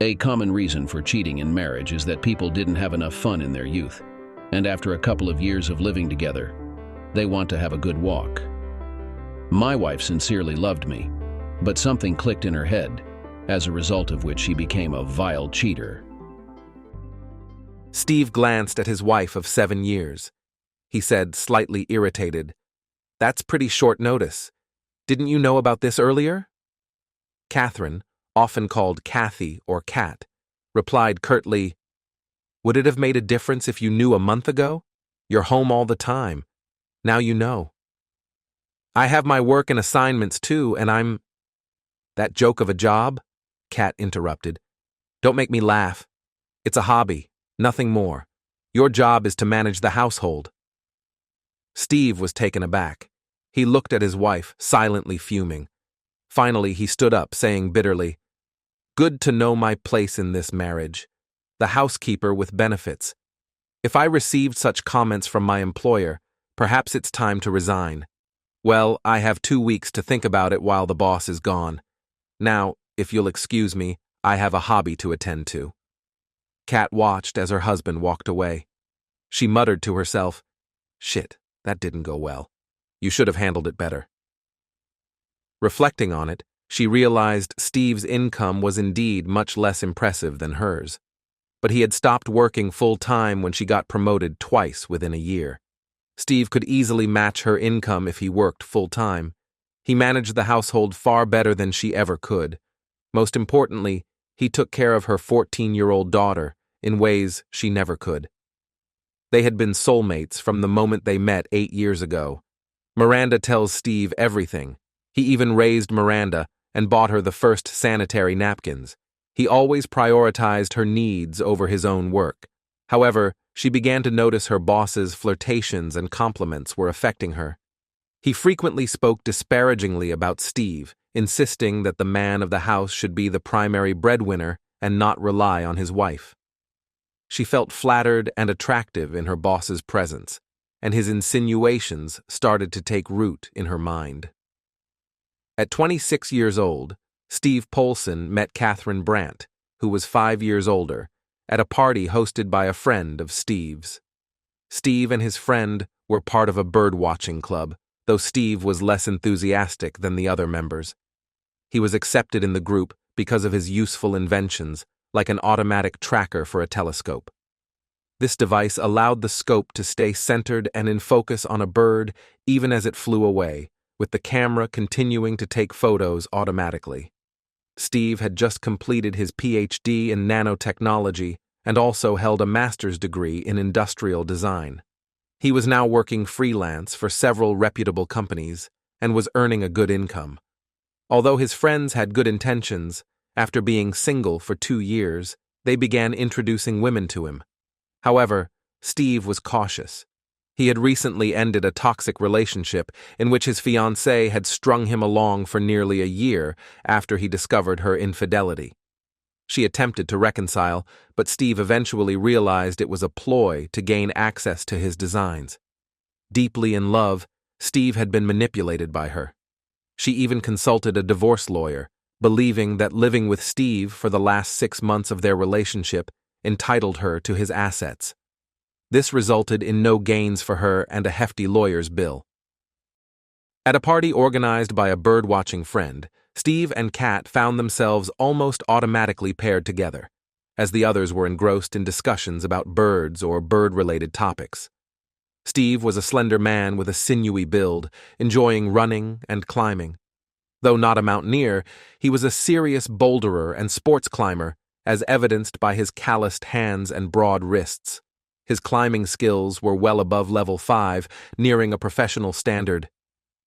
A common reason for cheating in marriage is that people didn't have enough fun in their youth, and after a couple of years of living together, they want to have a good walk. My wife sincerely loved me, but something clicked in her head, as a result of which she became a vile cheater. Steve glanced at his wife of 7 years. He said, slightly irritated, "That's pretty short notice. Didn't you know about this earlier?" Catherine, often called Kathy or Kat, replied curtly, "Would it have made a difference if you knew a month ago? You're home all the time. Now you know." "I have my work and assignments too, and I'm—" "That joke of a job?" Kat interrupted. "Don't make me laugh. It's a hobby, nothing more. Your job is to manage the household." Steve was taken aback. He looked at his wife, silently fuming. Finally, he stood up, saying bitterly, "Good to know my place in this marriage. The housekeeper with benefits. If I received such comments from my employer, perhaps it's time to resign. Well, I have 2 weeks to think about it while the boss is gone. Now, if you'll excuse me, I have a hobby to attend to." Kat watched as her husband walked away. She muttered to herself, "Shit, that didn't go well. You should have handled it better." Reflecting on it, she realized Steve's income was indeed much less impressive than hers. But he had stopped working full-time when she got promoted twice within a year. Steve could easily match her income if he worked full-time. He managed the household far better than she ever could. Most importantly, he took care of her 14-year-old daughter in ways she never could. They had been soulmates from the moment they met 8 years ago. Miranda tells Steve everything. He even raised Miranda and bought her the first sanitary napkins. He always prioritized her needs over his own work. However, she began to notice her boss's flirtations and compliments were affecting her. He frequently spoke disparagingly about Steve, insisting that the man of the house should be the primary breadwinner and not rely on his wife. She felt flattered and attractive in her boss's presence, and his insinuations started to take root in her mind. At 26 years old, Steve Polson met Catherine Brandt, who was 5 years older, at a party hosted by a friend of Steve's. Steve and his friend were part of a bird-watching club, though Steve was less enthusiastic than the other members. He was accepted in the group because of his useful inventions, like an automatic tracker for a telescope. This device allowed the scope to stay centered and in focus on a bird even as it flew away, with the camera continuing to take photos automatically. Steve had just completed his PhD in nanotechnology and also held a master's degree in industrial design. He was now working freelance for several reputable companies and was earning a good income. Although his friends had good intentions, after being single for 2 years, they began introducing women to him. However, Steve was cautious. He had recently ended a toxic relationship in which his fiancée had strung him along for nearly a year after he discovered her infidelity. She attempted to reconcile, but Steve eventually realized it was a ploy to gain access to his designs. Deeply in love, Steve had been manipulated by her. She even consulted a divorce lawyer, believing that living with Steve for the last 6 months of their relationship entitled her to his assets. This resulted in no gains for her and a hefty lawyer's bill. At a party organized by a bird-watching friend, Steve and Kat found themselves almost automatically paired together, as the others were engrossed in discussions about birds or bird-related topics. Steve was a slender man with a sinewy build, enjoying running and climbing. Though not a mountaineer, he was a serious boulderer and sports climber, as evidenced by his calloused hands and broad wrists. His climbing skills were well above level 5, nearing a professional standard.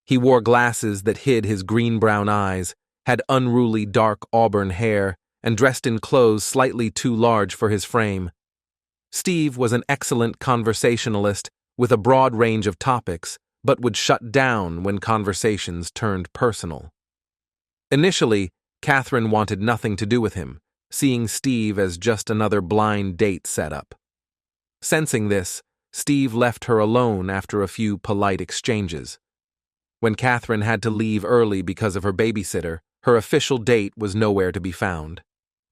He wore glasses that hid his green-brown eyes, had unruly dark auburn hair, and dressed in clothes slightly too large for his frame. Steve was an excellent conversationalist with a broad range of topics, but would shut down when conversations turned personal. Initially, Catherine wanted nothing to do with him, seeing Steve as just another blind date setup. Sensing this, Steve left her alone after a few polite exchanges. When Catherine had to leave early because of her babysitter, her official date was nowhere to be found.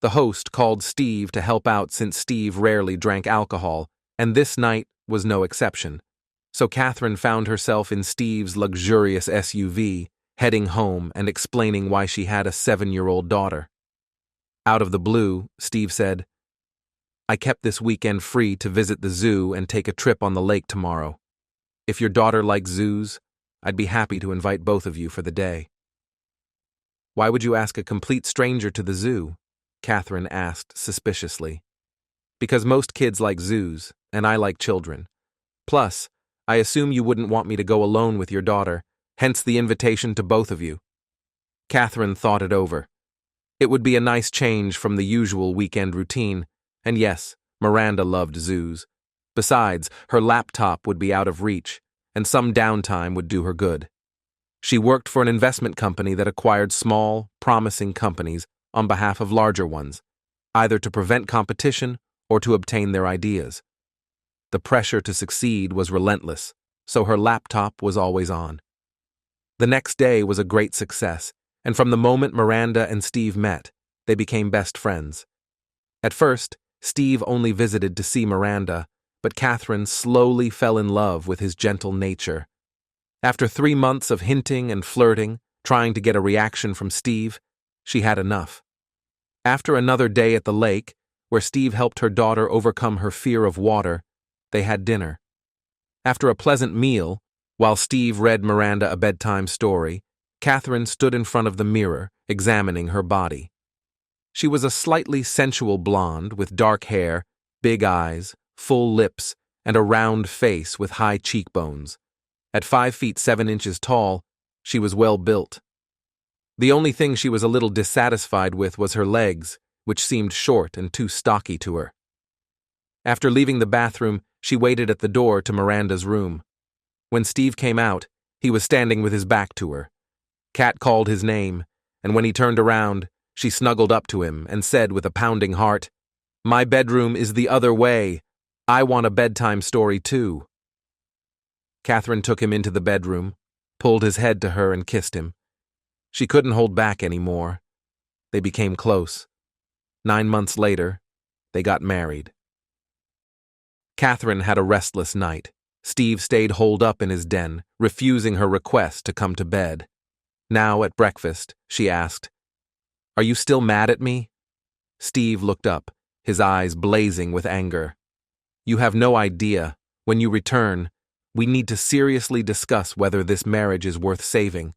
The host called Steve to help out since Steve rarely drank alcohol, and this night was no exception. So Catherine found herself in Steve's luxurious SUV, heading home and explaining why she had a 7-year-old daughter. Out of the blue, Steve said, "I kept this weekend free to visit the zoo and take a trip on the lake tomorrow. If your daughter likes zoos, I'd be happy to invite both of you for the day." "Why would you ask a complete stranger to the zoo?" Catherine asked suspiciously. "Because most kids like zoos, and I like children. Plus, I assume you wouldn't want me to go alone with your daughter, hence the invitation to both of you." Catherine thought it over. It would be a nice change from the usual weekend routine, and yes, Miranda loved zoos. Besides, her laptop would be out of reach, and some downtime would do her good. She worked for an investment company that acquired small, promising companies on behalf of larger ones, either to prevent competition or to obtain their ideas. The pressure to succeed was relentless, so her laptop was always on. The next day was a great success, and from the moment Miranda and Steve met, they became best friends. At first, Steve only visited to see Miranda, but Catherine slowly fell in love with his gentle nature. After 3 months of hinting and flirting, trying to get a reaction from Steve, she had enough. After another day at the lake, where Steve helped her daughter overcome her fear of water, they had dinner. After a pleasant meal, while Steve read Miranda a bedtime story, Catherine stood in front of the mirror, examining her body. She was a slightly sensual blonde with dark hair, big eyes, full lips, and a round face with high cheekbones. At 5 feet 7 inches tall, she was well built. The only thing she was a little dissatisfied with was her legs, which seemed short and too stocky to her. After leaving the bathroom, she waited at the door to Miranda's room. When Steve came out, he was standing with his back to her. Kat called his name, and when he turned around, she snuggled up to him and said with a pounding heart, "My bedroom is the other way. I want a bedtime story too." Catherine took him into the bedroom, pulled his head to her and kissed him. She couldn't hold back anymore. They became close. 9 months later, they got married. Catherine had a restless night. Steve stayed holed up in his den, refusing her request to come to bed. Now, at breakfast, she asked, "Are you still mad at me?" Steve looked up, his eyes blazing with anger. "You have no idea. When you return, we need to seriously discuss whether this marriage is worth saving.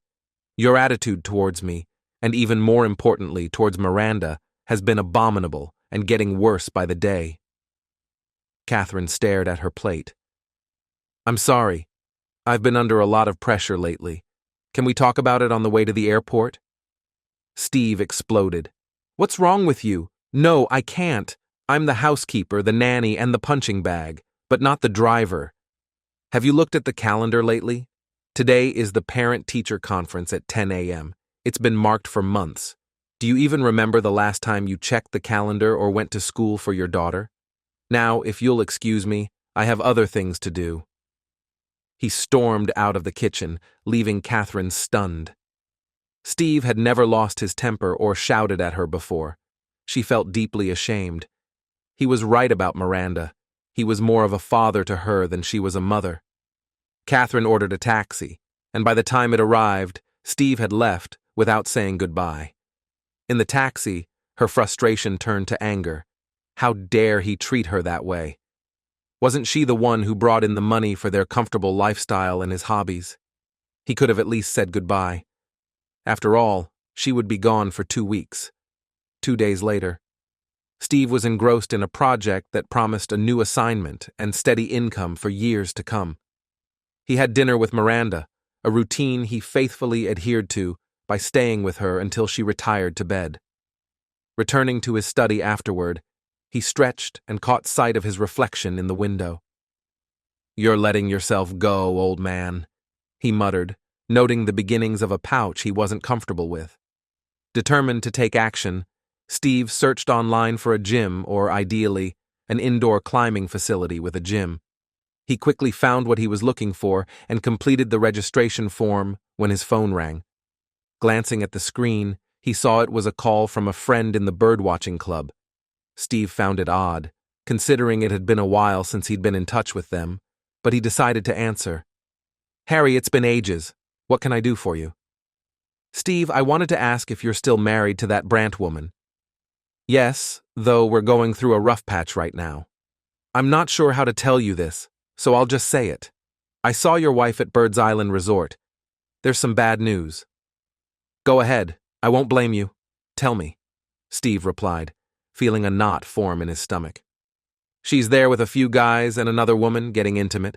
Your attitude towards me, and even more importantly towards Miranda, has been abominable and getting worse by the day." Catherine stared at her plate. "I'm sorry. I've been under a lot of pressure lately. Can we talk about it on the way to the airport?" Steve exploded. "What's wrong with you? No, I can't. I'm the housekeeper, the nanny, and the punching bag, but not the driver. Have you looked at the calendar lately? Today is the parent-teacher conference at 10 a.m. It's been marked for months. Do you even remember the last time you checked the calendar or went to school for your daughter? Now, if you'll excuse me, I have other things to do." He stormed out of the kitchen, leaving Catherine stunned. Steve had never lost his temper or shouted at her before. She felt deeply ashamed. He was right about Miranda. He was more of a father to her than she was a mother. Catherine ordered a taxi, and by the time it arrived, Steve had left without saying goodbye. In the taxi, her frustration turned to anger. How dare he treat her that way? Wasn't she the one who brought in the money for their comfortable lifestyle and his hobbies? He could have at least said goodbye. After all, she would be gone for 2 weeks. 2 days later, Steve was engrossed in a project that promised a new assignment and steady income for years to come. He had dinner with Miranda, a routine he faithfully adhered to by staying with her until she retired to bed. Returning to his study afterward, he stretched and caught sight of his reflection in the window. "You're letting yourself go, old man," he muttered, noting the beginnings of a pouch he wasn't comfortable with. Determined to take action, Steve searched online for a gym or, ideally, an indoor climbing facility with a gym. He quickly found what he was looking for and completed the registration form when his phone rang. Glancing at the screen, He saw it was a call from a friend in the birdwatching club. Steve found it odd, considering it had been a while since he'd been in touch with them, but he decided to answer. "Harry, it's been ages. What can I do for you?" "Steve, I wanted to ask if you're still married to that Brant woman." "Yes, though we're going through a rough patch right now. I'm not sure how to tell you this, so I'll just say it. I saw your wife at Bird's Island Resort. There's some bad news." "Go ahead. I won't blame you. Tell me," Steve replied, feeling a knot form in his stomach. "She's there with a few guys and another woman getting intimate.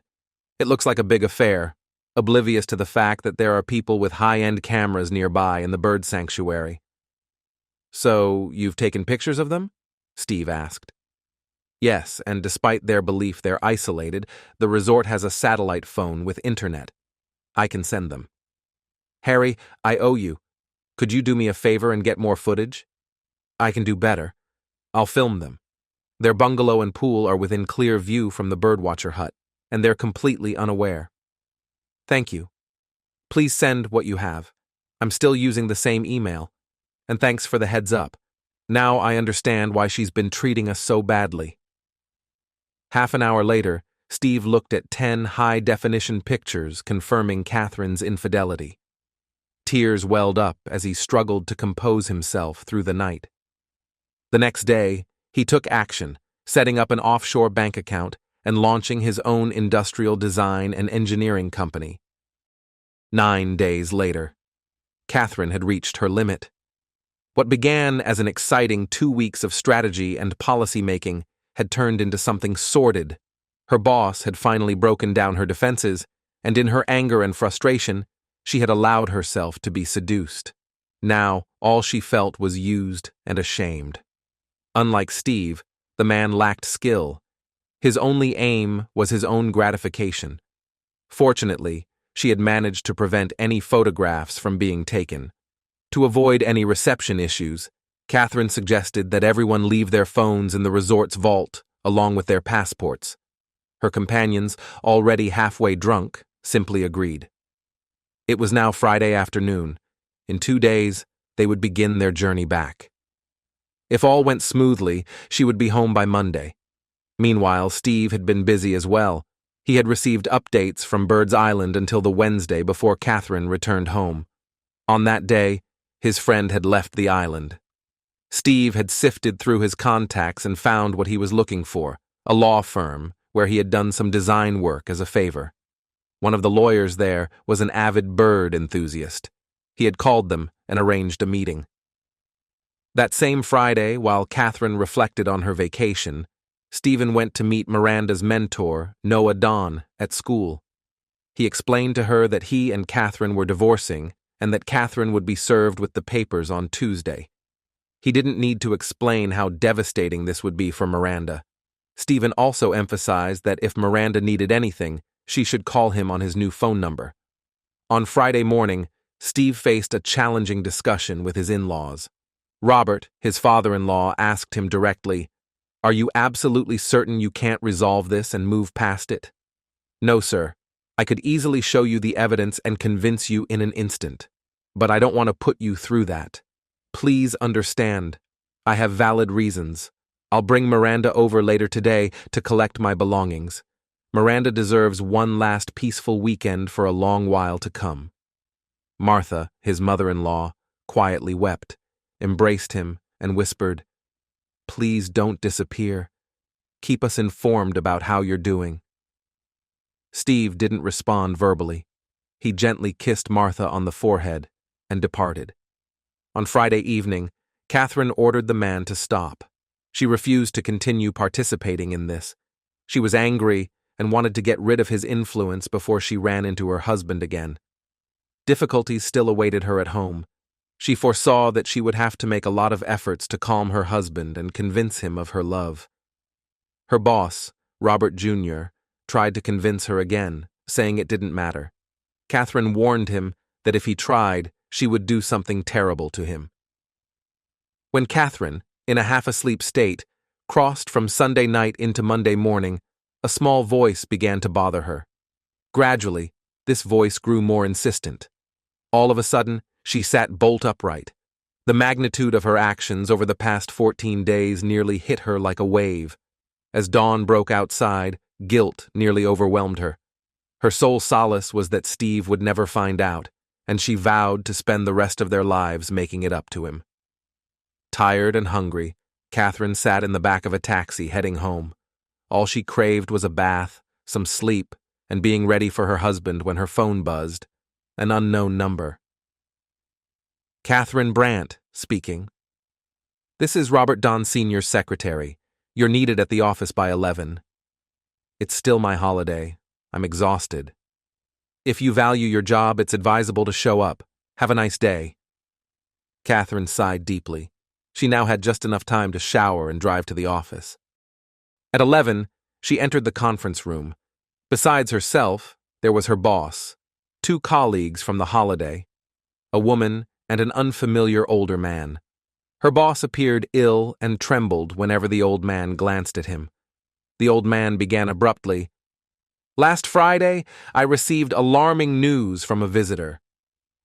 It looks like a big affair, oblivious to the fact that there are people with high-end cameras nearby in the bird sanctuary." "So, you've taken pictures of them?" Steve asked. "Yes, and despite their belief they're isolated, the resort has a satellite phone with internet. I can send them." "Harry, I owe you. Could you do me a favor and get more footage?" "I can do better. I'll film them. Their bungalow and pool are within clear view from the birdwatcher hut, and they're completely unaware." "Thank you. Please send what you have. I'm still using the same email. And thanks for the heads up. Now I understand why she's been treating us so badly." Half an hour later, Steve looked at 10 high-definition pictures confirming Catherine's infidelity. Tears welled up as he struggled to compose himself through the night. The next day, he took action, setting up an offshore bank account and launching his own industrial design and engineering company. 9 days later, Catherine had reached her limit. What began as an exciting 2 weeks of strategy and policy-making had turned into something sordid. Her boss had finally broken down her defenses, and in her anger and frustration, she had allowed herself to be seduced. Now, all she felt was used and ashamed. Unlike Steve, the man lacked skill. His only aim was his own gratification. Fortunately, she had managed to prevent any photographs from being taken. To avoid any reception issues, Catherine suggested that everyone leave their phones in the resort's vault, along with their passports. Her companions, already halfway drunk, simply agreed. It was now Friday afternoon. In 2 days, they would begin their journey back. If all went smoothly, she would be home by Monday. Meanwhile, Steve had been busy as well. He had received updates from Bird's Island until the Wednesday before Catherine returned home. On that day, his friend had left the island. Steve had sifted through his contacts and found what he was looking for, a law firm where he had done some design work as a favor. One of the lawyers there was an avid bird enthusiast. He had called them and arranged a meeting. That same Friday, while Catherine reflected on her vacation, Stephen went to meet Miranda's mentor, Noah Don, at school. He explained to her that he and Catherine were divorcing and that Catherine would be served with the papers on Tuesday. He didn't need to explain how devastating this would be for Miranda. Stephen also emphasized that if Miranda needed anything, she should call him on his new phone number. On Friday morning, Steve faced a challenging discussion with his in-laws. Robert, his father-in-law, asked him directly, "Are you absolutely certain you can't resolve this and move past it?" "No, sir. I could easily show you the evidence and convince you in an instant. But I don't want to put you through that. Please understand. I have valid reasons. I'll bring Miranda over later today to collect my belongings. Miranda deserves one last peaceful weekend for a long while to come." Martha, his mother-in-law, quietly wept, embraced him, and whispered, "Please don't disappear. Keep us informed about how you're doing." Steve didn't respond verbally. He gently kissed Martha on the forehead and departed. On Friday evening, Catherine ordered the man to stop. She refused to continue participating in this. She was angry and wanted to get rid of his influence before she ran into her husband again. Difficulties still awaited her at home. She foresaw that she would have to make a lot of efforts to calm her husband and convince him of her love. Her boss, Robert Jr., tried to convince her again, saying it didn't matter. Catherine warned him that if he tried, she would do something terrible to him. When Catherine, in a half-asleep state, crossed from Sunday night into Monday morning, a small voice began to bother her. Gradually, this voice grew more insistent. All of a sudden, she sat bolt upright. The magnitude of her actions over the past 14 days nearly hit her like a wave. As dawn broke outside, guilt nearly overwhelmed her. Her sole solace was that Steve would never find out, and she vowed to spend the rest of their lives making it up to him. Tired and hungry, Catherine sat in the back of a taxi heading home. All she craved was a bath, some sleep, and being ready for her husband when her phone buzzed. An unknown number. Catherine Brandt, speaking. This is Robert Don Sr.'s secretary. You're needed at the office by 11. It's still my holiday. I'm exhausted. If you value your job, it's advisable to show up. Have a nice day. Catherine sighed deeply. She now had just enough time to shower and drive to the office. At 11, she entered the conference room. Besides herself, there was her boss, 2 colleagues from the holiday, a woman and an unfamiliar older man. Her boss appeared ill and trembled whenever the old man glanced at him. The old man began abruptly. Last Friday, I received alarming news from a visitor.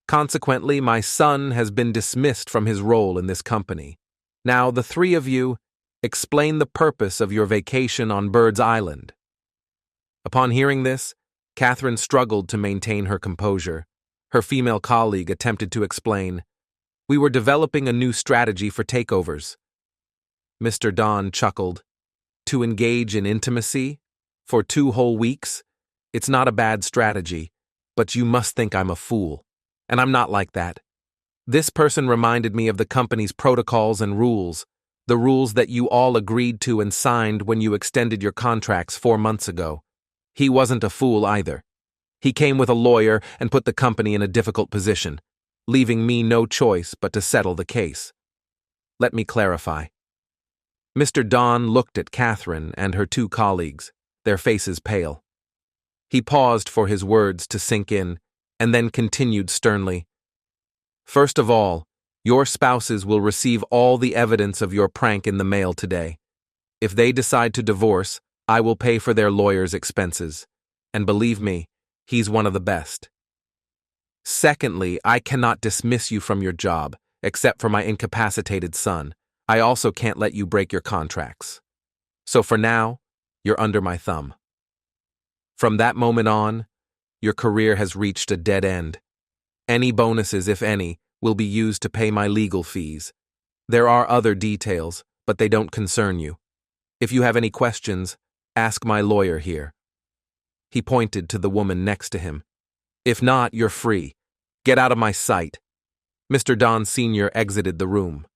Consequently, my son has been dismissed from his role in this company. Now, the 3 of you, explain the purpose of your vacation on Bird's Island. Upon hearing this, Catherine struggled to maintain her composure. Her female colleague attempted to explain. We were developing a new strategy for takeovers. Mr. Don chuckled. To engage in intimacy? For 2 whole weeks? It's not a bad strategy, but you must think I'm a fool. And I'm not like that. This person reminded me of the company's protocols and rules, the rules that you all agreed to and signed when you extended your contracts 4 months ago. He wasn't a fool either. He came with a lawyer and put the company in a difficult position, leaving me no choice but to settle the case. Let me clarify. Mr. Don looked at Catherine and her 2 colleagues, their faces pale. He paused for his words to sink in, and then continued sternly. First of all, your spouses will receive all the evidence of your prank in the mail today. If they decide to divorce, I will pay for their lawyer's expenses. And believe me, he's one of the best. Secondly, I cannot dismiss you from your job, except for my incapacitated son. I also can't let you break your contracts. So for now, you're under my thumb. From that moment on, your career has reached a dead end. Any bonuses, if any, will be used to pay my legal fees. There are other details, but they don't concern you. If you have any questions, ask my lawyer here. He pointed to the woman next to him. If not, you're free. Get out of my sight. Mr. Don Sr. exited the room.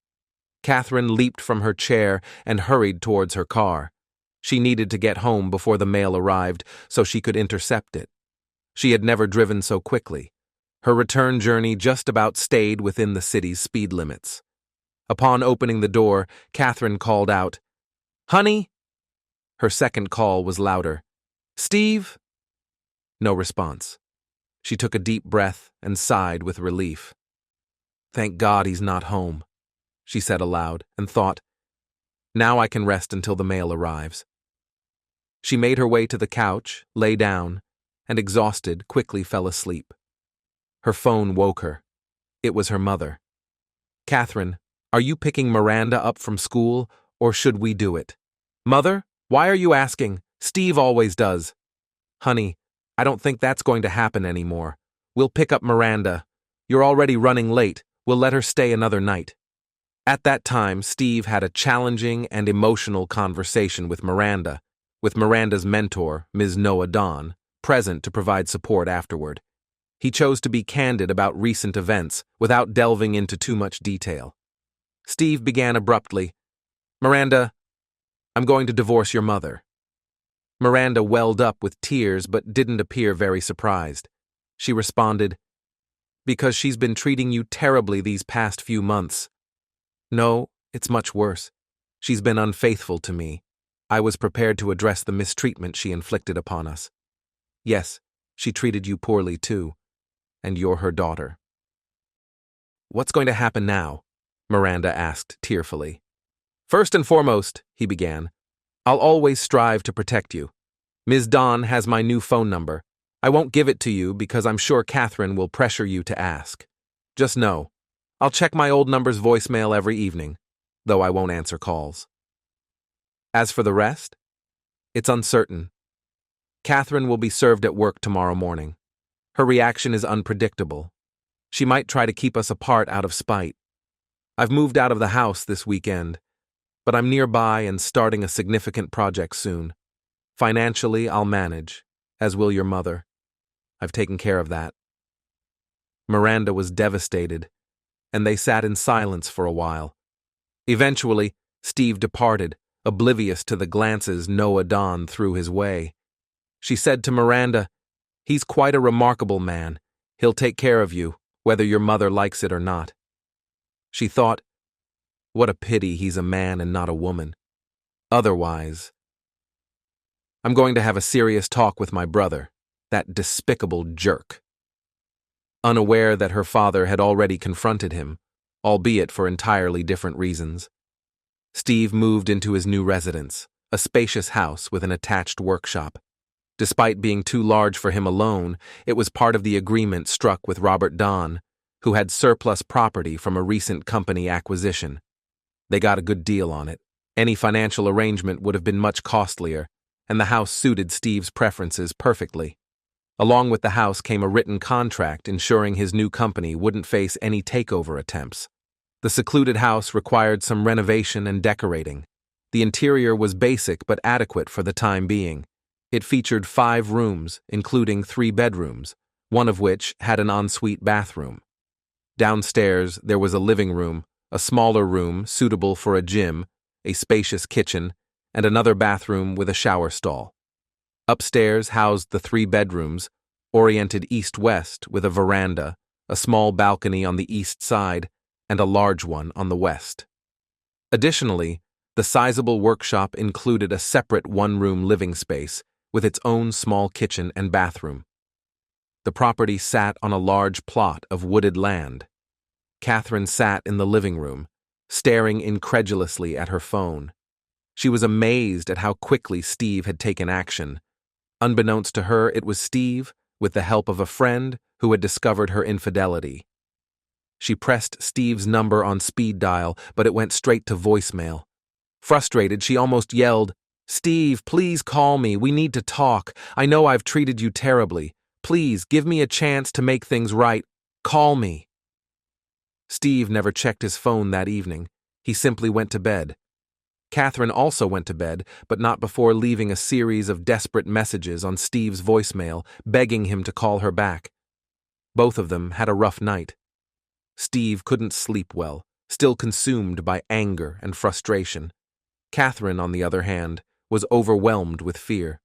Catherine leaped from her chair and hurried towards her car. She needed to get home before the mail arrived so she could intercept it. She had never driven so quickly. Her return journey just about stayed within the city's speed limits. Upon opening the door, Catherine called out, "Honey?" Her second call was louder. "Steve?" No response. She took a deep breath and sighed with relief. Thank God he's not home, she said aloud, and thought, now I can rest until the mail arrives. She made her way to the couch, lay down, and exhausted, quickly fell asleep. Her phone woke her. It was her mother. "Catherine, are you picking Miranda up from school, or should we do it?" "Mother, why are you asking? Steve always does." "Honey, I don't think that's going to happen anymore. We'll pick up Miranda. You're already running late. We'll let her stay another night." At that time, Steve had a challenging and emotional conversation with Miranda's mentor, Ms. Noah Dawn, present to provide support afterward. He chose to be candid about recent events without delving into too much detail. Steve began abruptly, "Miranda, I'm going to divorce your mother." Miranda welled up with tears but didn't appear very surprised. She responded, "Because she's been treating you terribly these past few months." "No, it's much worse. She's been unfaithful to me. I was prepared to address the mistreatment she inflicted upon us. Yes, she treated you poorly too, and you're her daughter." "What's going to happen now?" Miranda asked tearfully. "First and foremost," he began, "I'll always strive to protect you. Ms. Dawn has my new phone number. I won't give it to you because I'm sure Catherine will pressure you to ask. Just know, I'll check my old number's voicemail every evening, though I won't answer calls. As for the rest, it's uncertain. Catherine will be served at work tomorrow morning. Her reaction is unpredictable. She might try to keep us apart out of spite. I've moved out of the house this weekend, but I'm nearby and starting a significant project soon. Financially, I'll manage, as will your mother. I've taken care of that. Miranda was devastated, and they sat in silence for a while. Eventually, Steve departed, oblivious to the glances Noah Don threw his way. She said to Miranda, "He's quite a remarkable man. He'll take care of you, whether your mother likes it or not." She thought, what a pity he's a man and not a woman. Otherwise, I'm going to have a serious talk with my brother, that despicable jerk. Unaware that her father had already confronted him, albeit for entirely different reasons, Steve moved into his new residence, a spacious house with an attached workshop. Despite being too large for him alone, it was part of the agreement struck with Robert Don, who had surplus property from a recent company acquisition. They got a good deal on it. Any financial arrangement would have been much costlier, and the house suited Steve's preferences perfectly. Along with the house came a written contract ensuring his new company wouldn't face any takeover attempts. The secluded house required some renovation and decorating. The interior was basic but adequate for the time being. It featured 5 rooms, including 3 bedrooms, one of which had an ensuite bathroom. Downstairs, there was a living room, a smaller room suitable for a gym, a spacious kitchen, and another bathroom with a shower stall. Upstairs housed the 3 bedrooms, oriented east-west with a veranda, a small balcony on the east side, and a large one on the west. Additionally, the sizable workshop included a separate one-room living space with its own small kitchen and bathroom. The property sat on a large plot of wooded land. Catherine sat in the living room, staring incredulously at her phone. She was amazed at how quickly Steve had taken action. Unbeknownst to her, it was Steve, with the help of a friend, who had discovered her infidelity. She pressed Steve's number on speed dial, but it went straight to voicemail. Frustrated, she almost yelled, "Steve, please call me. We need to talk. I know I've treated you terribly. Please, give me a chance to make things right. Call me." Steve never checked his phone that evening. He simply went to bed. Catherine also went to bed, but not before leaving a series of desperate messages on Steve's voicemail, begging him to call her back. Both of them had a rough night. Steve couldn't sleep well, still consumed by anger and frustration. Catherine, on the other hand, was overwhelmed with fear.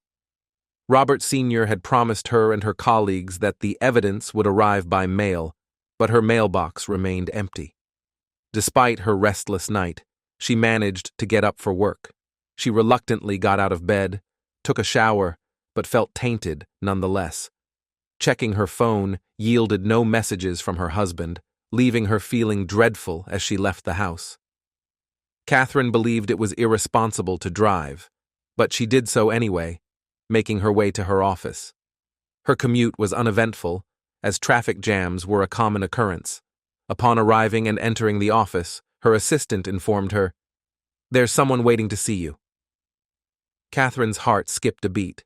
Robert Sr. had promised her and her colleagues that the evidence would arrive by mail, but her mailbox remained empty. Despite her restless night, she managed to get up for work. She reluctantly got out of bed, took a shower, but felt tainted nonetheless. Checking her phone yielded no messages from her husband, leaving her feeling dreadful as she left the house. Catherine believed it was irresponsible to drive, but she did so anyway, making her way to her office. Her commute was uneventful, as traffic jams were a common occurrence. Upon arriving and entering the office, her assistant informed her, "There's someone waiting to see you." Catherine's heart skipped a beat.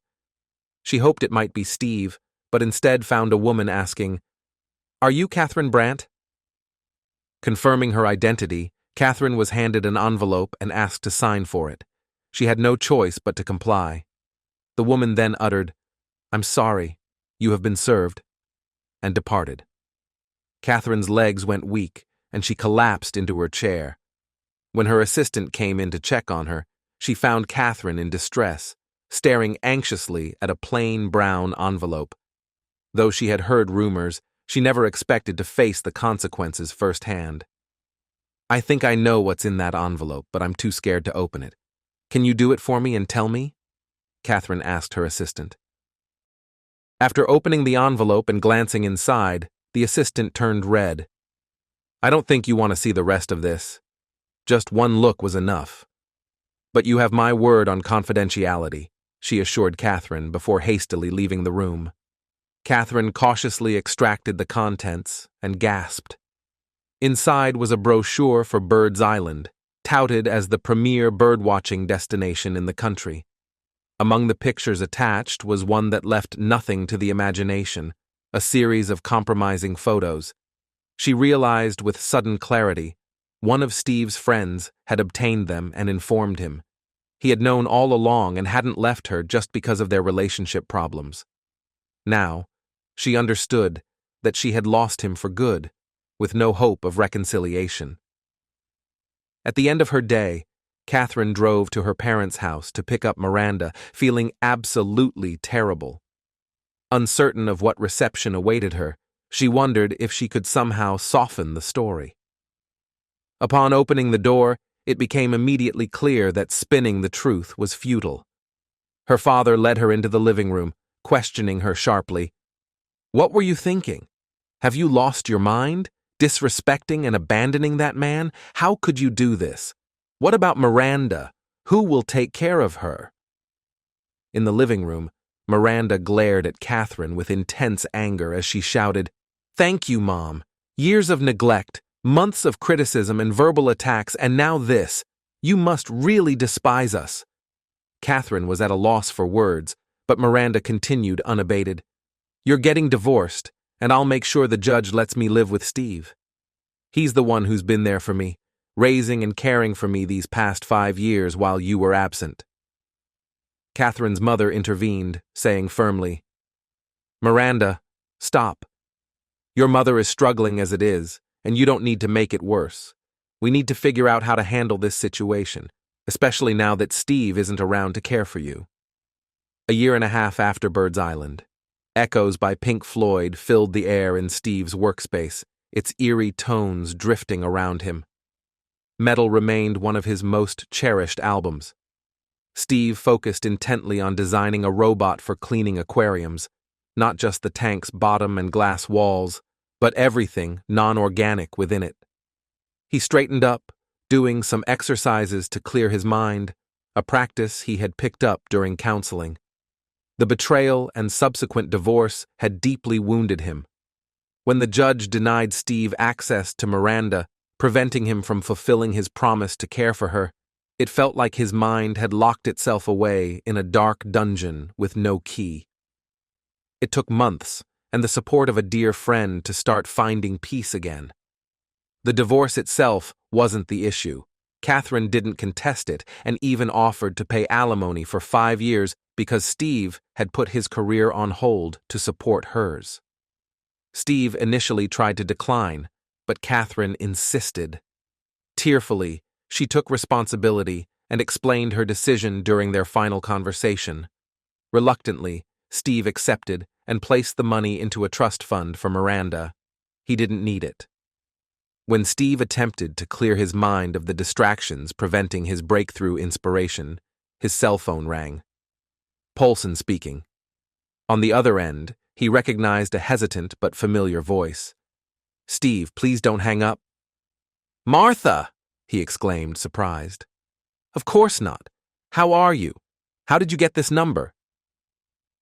She hoped it might be Steve, but instead found a woman asking, "Are you Catherine Brandt?" Confirming her identity, Catherine was handed an envelope and asked to sign for it. She had no choice but to comply. The woman then uttered, "I'm sorry, you have been served," and departed. Catherine's legs went weak, and she collapsed into her chair. When her assistant came in to check on her, she found Catherine in distress, staring anxiously at a plain brown envelope. Though she had heard rumors, she never expected to face the consequences firsthand. "I think I know what's in that envelope, but I'm too scared to open it. Can you do it for me and tell me?" Catherine asked her assistant. After opening the envelope and glancing inside, the assistant turned red. "I don't think you want to see the rest of this. Just one look was enough. But you have my word on confidentiality," she assured Catherine before hastily leaving the room. Catherine cautiously extracted the contents and gasped. Inside was a brochure for Bird's Island, touted as the premier birdwatching destination in the country. Among the pictures attached was one that left nothing to the imagination, a series of compromising photos. She realized with sudden clarity, one of Steve's friends had obtained them and informed him. He had known all along and hadn't left her just because of their relationship problems. Now, she understood that she had lost him for good, with no hope of reconciliation. At the end of her day, Catherine drove to her parents' house to pick up Miranda, feeling absolutely terrible. Uncertain of what reception awaited her, she wondered if she could somehow soften the story. Upon opening the door, it became immediately clear that spinning the truth was futile. Her father led her into the living room, questioning her sharply. "What were you thinking? Have you lost your mind? Disrespecting and abandoning that man? How could you do this? What about Miranda? Who will take care of her?" In the living room, Miranda glared at Catherine with intense anger as she shouted, "Thank you, Mom. Years of neglect, months of criticism and verbal attacks, and now this. You must really despise us." Catherine was at a loss for words, but Miranda continued unabated. "You're getting divorced, and I'll make sure the judge lets me live with Steve. He's the one who's been there for me, raising and caring for me these past 5 years while you were absent." Catherine's mother intervened, saying firmly, "Miranda, stop. Your mother is struggling as it is, and you don't need to make it worse. We need to figure out how to handle this situation, especially now that Steve isn't around to care for you." A year and a half after Bird's Island, echoes by Pink Floyd filled the air in Steve's workspace, its eerie tones drifting around him. Metal remained one of his most cherished albums. Steve focused intently on designing a robot for cleaning aquariums, not just the tank's bottom and glass walls, but everything non-organic within it. He straightened up, doing some exercises to clear his mind, a practice he had picked up during counseling. The betrayal and subsequent divorce had deeply wounded him. When the judge denied Steve access to Miranda, preventing him from fulfilling his promise to care for her, it felt like his mind had locked itself away in a dark dungeon with no key. It took months and the support of a dear friend to start finding peace again. The divorce itself wasn't the issue. Catherine didn't contest it and even offered to pay alimony for 5 years because Steve had put his career on hold to support hers. Steve initially tried to decline, but Catherine insisted. Tearfully, she took responsibility and explained her decision during their final conversation. Reluctantly, Steve accepted and placed the money into a trust fund for Miranda. He didn't need it. When Steve attempted to clear his mind of the distractions preventing his breakthrough inspiration, his cell phone rang. Polson speaking. On the other end, he recognized a hesitant but familiar voice. "Steve, please don't hang up." "Martha!" he exclaimed, surprised. "Of course not. How are you? How did you get this number?"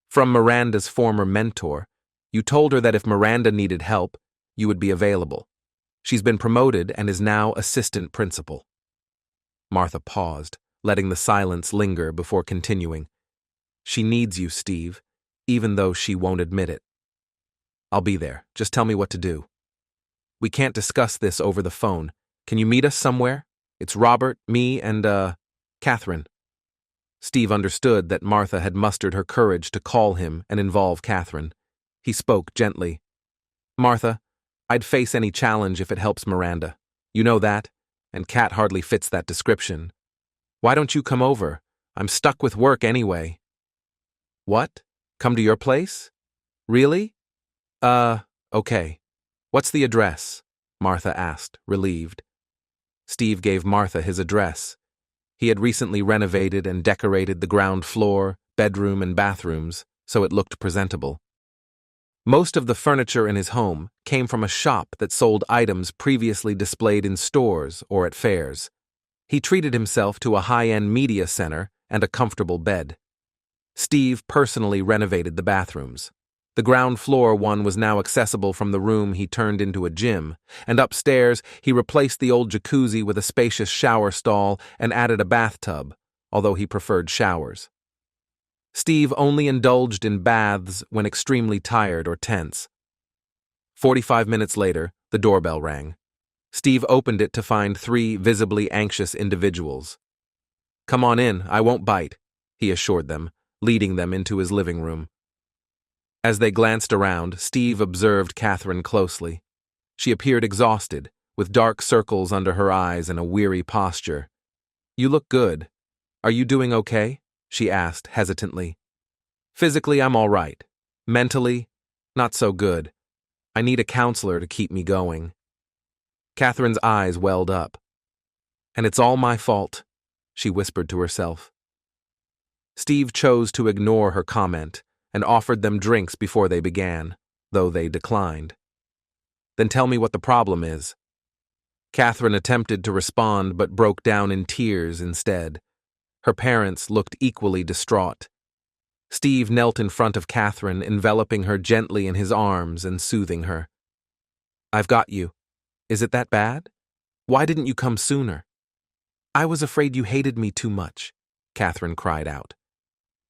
"From Miranda's former mentor. You told her that if Miranda needed help, you would be available. She's been promoted and is now assistant principal." Martha paused, letting the silence linger before continuing. "She needs you, Steve, even though she won't admit it. I'll be there. Just tell me what to do. We can't discuss this over the phone. Can you meet us somewhere? It's Robert, me, and, Catherine." Steve understood that Martha had mustered her courage to call him and involve Catherine. He spoke gently. "Martha, I'd face any challenge if it helps Miranda. You know that, and Cat hardly fits that description. Why don't you come over? I'm stuck with work anyway." "What? Come to your place? Really? Okay. What's the address?" Martha asked, relieved. Steve gave Martha his address. He had recently renovated and decorated the ground floor, bedroom, and bathrooms, so it looked presentable. Most of the furniture in his home came from a shop that sold items previously displayed in stores or at fairs. He treated himself to a high-end media center and a comfortable bed. Steve personally renovated the bathrooms. The ground floor one was now accessible from the room he turned into a gym, and upstairs he replaced the old jacuzzi with a spacious shower stall and added a bathtub, although he preferred showers. Steve only indulged in baths when extremely tired or tense. 45 minutes later, the doorbell rang. Steve opened it to find 3 visibly anxious individuals. "Come on in, I won't bite," he assured them, leading them into his living room. As they glanced around, Steve observed Catherine closely. She appeared exhausted, with dark circles under her eyes and a weary posture. "You look good. Are you doing okay?" she asked hesitantly. "Physically, I'm all right. Mentally, not so good. I need a counselor to keep me going." Catherine's eyes welled up. "And it's all my fault," she whispered to herself. Steve chose to ignore her comment and offered them drinks before they began, though they declined. "Then tell me what the problem is." Catherine attempted to respond but broke down in tears instead. Her parents looked equally distraught. Steve knelt in front of Catherine, enveloping her gently in his arms and soothing her. "I've got you. Is it that bad? Why didn't you come sooner?" "I was afraid you hated me too much," Catherine cried out.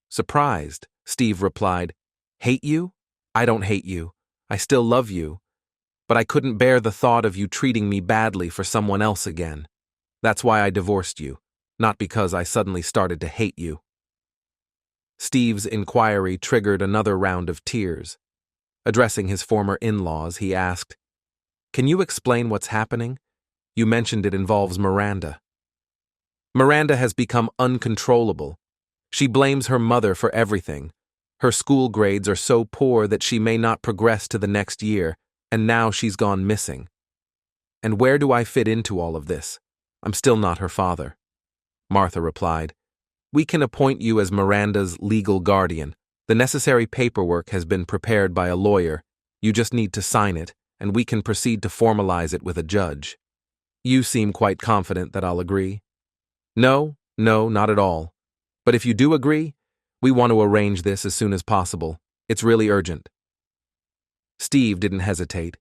Surprised, Steve replied, "Hate you? I don't hate you. I still love you. But I couldn't bear the thought of you treating me badly for someone else again. That's why I divorced you, not because I suddenly started to hate you." Steve's inquiry triggered another round of tears. Addressing his former in-laws, he asked, "Can you explain what's happening? You mentioned it involves Miranda." "Miranda has become uncontrollable. She blames her mother for everything. Her school grades are so poor that she may not progress to the next year, and now she's gone missing. And where do I fit into all of this? I'm still not her father." Martha replied, "We can appoint you as Miranda's legal guardian. The necessary paperwork has been prepared by a lawyer. You just need to sign it, and we can proceed to formalize it with a judge. You seem quite confident that I'll agree." No, not at all. But if you do agree, we want to arrange this as soon as possible. It's really urgent." Steve didn't hesitate.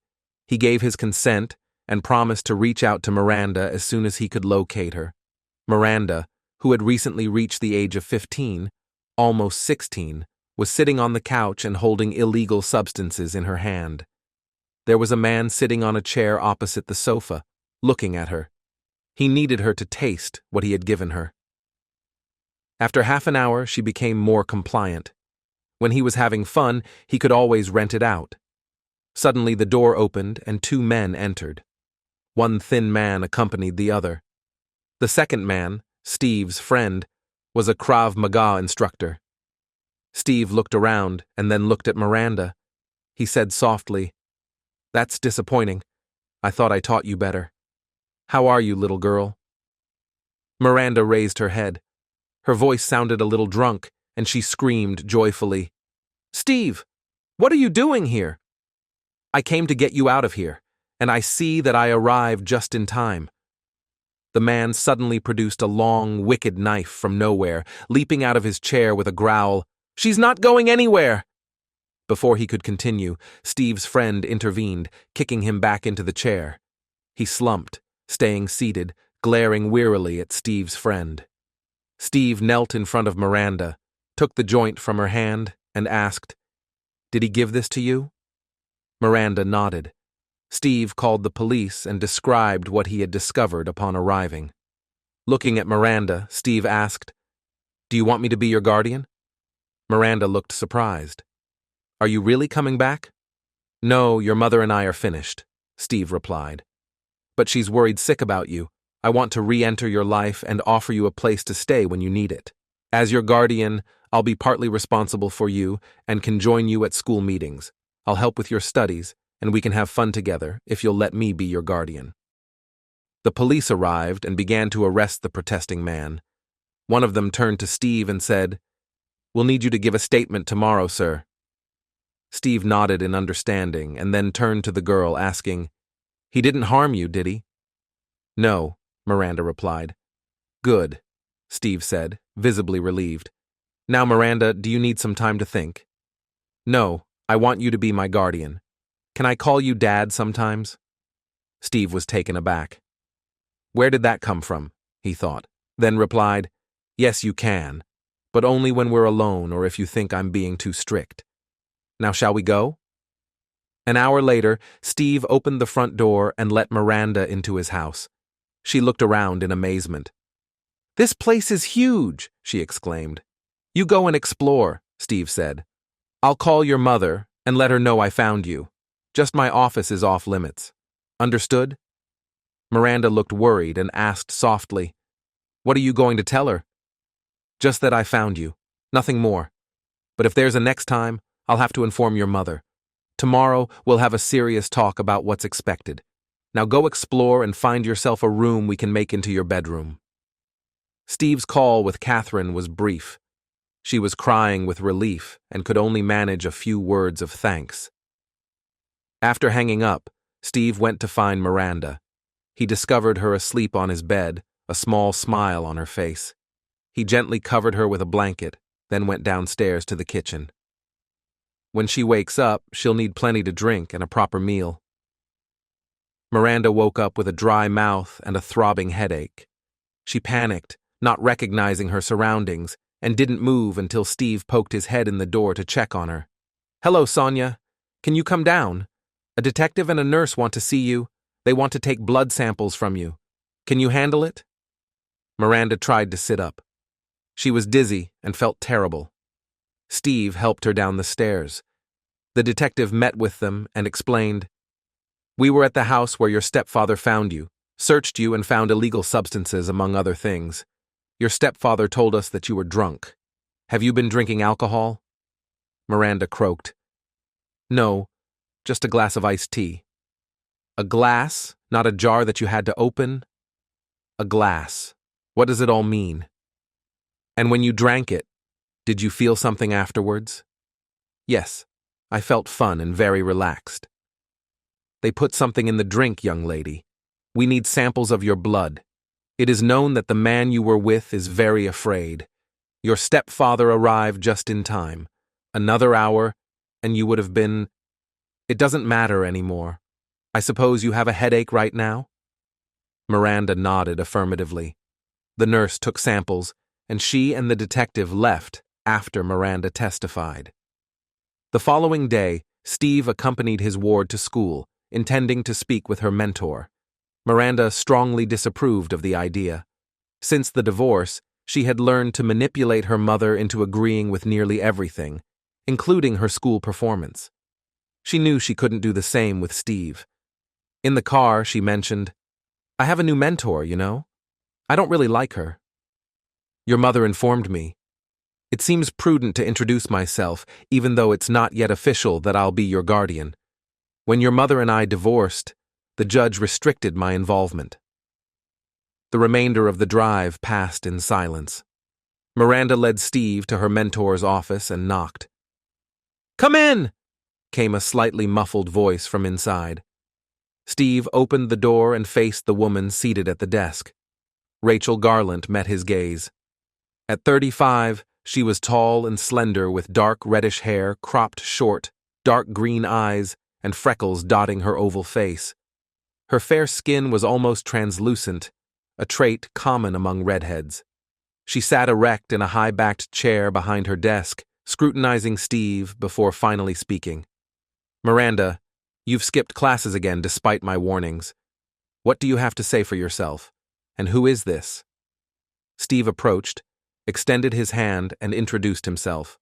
He gave his consent and promised to reach out to Miranda as soon as he could locate her. Miranda, who had recently reached the age of 15, almost 16, was sitting on the couch and holding illegal substances in her hand. There was a man sitting on a chair opposite the sofa, looking at her. He needed her to taste what he had given her. After half an hour, she became more compliant. When he was having fun, he could always rent it out. Suddenly, the door opened and 2 men entered. One thin man accompanied the other. The second man, Steve's friend, was a Krav Maga instructor. Steve looked around and then looked at Miranda. He said softly, "That's disappointing. I thought I taught you better. How are you, little girl?" Miranda raised her head. Her voice sounded a little drunk, and she screamed joyfully, "Steve, what are you doing here?" "I came to get you out of here, and I see that I arrived just in time." The man suddenly produced a long, wicked knife from nowhere, leaping out of his chair with a growl, "She's not going anywhere!" Before he could continue, Steve's friend intervened, kicking him back into the chair. He slumped, staying seated, glaring wearily at Steve's friend. Steve knelt in front of Miranda, took the joint from her hand, and asked, "Did he give this to you?" Miranda nodded. Steve called the police and described what he had discovered upon arriving. Looking at Miranda, Steve asked, "Do you want me to be your guardian?" Miranda looked surprised. "Are you really coming back?" "No, your mother and I are finished," Steve replied. "But she's worried sick about you. I want to re-enter your life and offer you a place to stay when you need it. As your guardian, I'll be partly responsible for you and can join you at school meetings. I'll help with your studies, and we can have fun together if you'll let me be your guardian." The police arrived and began to arrest the protesting man. One of them turned to Steve and said, "We'll need you to give a statement tomorrow, sir." Steve nodded in understanding and then turned to the girl, asking, "He didn't harm you, did he?" "No," Miranda replied. "Good," Steve said, visibly relieved. "Now, Miranda, do you need some time to think?" "No, I want you to be my guardian. Can I call you Dad sometimes? Steve was taken aback. Where did that come from? He thought, then replied, Yes, you can, but only when we're alone or if you think I'm being too strict. Now shall we go? An hour later, Steve opened the front door and let Miranda into his house. She looked around in amazement. This place is huge, she exclaimed. You go and explore, Steve said. I'll call your mother and let her know I found you. Just my office is off limits. Understood? Miranda looked worried and asked softly, What are you going to tell her? Just that I found you. Nothing more. But if there's a next time, I'll have to inform your mother. Tomorrow, we'll have a serious talk about what's expected. Now go explore and find yourself a room we can make into your bedroom. Steve's call with Catherine was brief. She was crying with relief and could only manage a few words of thanks. After hanging up, Steve went to find Miranda. He discovered her asleep on his bed, a small smile on her face. He gently covered her with a blanket, then went downstairs to the kitchen. When she wakes up, she'll need plenty to drink and a proper meal. Miranda woke up with a dry mouth and a throbbing headache. She panicked, not recognizing her surroundings, and didn't move until Steve poked his head in the door to check on her. Hello, Sonia. Can you come down? A detective and a nurse want to see you. They want to take blood samples from you. Can you handle it? Miranda tried to sit up. She was dizzy and felt terrible. Steve helped her down the stairs. The detective met with them and explained, We were at the house where your stepfather found you, searched you and found illegal substances among other things. Your stepfather told us that you were drunk. Have you been drinking alcohol? Miranda croaked. No, just a glass of iced tea. A glass, not a jar that you had to open? A glass. What does it all mean? And when you drank it, did you feel something afterwards? Yes, I felt fun and very relaxed. They put something in the drink, young lady. We need samples of your blood. It is known that the man you were with is very afraid. Your stepfather arrived just in time. Another hour, and you would have been... It doesn't matter anymore. I suppose you have a headache right now? Miranda nodded affirmatively. The nurse took samples, and she and the detective left after Miranda testified. The following day, Steve accompanied his ward to school, intending to speak with her mentor. Miranda strongly disapproved of the idea. Since the divorce, she had learned to manipulate her mother into agreeing with nearly everything, including her school performance. She knew she couldn't do the same with Steve. In the car, she mentioned, I have a new mentor, you know. I don't really like her. Your mother informed me. It seems prudent to introduce myself, even though it's not yet official that I'll be your guardian. When your mother and I divorced, the judge restricted my involvement. The remainder of the drive passed in silence. Miranda led Steve to her mentor's office and knocked. Come in! Came a slightly muffled voice from inside. Steve opened the door and faced the woman seated at the desk. Rachel Garland met his gaze. At 35, she was tall and slender with dark reddish hair cropped short, dark green eyes, and freckles dotting her oval face. Her fair skin was almost translucent, a trait common among redheads. She sat erect in a high-backed chair behind her desk, scrutinizing Steve before finally speaking. Miranda, you've skipped classes again despite my warnings. What do you have to say for yourself? And who is this? Steve approached, extended his hand, and introduced himself.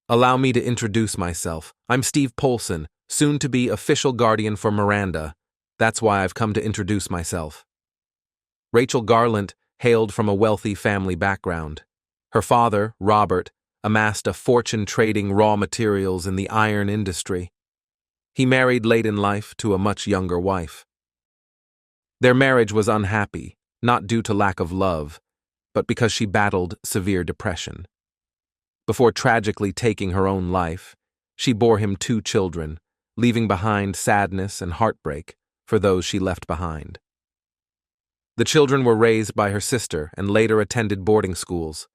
Allow me to introduce myself. I'm Steve Polson, soon-to-be official guardian for Miranda. That's why I've come to introduce myself. Rachel Garland hailed from a wealthy family background. Her father, Robert, amassed a fortune trading raw materials in the iron industry. He married late in life to a much younger wife. Their marriage was unhappy, not due to lack of love, but because she battled severe depression. Before tragically taking her own life, she bore him 2 children, leaving behind sadness and heartbreak for those she left behind. The children were raised by her sister and later attended boarding schools.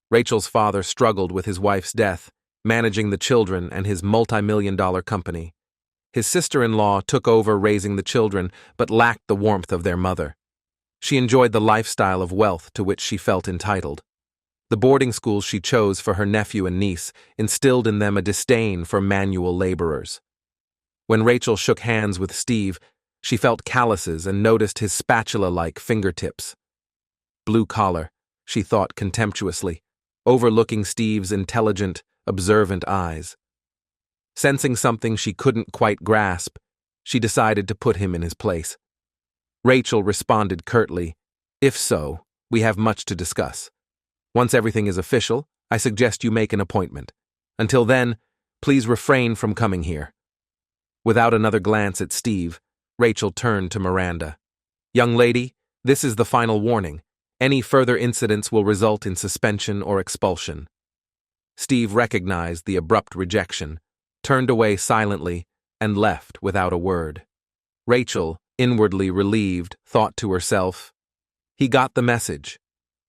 Rachel's father struggled with his wife's death, managing the children and his multi-million-dollar company. His sister-in-law took over raising the children but lacked the warmth of their mother. She enjoyed the lifestyle of wealth to which she felt entitled. The boarding schools she chose for her nephew and niece instilled in them a disdain for manual laborers. When Rachel shook hands with Steve, she felt calluses and noticed his spatula-like fingertips. Blue collar, she thought contemptuously, overlooking Steve's intelligent, observant eyes. Sensing something she couldn't quite grasp, she decided to put him in his place. Rachel responded curtly, "If so, we have much to discuss. Once everything is official, I suggest you make an appointment. Until then, please refrain from coming here." Without another glance at Steve, Rachel turned to Miranda. "Young lady, this is the final warning. Any further incidents will result in suspension or expulsion." Steve recognized the abrupt rejection, turned away silently, and left without a word. Rachel, inwardly relieved, thought to herself, "He got the message.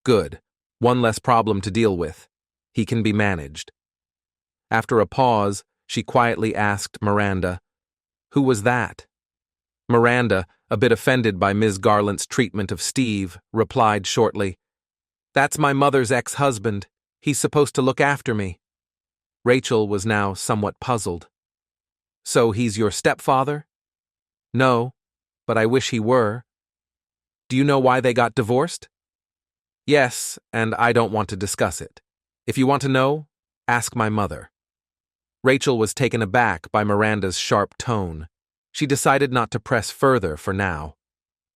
Good. One less problem to deal with. He can be managed." After a pause, she quietly asked Miranda, "Who was that?" Miranda, a bit offended by Ms. Garland's treatment of Steve, replied shortly, "That's my mother's ex-husband. He's supposed to look after me." Rachel was now somewhat puzzled. "So he's your stepfather?" "No, but I wish he were." "Do you know why they got divorced?" "Yes, and I don't want to discuss it. If you want to know, ask my mother." Rachel was taken aback by Miranda's sharp tone. She decided not to press further for now.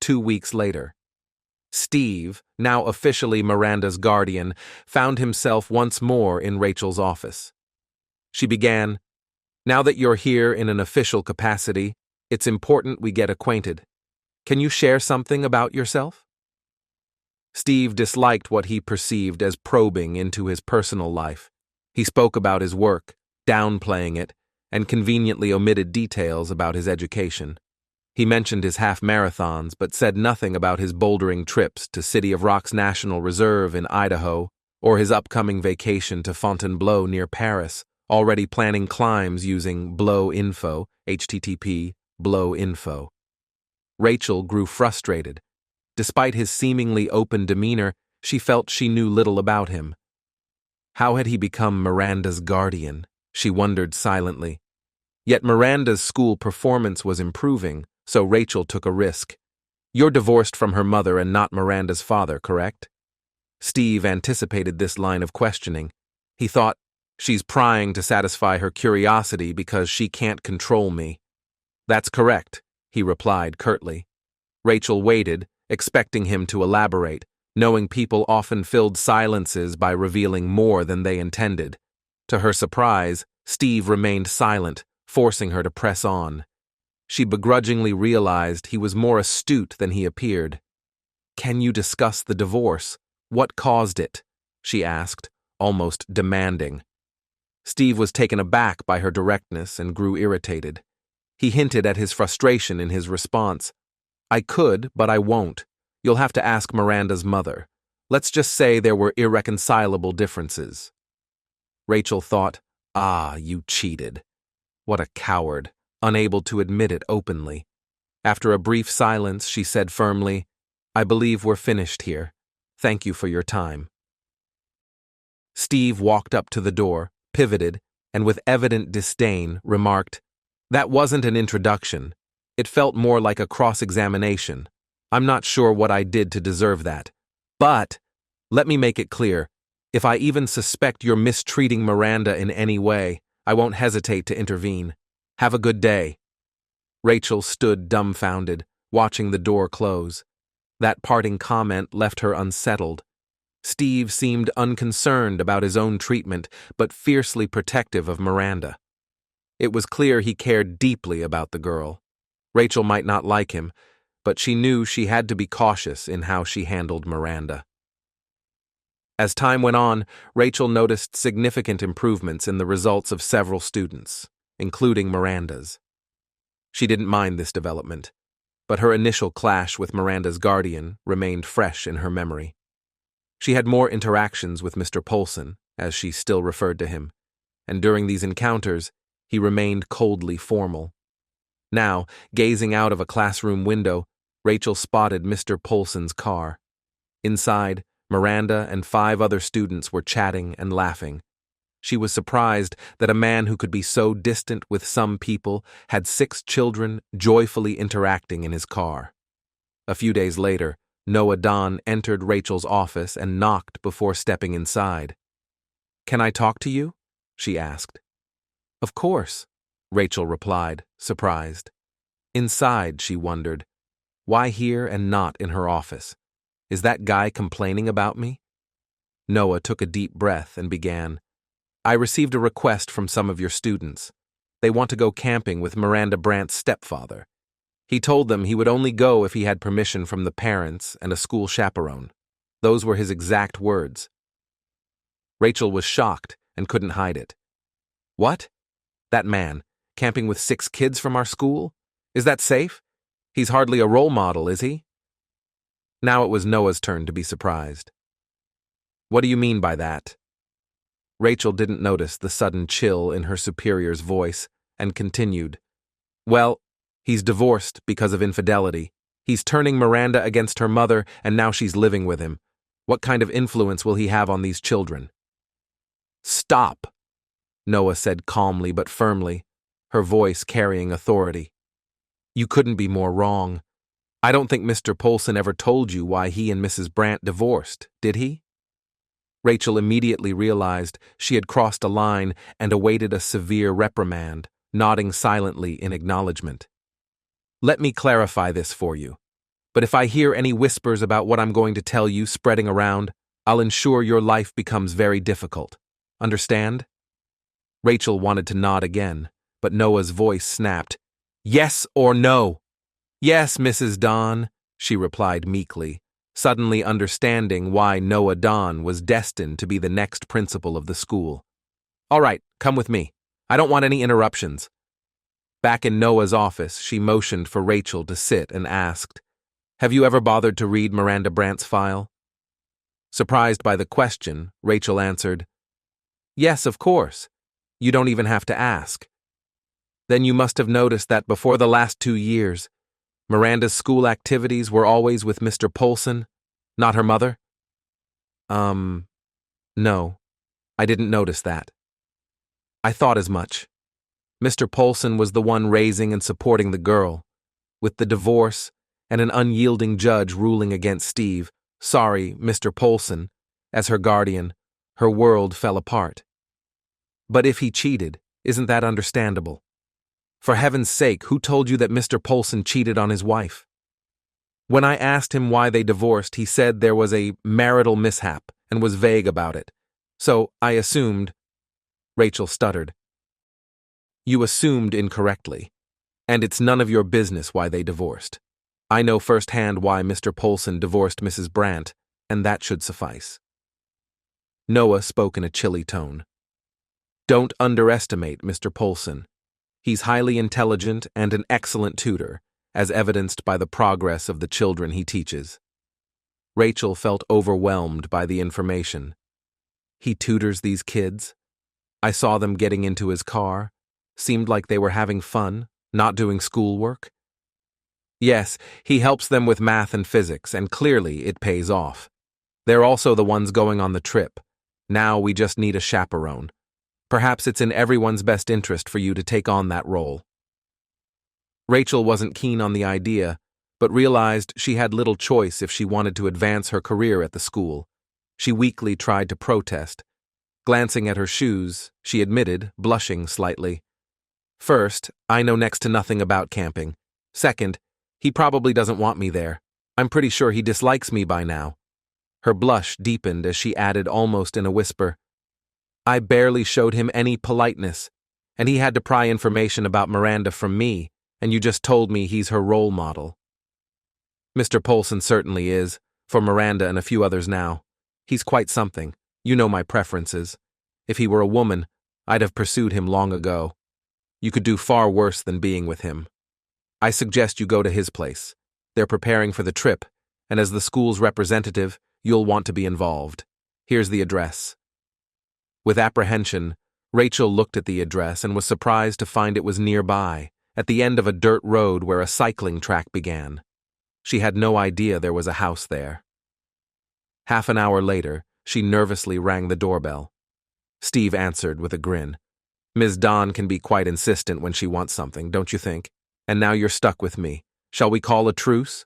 2 weeks later, Steve, now officially Miranda's guardian, found himself once more in Rachel's office. She began, "Now that you're here in an official capacity, it's important we get acquainted. Can you share something about yourself?" Steve disliked what he perceived as probing into his personal life. He spoke about his work, downplaying it, and conveniently omitted details about his education. He mentioned his half-marathons but said nothing about his bouldering trips to City of Rocks National Reserve in Idaho or his upcoming vacation to Fontainebleau near Paris, already planning climbs using Blow Info, http Blow Info. Rachel grew frustrated. Despite his seemingly open demeanor, she felt she knew little about him. How had he become Miranda's guardian? She wondered silently. Yet Miranda's school performance was improving, so Rachel took a risk. "You're divorced from her mother and not Miranda's father, correct?" Steve anticipated this line of questioning. He thought, "She's prying to satisfy her curiosity because she can't control me." "That's correct," he replied curtly. Rachel waited, expecting him to elaborate, knowing people often filled silences by revealing more than they intended. To her surprise, Steve remained silent, forcing her to press on. She begrudgingly realized he was more astute than he appeared. "Can you discuss the divorce? What caused it?" she asked, almost demanding. Steve was taken aback by her directness and grew irritated. He hinted at his frustration in his response. "I could, but I won't. You'll have to ask Miranda's mother. Let's just say there were irreconcilable differences." Rachel thought, "Ah, you cheated." What a coward, unable to admit it openly. After a brief silence, she said firmly, "I believe we're finished here. Thank you for your time." Steve walked up to the door, pivoted, and with evident disdain remarked, "That wasn't an introduction. It felt more like a cross-examination. I'm not sure what I did to deserve that. But, let me make it clear, if I even suspect you're mistreating Miranda in any way, I won't hesitate to intervene. Have a good day." Rachel stood dumbfounded, watching the door close. That parting comment left her unsettled. Steve seemed unconcerned about his own treatment, but fiercely protective of Miranda. It was clear he cared deeply about the girl. Rachel might not like him, but she knew she had to be cautious in how she handled Miranda. As time went on, Rachel noticed significant improvements in the results of several students, including Miranda's. She didn't mind this development, but her initial clash with Miranda's guardian remained fresh in her memory. She had more interactions with Mr. Polson, as she still referred to him. and during these encounters, he remained coldly formal. Now, gazing out of a classroom window, Rachel spotted Mr. Polson's car. Inside, Miranda and 5 other students were chatting and laughing. She was surprised that a man who could be so distant with some people had 6 children joyfully interacting in his car. A few days later, Noah Don entered Rachel's office and knocked before stepping inside. "Can I talk to you?" she asked. "Of course," Rachel replied, surprised. Inside, she wondered, why here and not in her office? Is that guy complaining about me? Noah took a deep breath and began, "I received a request from some of your students. They want to go camping with Miranda Brandt's stepfather. He told them he would only go if he had permission from the parents and a school chaperone. Those were his exact words." Rachel was shocked and couldn't hide it. "What? That man, camping with 6 kids from our school? Is that safe? He's hardly a role model, is he?" Now it was Noah's turn to be surprised. "What do you mean by that?" Rachel didn't notice the sudden chill in her superior's voice and continued, "Well, he's divorced because of infidelity. He's turning Miranda against her mother, and now she's living with him. What kind of influence will he have on these children?" "Stop," Noah said calmly but firmly, her voice carrying authority. "You couldn't be more wrong. I don't think Mr. Polson ever told you why he and Mrs. Brandt divorced, did he?" Rachel immediately realized she had crossed a line and awaited a severe reprimand, nodding silently in acknowledgement. "Let me clarify this for you. But if I hear any whispers about what I'm going to tell you spreading around, I'll ensure your life becomes very difficult. Understand?" Rachel wanted to nod again, but Noah's voice snapped. "Yes or no?" "Yes, Mrs. Don," she replied meekly, suddenly understanding why Noah Don was destined to be the next principal of the school. "All right, come with me. I don't want any interruptions." Back in Noah's office, she motioned for Rachel to sit and asked, "Have you ever bothered to read Miranda Brandt's file?" Surprised by the question, Rachel answered, "Yes, of course. You don't even have to ask." "Then you must have noticed that before the last 2 years, Miranda's school activities were always with Mr. Polson, not her mother?" No, I didn't notice that." "I thought as much. Mr. Polson was the one raising and supporting the girl. With the divorce and an unyielding judge ruling against Mr. Polson, as her guardian, her world fell apart. But if he cheated, isn't that understandable? For heaven's sake, who told you that Mr. Polson cheated on his wife?" When I asked him why they divorced, he said there was a marital mishap and was vague about it. So I assumed. Rachel stuttered. "You assumed incorrectly, and it's none of your business why they divorced. I know firsthand why Mr. Polson divorced Mrs. Brandt, and that should suffice." Noah spoke in a chilly tone. "Don't underestimate Mr. Polson. He's highly intelligent and an excellent tutor, as evidenced by the progress of the children he teaches." Rachel felt overwhelmed by the information. "He tutors these kids? I saw them getting into his car. Seemed like they were having fun, not doing schoolwork." "Yes, he helps them with math and physics, and clearly it pays off. They're also the ones going on the trip. Now we just need a chaperone. Perhaps it's in everyone's best interest for you to take on that role." Rachel wasn't keen on the idea, but realized she had little choice if she wanted to advance her career at the school. She weakly tried to protest. Glancing at her shoes, she admitted, blushing slightly, "First, I know next to nothing about camping. Second, he probably doesn't want me there. I'm pretty sure he dislikes me by now." Her blush deepened as she added almost in a whisper, "I barely showed him any politeness, and he had to pry information about Miranda from me, and you just told me he's her role model." "Mr. Polson certainly is, for Miranda and a few others now. He's quite something. You know my preferences. If he were a woman, I'd have pursued him long ago. You could do far worse than being with him. I suggest you go to his place. They're preparing for the trip, and as the school's representative, you'll want to be involved. Here's the address." With apprehension, Rachel looked at the address and was surprised to find it was nearby, at the end of a dirt road where a cycling track began. She had no idea there was a house there. Half an hour later, she nervously rang the doorbell. Steve answered with a grin. Ms. Dawn can be quite insistent when she wants something, don't you think? And now you're stuck with me. Shall we call a truce?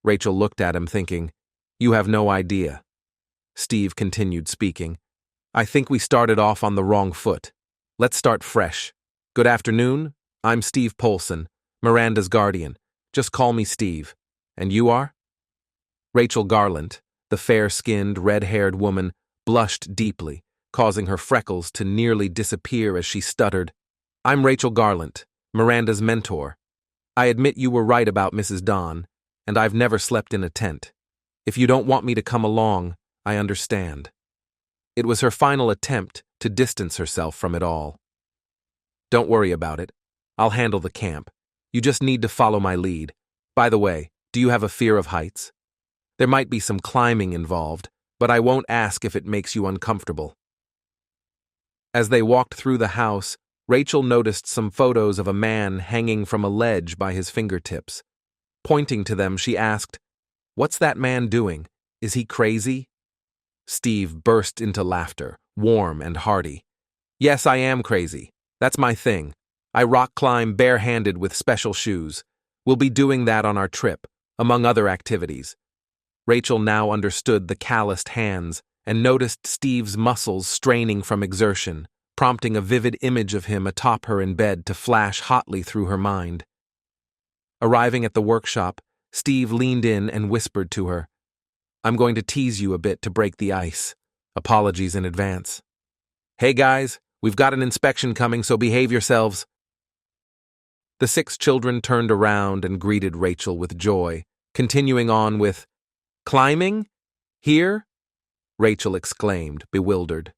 Rachel looked at him thinking, you have no idea. Steve continued speaking. I think we started off on the wrong foot. Let's start fresh. Good afternoon. I'm Steve Polson, Miranda's guardian. Just call me Steve. And you are? Rachel Garland, the fair-skinned, red-haired woman, blushed deeply, causing her freckles to nearly disappear as she stuttered. I'm Rachel Garland, Miranda's mentor. I admit you were right about Mrs. Dawn, and I've never slept in a tent. If you don't want me to come along, I understand. It was her final attempt to distance herself from it all. Don't worry about it. I'll handle the camp. You just need to follow my lead. By the way, do you have a fear of heights? There might be some climbing involved, but I won't ask if it makes you uncomfortable. As they walked through the house, Rachel noticed some photos of a man hanging from a ledge by his fingertips. Pointing to them, she asked, "What's that man doing? Is he crazy?" Steve burst into laughter, warm and hearty. "Yes, I am crazy. That's my thing. I rock climb barehanded with special shoes. We'll be doing that on our trip, among other activities." Rachel now understood the calloused hands and noticed Steve's muscles straining from exertion, prompting a vivid image of him atop her in bed to flash hotly through her mind. Arriving at the workshop, Steve leaned in and whispered to her, "I'm going to tease you a bit to break the ice. Apologies in advance. Hey guys, we've got an inspection coming, so behave yourselves." The 6 children turned around and greeted Rachel with joy, continuing on with, "Climbing? Here?" Rachel exclaimed, bewildered.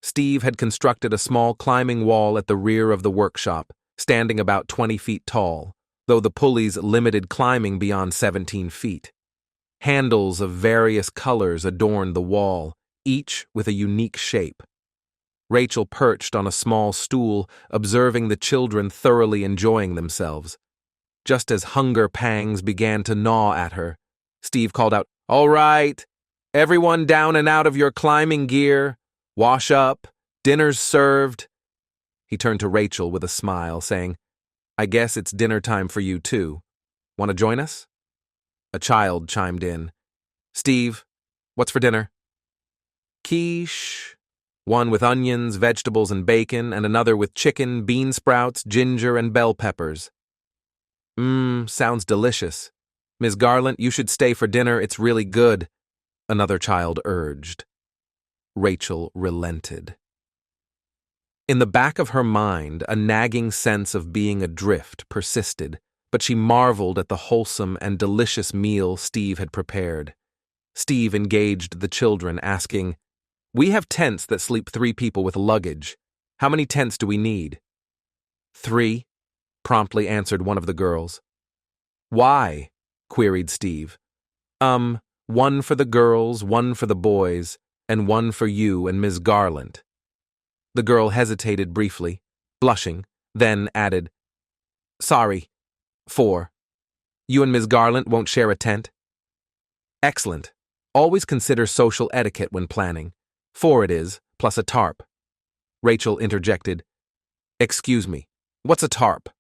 Steve had constructed a small climbing wall at the rear of the workshop, standing about 20 feet tall, though the pulleys limited climbing beyond 17 feet. Handles of various colors adorned the wall, each with a unique shape. Rachel perched on a small stool, observing the children thoroughly enjoying themselves. Just as hunger pangs began to gnaw at her, Steve called out, "All right, everyone down and out of your climbing gear. Wash up. Dinner's served." He turned to Rachel with a smile, saying, "I guess it's dinner time for you too. Want to join us?" A child chimed in. "Steve, what's for dinner?" "Quiche. One with onions, vegetables, and bacon, and another with chicken, bean sprouts, ginger, and bell peppers." Sounds delicious. "Ms. Garland, you should stay for dinner. It's really good," another child urged. Rachel relented. In the back of her mind, a nagging sense of being adrift persisted, but she marveled at the wholesome and delicious meal Steve had prepared. Steve engaged the children, asking, "We have tents that sleep 3 people with luggage. How many tents do we need?" "3," promptly answered one of the girls. "Why?" queried Steve. One for the girls, one for the boys, and one for you and Ms. Garland." The girl hesitated briefly, blushing, then added, "Sorry, 4. You and Ms. Garland won't share a tent?" "Excellent. Always consider social etiquette when planning. 4 it is, plus a tarp." Rachel interjected, "Excuse me, what's a tarp?"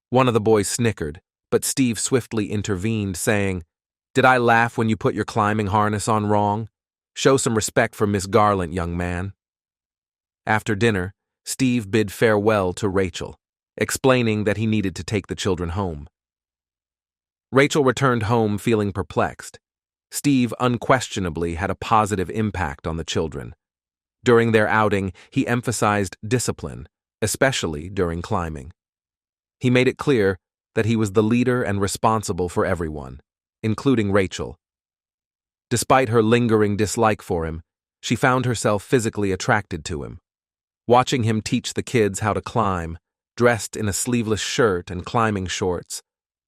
One of the boys snickered, but Steve swiftly intervened, saying, "Did I laugh when you put your climbing harness on wrong? Show some respect for Miss Garland, young man." After dinner, Steve bid farewell to Rachel, explaining that he needed to take the children home. Rachel returned home feeling perplexed. Steve unquestionably had a positive impact on the children. During their outing, he emphasized discipline, especially during climbing. He made it clear that he was the leader and responsible for everyone, including Rachel. Despite her lingering dislike for him, she found herself physically attracted to him. Watching him teach the kids how to climb, dressed in a sleeveless shirt and climbing shorts,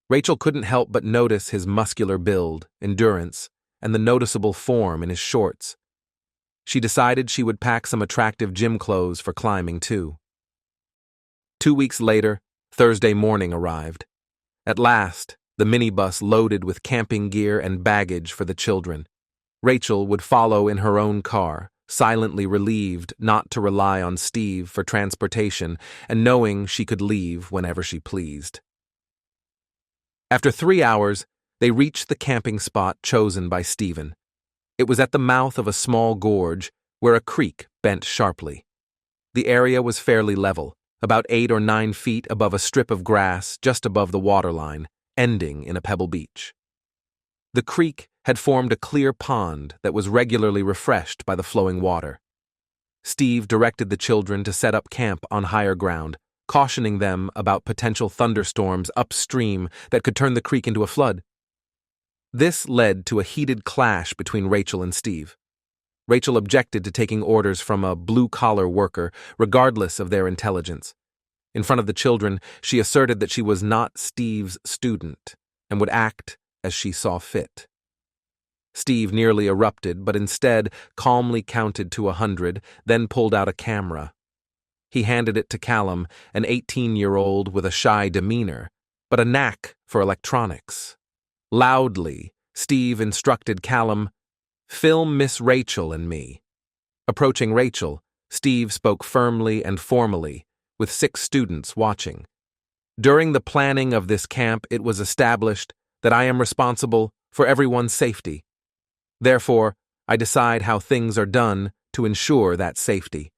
Rachel couldn't help but notice his muscular build, endurance, and the noticeable form in his shorts. She decided she would pack some attractive gym clothes for climbing, too. 2 weeks later, Thursday morning arrived. At last, the minibus loaded with camping gear and baggage for the children. Rachel would follow in her own car, silently relieved not to rely on Steve for transportation and knowing she could leave whenever she pleased. After 3 hours, they reached the camping spot chosen by Stephen. It was at the mouth of a small gorge where a creek bent sharply. The area was fairly level, about 8 or 9 feet above a strip of grass just above the waterline, ending in a pebble beach. The creek had formed a clear pond that was regularly refreshed by the flowing water. Steve directed the children to set up camp on higher ground, cautioning them about potential thunderstorms upstream that could turn the creek into a flood. This led to a heated clash between Rachel and Steve. Rachel objected to taking orders from a blue-collar worker, regardless of their intelligence. In front of the children, she asserted that she was not Steve's student and would act as she saw fit. Steve nearly erupted, but instead calmly counted to 100, then pulled out a camera. He handed it to Callum, an 18-year-old with a shy demeanor, but a knack for electronics. Loudly, Steve instructed Callum, "Film Miss Rachel and me." Approaching Rachel, Steve spoke firmly and formally, with 6 students watching. "During the planning of this camp, it was established that I am responsible for everyone's safety. Therefore, I decide how things are done to ensure that safety.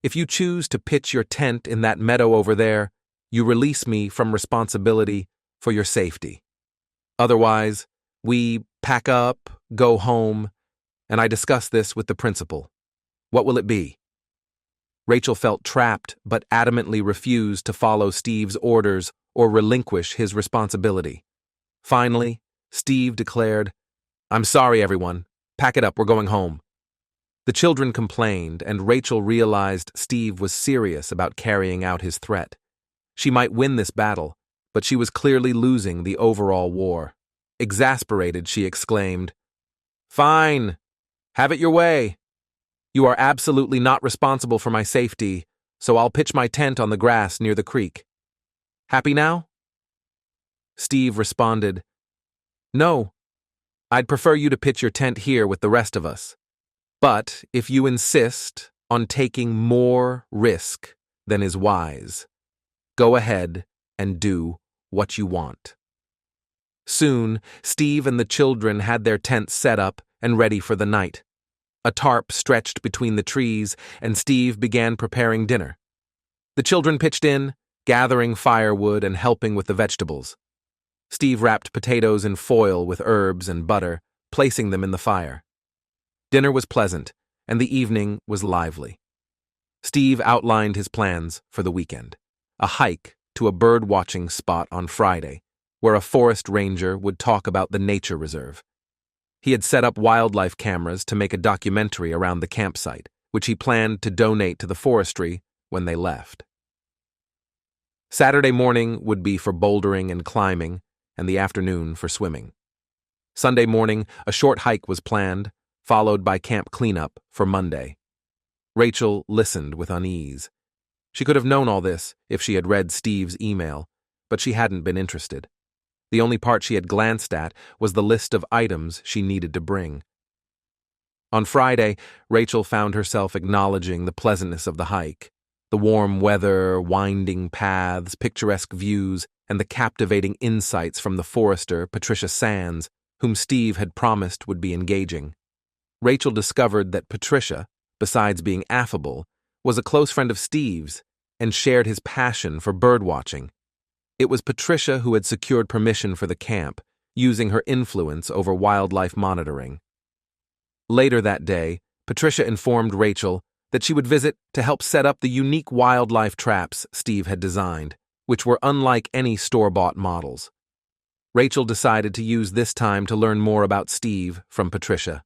If you choose to pitch your tent in that meadow over there, you release me from responsibility for your safety. Otherwise, we pack up, go home, and I discuss this with the principal. What will it be?" Rachel felt trapped but adamantly refused to follow Steve's orders or relinquish his responsibility. Finally, Steve declared, "I'm sorry, everyone. Pack it up, we're going home." The children complained, and Rachel realized Steve was serious about carrying out his threat. She might win this battle, but she was clearly losing the overall war. Exasperated, she exclaimed, "Fine. Have it your way. You are absolutely not responsible for my safety, so I'll pitch my tent on the grass near the creek. Happy now?" Steve responded, "No. I'd prefer you to pitch your tent here with the rest of us. But if you insist on taking more risk than is wise, go ahead and do what you want." Soon, Steve and the children had their tents set up and ready for the night. A tarp stretched between the trees, and Steve began preparing dinner. The children pitched in, gathering firewood and helping with the vegetables. Steve wrapped potatoes in foil with herbs and butter, placing them in the fire. Dinner was pleasant, and the evening was lively. Steve outlined his plans for the weekend: a hike to a bird-watching spot on Friday, where a forest ranger would talk about the nature reserve. He had set up wildlife cameras to make a documentary around the campsite, which he planned to donate to the forestry when they left. Saturday morning would be for bouldering and climbing, and the afternoon for swimming. Sunday morning, a short hike was planned, followed by camp cleanup for Monday. Rachel listened with unease. She could have known all this if she had read Steve's email, but she hadn't been interested. The only part she had glanced at was the list of items she needed to bring. On Friday, Rachel found herself acknowledging the pleasantness of the hike: the warm weather, winding paths, picturesque views, and the captivating insights from the forester, Patricia Sands, whom Steve had promised would be engaging. Rachel discovered that Patricia, besides being affable, was a close friend of Steve's and shared his passion for birdwatching. It was Patricia who had secured permission for the camp, using her influence over wildlife monitoring. Later that day, Patricia informed Rachel that she would visit to help set up the unique wildlife traps Steve had designed, which were unlike any store-bought models. Rachel decided to use this time to learn more about Steve from Patricia.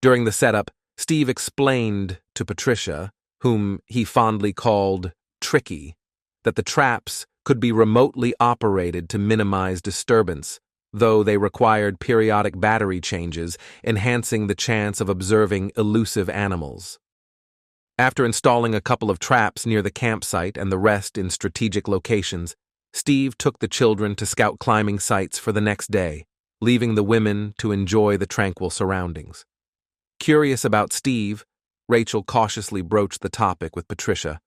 During the setup, Steve explained to Patricia, whom he fondly called Tricky, that the traps could be remotely operated to minimize disturbance, though they required periodic battery changes, enhancing the chance of observing elusive animals. After installing a couple of traps near the campsite and the rest in strategic locations, Steve took the children to scout climbing sites for the next day, leaving the women to enjoy the tranquil surroundings. Curious about Steve, Rachel cautiously broached the topic with Patricia.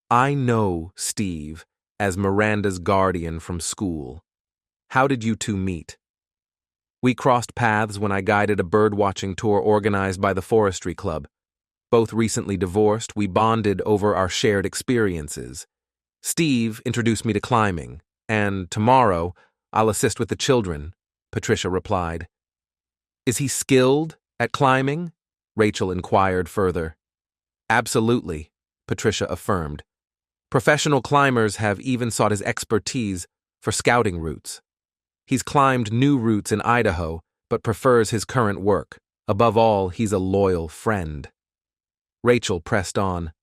"I know Steve as Miranda's guardian from school. How did you two meet?" "We crossed paths when I guided a bird-watching tour organized by the Forestry Club. Both recently divorced, we bonded over our shared experiences. Steve introduced me to climbing, and tomorrow I'll assist with the children," Patricia replied. "Is he skilled at climbing?" Rachel inquired further. "Absolutely," Patricia affirmed. "Professional climbers have even sought his expertise for scouting routes. He's climbed new routes in Idaho, but prefers his current work. Above all, he's a loyal friend." Rachel pressed on.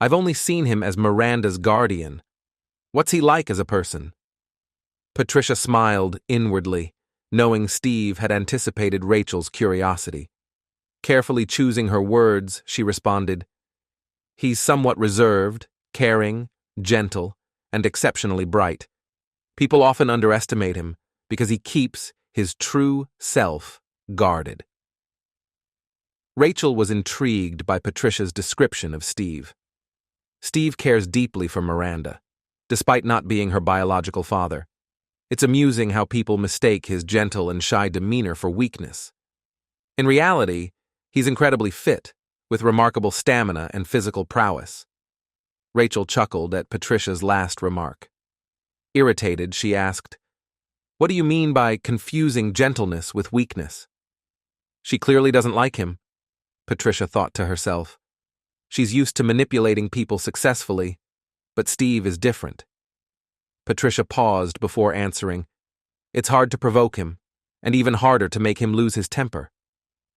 "I've only seen him as Miranda's guardian. What's he like as a person?" Patricia smiled inwardly, knowing Steve had anticipated Rachel's curiosity. Carefully choosing her words, she responded, "He's somewhat reserved, caring, gentle, and exceptionally bright. People often underestimate him because he keeps his true self guarded." Rachel was intrigued by Patricia's description of Steve. Steve cares deeply for Miranda, despite not being her biological father. It's amusing how people mistake his gentle and shy demeanor for weakness. In reality, he's incredibly fit, with remarkable stamina and physical prowess. Rachel chuckled at Patricia's last remark. Irritated, she asked, "What do you mean by confusing gentleness with weakness?" "She clearly doesn't like him," Patricia thought to herself. "She's used to manipulating people successfully, but Steve is different." Patricia paused before answering. "It's hard to provoke him, and even harder to make him lose his temper.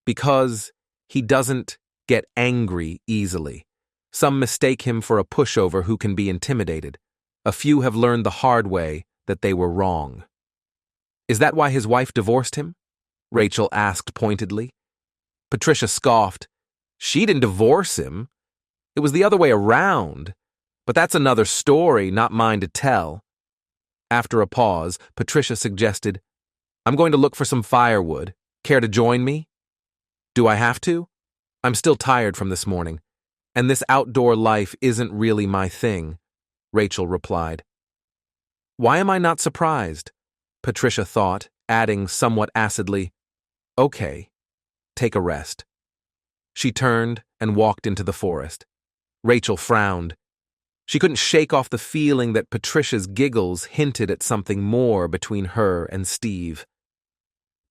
Because he doesn't get angry easily. Some mistake him for a pushover who can be intimidated. A few have learned the hard way that they were wrong." "Is that why his wife divorced him?" Rachel asked pointedly. Patricia scoffed. "She didn't divorce him. It was the other way around. But that's another story, not mine to tell." After a pause, Patricia suggested, "I'm going to look for some firewood. Care to join me?" "Do I have to? I'm still tired from this morning, and this outdoor life isn't really my thing," Rachel replied. "Why am I not surprised?" Patricia thought, adding somewhat acidly, "Okay, take a rest." She turned and walked into the forest. Rachel frowned. She couldn't shake off the feeling that Patricia's giggles hinted at something more between her and Steve.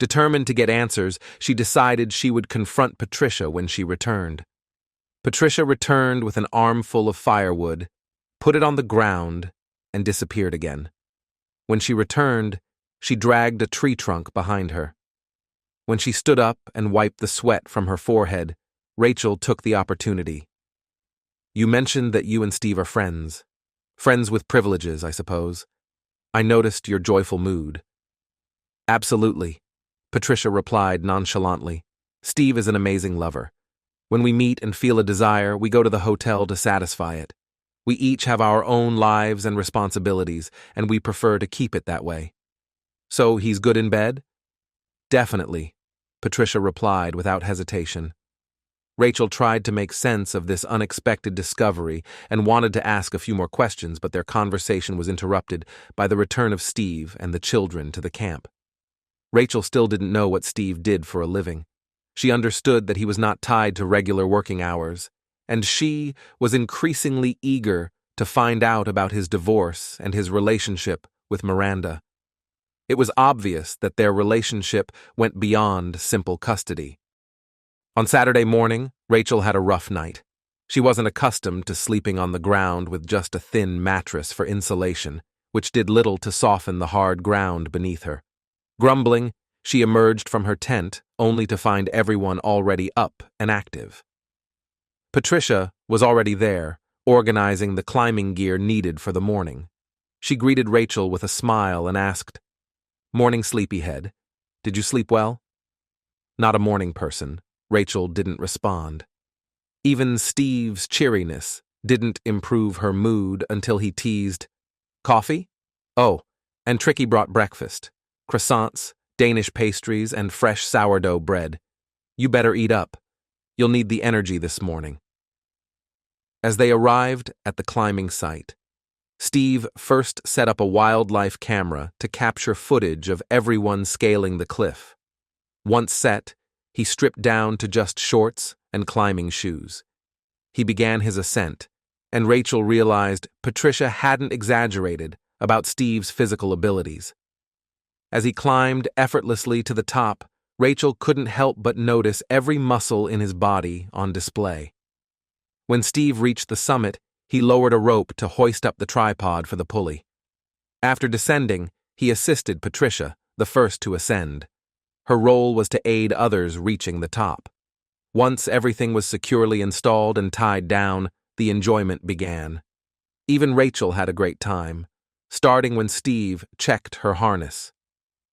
Determined to get answers, she decided she would confront Patricia when she returned. Patricia returned with an armful of firewood, put it on the ground, and disappeared again. When she returned, she dragged a tree trunk behind her. When she stood up and wiped the sweat from her forehead, Rachel took the opportunity. "You mentioned that you and Steve are friends. Friends with privileges, I suppose. I noticed your joyful mood." "Absolutely," Patricia replied nonchalantly. "Steve is an amazing lover. When we meet and feel a desire, we go to the hotel to satisfy it. We each have our own lives and responsibilities, and we prefer to keep it that way." "So he's good in bed?" "Definitely," Patricia replied without hesitation. Rachel tried to make sense of this unexpected discovery and wanted to ask a few more questions, but their conversation was interrupted by the return of Steve and the children to the camp. Rachel still didn't know what Steve did for a living. She understood that he was not tied to regular working hours, and she was increasingly eager to find out about his divorce and his relationship with Miranda. It was obvious that their relationship went beyond simple custody. On Saturday morning, Rachel had a rough night. She wasn't accustomed to sleeping on the ground with just a thin mattress for insulation, which did little to soften the hard ground beneath her. Grumbling, she emerged from her tent, only to find everyone already up and active. Patricia was already there, organizing the climbing gear needed for the morning. She greeted Rachel with a smile and asked, Morning sleepyhead. Did you sleep well? Not a morning person. Rachel didn't respond. Even Steve's cheeriness didn't improve her mood until he teased, "Coffee? Oh, and Tricky brought breakfast. Croissants, Danish pastries, and fresh sourdough bread. You better eat up. You'll need the energy this morning." As they arrived at the climbing site, Steve first set up a wildlife camera to capture footage of everyone scaling the cliff. Once set, he stripped down to just shorts and climbing shoes. He began his ascent, and Rachel realized Patricia hadn't exaggerated about Steve's physical abilities. As he climbed effortlessly to the top, Rachel couldn't help but notice every muscle in his body on display. When Steve reached the summit, he lowered a rope to hoist up the tripod for the pulley. After descending, he assisted Patricia, the first to ascend. Her role was to aid others reaching the top. Once everything was securely installed and tied down, the enjoyment began. Even Rachel had a great time, starting when Steve checked her harness.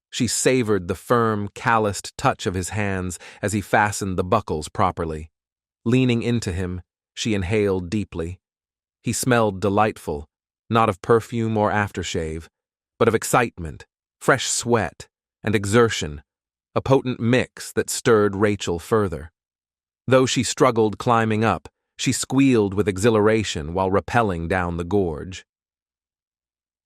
She savored the firm, calloused touch of his hands as he fastened the buckles properly. Leaning into him, she inhaled deeply. He smelled delightful, not of perfume or aftershave, but of excitement, fresh sweat, and exertion, a potent mix that stirred Rachel further. Though she struggled climbing up, she squealed with exhilaration while rappelling down the gorge.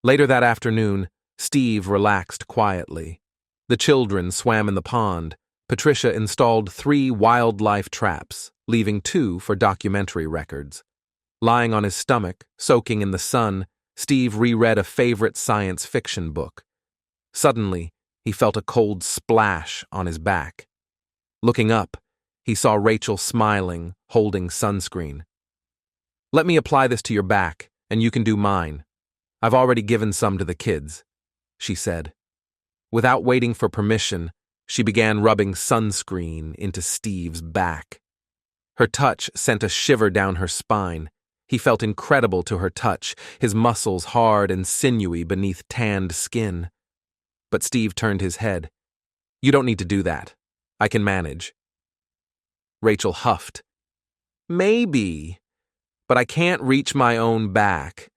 Later that afternoon, Steve relaxed quietly. The children swam in the pond. Patricia installed 3 wildlife traps, leaving 2 for documentary records. Lying on his stomach, soaking in the sun, Steve reread a favorite science fiction book. Suddenly, he felt a cold splash on his back. Looking up, he saw Rachel smiling, holding sunscreen. "Let me apply this to your back, and you can do mine. I've already given some to the kids," she said. Without waiting for permission, she began rubbing sunscreen into Steve's back. Her touch sent a shiver down her spine. He felt incredible to her touch, his muscles hard and sinewy beneath tanned skin. But Steve turned his head. "You don't need to do that. I can manage." Rachel huffed. "Maybe, but I can't reach my own back.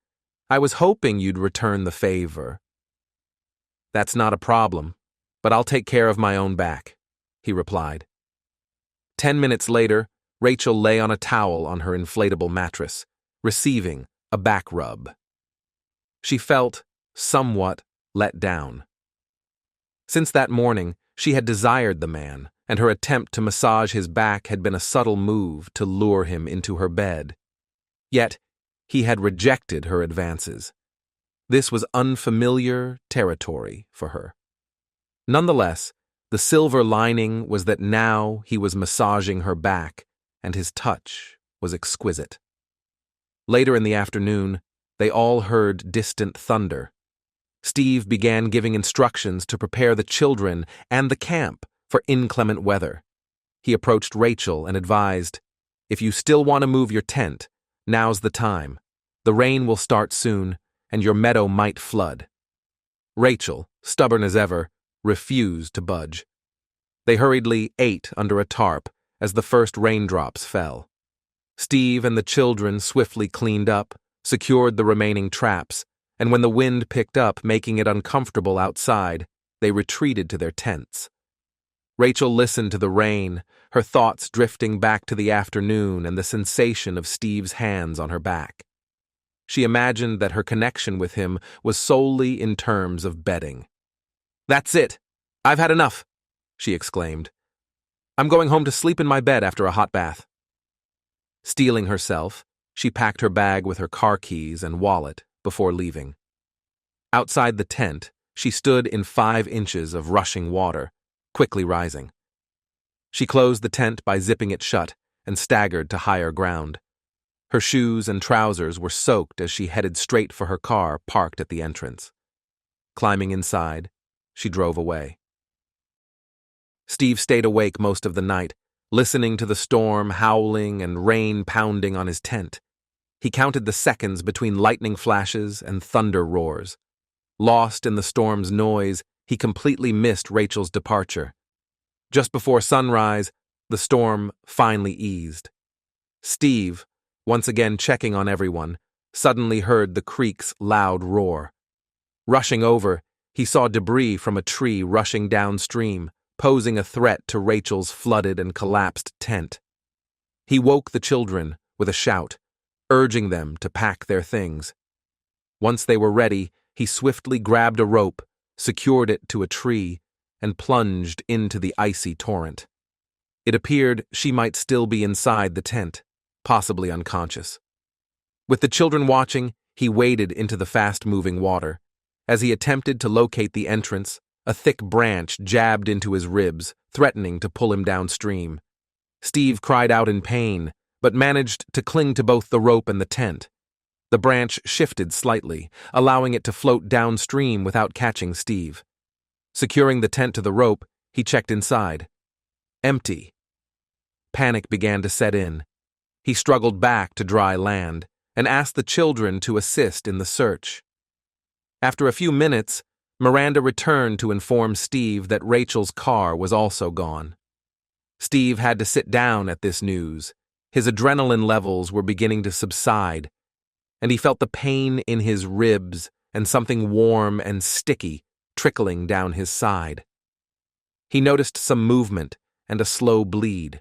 I was hoping you'd return the favor." "That's not a problem, but I'll take care of my own back," he replied. 10 minutes later, Rachel lay on a towel on her inflatable mattress, receiving a back rub. She felt somewhat let down. Since that morning, she had desired the man, and her attempt to massage his back had been a subtle move to lure him into her bed. Yet, he had rejected her advances. This was unfamiliar territory for her. Nonetheless, the silver lining was that now he was massaging her back, and his touch was exquisite. Later in the afternoon, they all heard distant thunder. Steve began giving instructions to prepare the children and the camp for inclement weather. He approached Rachel and advised, "If you still want to move your tent, now's the time. The rain will start soon, and your meadow might flood." Rachel, stubborn as ever, refused to budge. They hurriedly ate under a tarp as the first raindrops fell. Steve and the children swiftly cleaned up, secured the remaining traps, and when the wind picked up, making it uncomfortable outside, they retreated to their tents. Rachel listened to the rain, her thoughts drifting back to the afternoon and the sensation of Steve's hands on her back. She imagined that her connection with him was solely in terms of bedding. "That's it! I've had enough!" she exclaimed. "I'm going home to sleep in my bed after a hot bath." Steeling herself, she packed her bag with her car keys and wallet before leaving. Outside the tent, she stood in 5 inches of rushing water, quickly rising. She closed the tent by zipping it shut and staggered to higher ground. Her shoes and trousers were soaked as she headed straight for her car parked at the entrance. Climbing inside, she drove away. Steve stayed awake most of the night, listening to the storm howling and rain pounding on his tent. He counted the seconds between lightning flashes and thunder roars. Lost in the storm's noise, he completely missed Rachel's departure. Just before sunrise, the storm finally eased. Steve, once again checking on everyone, suddenly heard the creek's loud roar. Rushing over, he saw debris from a tree rushing downstream, posing a threat to Rachel's flooded and collapsed tent. He woke the children with a shout, urging them to pack their things. Once they were ready, he swiftly grabbed a rope, secured it to a tree, and plunged into the icy torrent. It appeared she might still be inside the tent, possibly unconscious. With the children watching, he waded into the fast-moving water. As he attempted to locate the entrance, a thick branch jabbed into his ribs, threatening to pull him downstream. Steve cried out in pain, but managed to cling to both the rope and the tent. The branch shifted slightly, allowing it to float downstream without catching Steve. Securing the tent to the rope, he checked inside. Empty. Panic began to set in. He struggled back to dry land and asked the children to assist in the search. After a few minutes, Miranda returned to inform Steve that Rachel's car was also gone. Steve had to sit down at this news. His adrenaline levels were beginning to subside, and he felt the pain in his ribs and something warm and sticky trickling down his side. He noticed some movement and a slow bleed.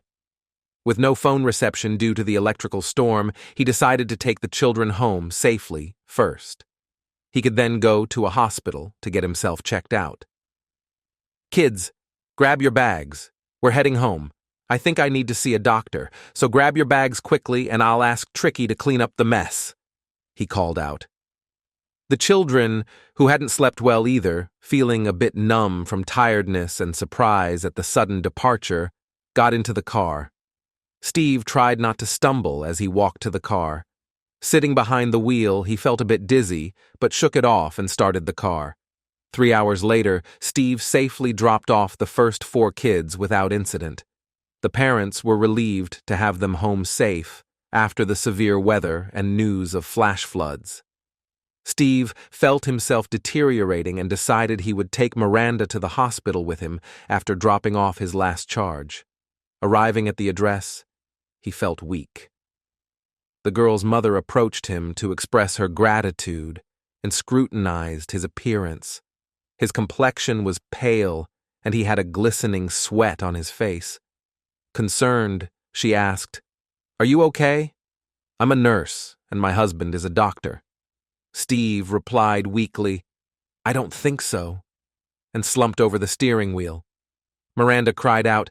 With no phone reception due to the electrical storm, he decided to take the children home safely first. He could then go to a hospital to get himself checked out. "Kids, grab your bags. We're heading home. I think I need to see a doctor, so grab your bags quickly and I'll ask Tricky to clean up the mess," he called out. The children, who hadn't slept well either, feeling a bit numb from tiredness and surprise at the sudden departure, got into the car. Steve tried not to stumble as he walked to the car. Sitting behind the wheel, he felt a bit dizzy, but shook it off and started the car. 3 hours later, Steve safely dropped off the first 4 kids without incident. The parents were relieved to have them home safe after the severe weather and news of flash floods. Steve felt himself deteriorating and decided he would take Miranda to the hospital with him after dropping off his last charge. Arriving at the address, he felt weak. The girl's mother approached him to express her gratitude and scrutinized his appearance. His complexion was pale, and he had a glistening sweat on his face. Concerned, she asked, "Are you okay?" "I'm a nurse, and my husband is a doctor." Steve replied weakly, "I don't think so," and slumped over the steering wheel. Miranda cried out,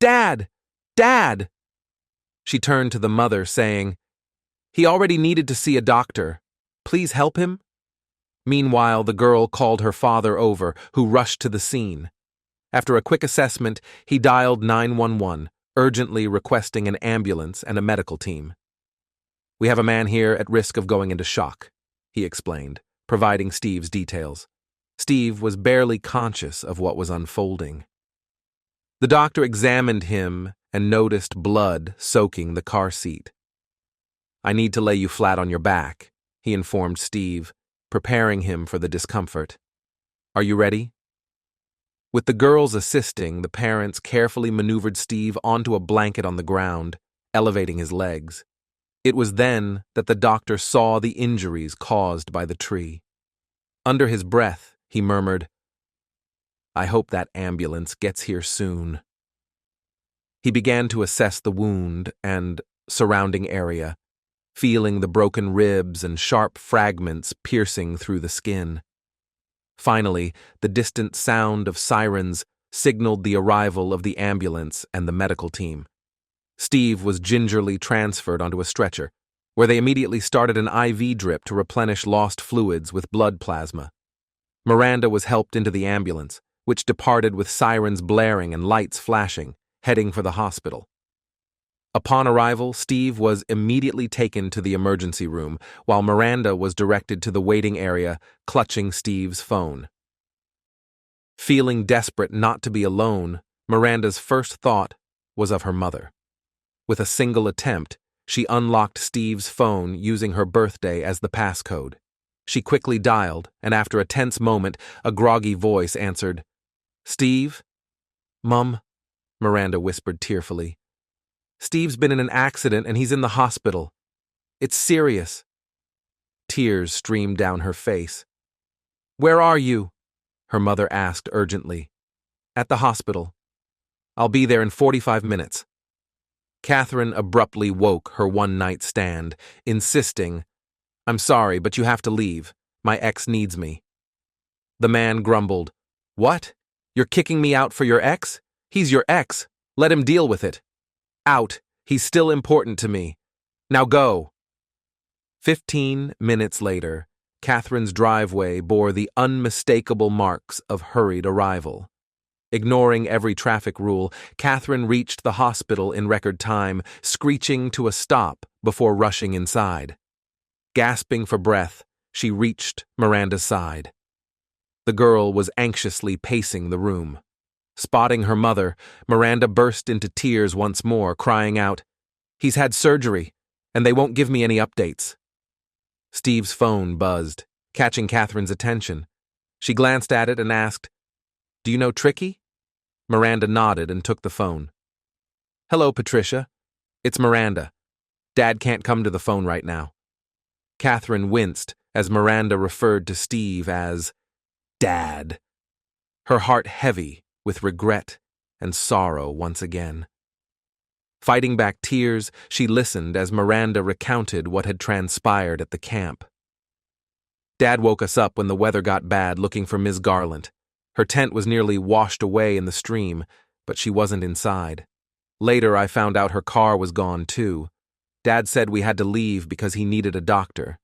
"Dad! Dad!" She turned to the mother, saying, "He already needed to see a doctor. Please help him?" Meanwhile, the girl called her father over, who rushed to the scene. After a quick assessment, he dialed 911, urgently requesting an ambulance and a medical team. "We have a man here at risk of going into shock," he explained, providing Steve's details. Steve was barely conscious of what was unfolding. The doctor examined him and noticed blood soaking the car seat. "I need to lay you flat on your back," he informed Steve, preparing him for the discomfort. "Are you ready?" With the girls assisting, the parents carefully maneuvered Steve onto a blanket on the ground, elevating his legs. It was then that the doctor saw the injuries caused by the tree. Under his breath, he murmured, "I hope that ambulance gets here soon." He began to assess the wound and surrounding area, feeling the broken ribs and sharp fragments piercing through the skin. Finally, the distant sound of sirens signaled the arrival of the ambulance and the medical team. Steve was gingerly transferred onto a stretcher, where they immediately started an IV drip to replenish lost fluids with blood plasma. Miranda was helped into the ambulance, which departed with sirens blaring and lights flashing, heading for the hospital. Upon arrival, Steve was immediately taken to the emergency room, while Miranda was directed to the waiting area, clutching Steve's phone. Feeling desperate not to be alone, Miranda's first thought was of her mother. With a single attempt, she unlocked Steve's phone using her birthday as the passcode. She quickly dialed, and after a tense moment, a groggy voice answered. "Steve?" "Mum," Miranda whispered tearfully. "Steve's been in an accident and he's in the hospital. It's serious." Tears streamed down her face. "Where are you?" her mother asked urgently. "At the hospital. I'll be there in 45 minutes. Catherine abruptly woke her one-night stand, insisting, "I'm sorry, but you have to leave. My ex needs me." The man grumbled, "What? You're kicking me out for your ex? He's your ex. Let him deal with it." "Out. He's still important to me. Now go." 15 minutes later, Catherine's driveway bore the unmistakable marks of hurried arrival. Ignoring every traffic rule, Catherine reached the hospital in record time, screeching to a stop before rushing inside. Gasping for breath, she reached Miranda's side. The girl was anxiously pacing the room. Spotting her mother, Miranda burst into tears once more, crying out, "He's had surgery, and they won't give me any updates." Steve's phone buzzed, catching Catherine's attention. She glanced at it and asked, "Do you know Tricky?" Miranda nodded and took the phone. "Hello, Patricia. It's Miranda. Dad can't come to the phone right now." Catherine winced as Miranda referred to Steve as Dad, her heart heavy with regret and sorrow once again. Fighting back tears, she listened as Miranda recounted what had transpired at the camp. "Dad woke us up when the weather got bad looking for Ms. Garland. Her tent was nearly washed away in the stream, but she wasn't inside. Later, I found out her car was gone too. Dad said we had to leave because he needed a doctor.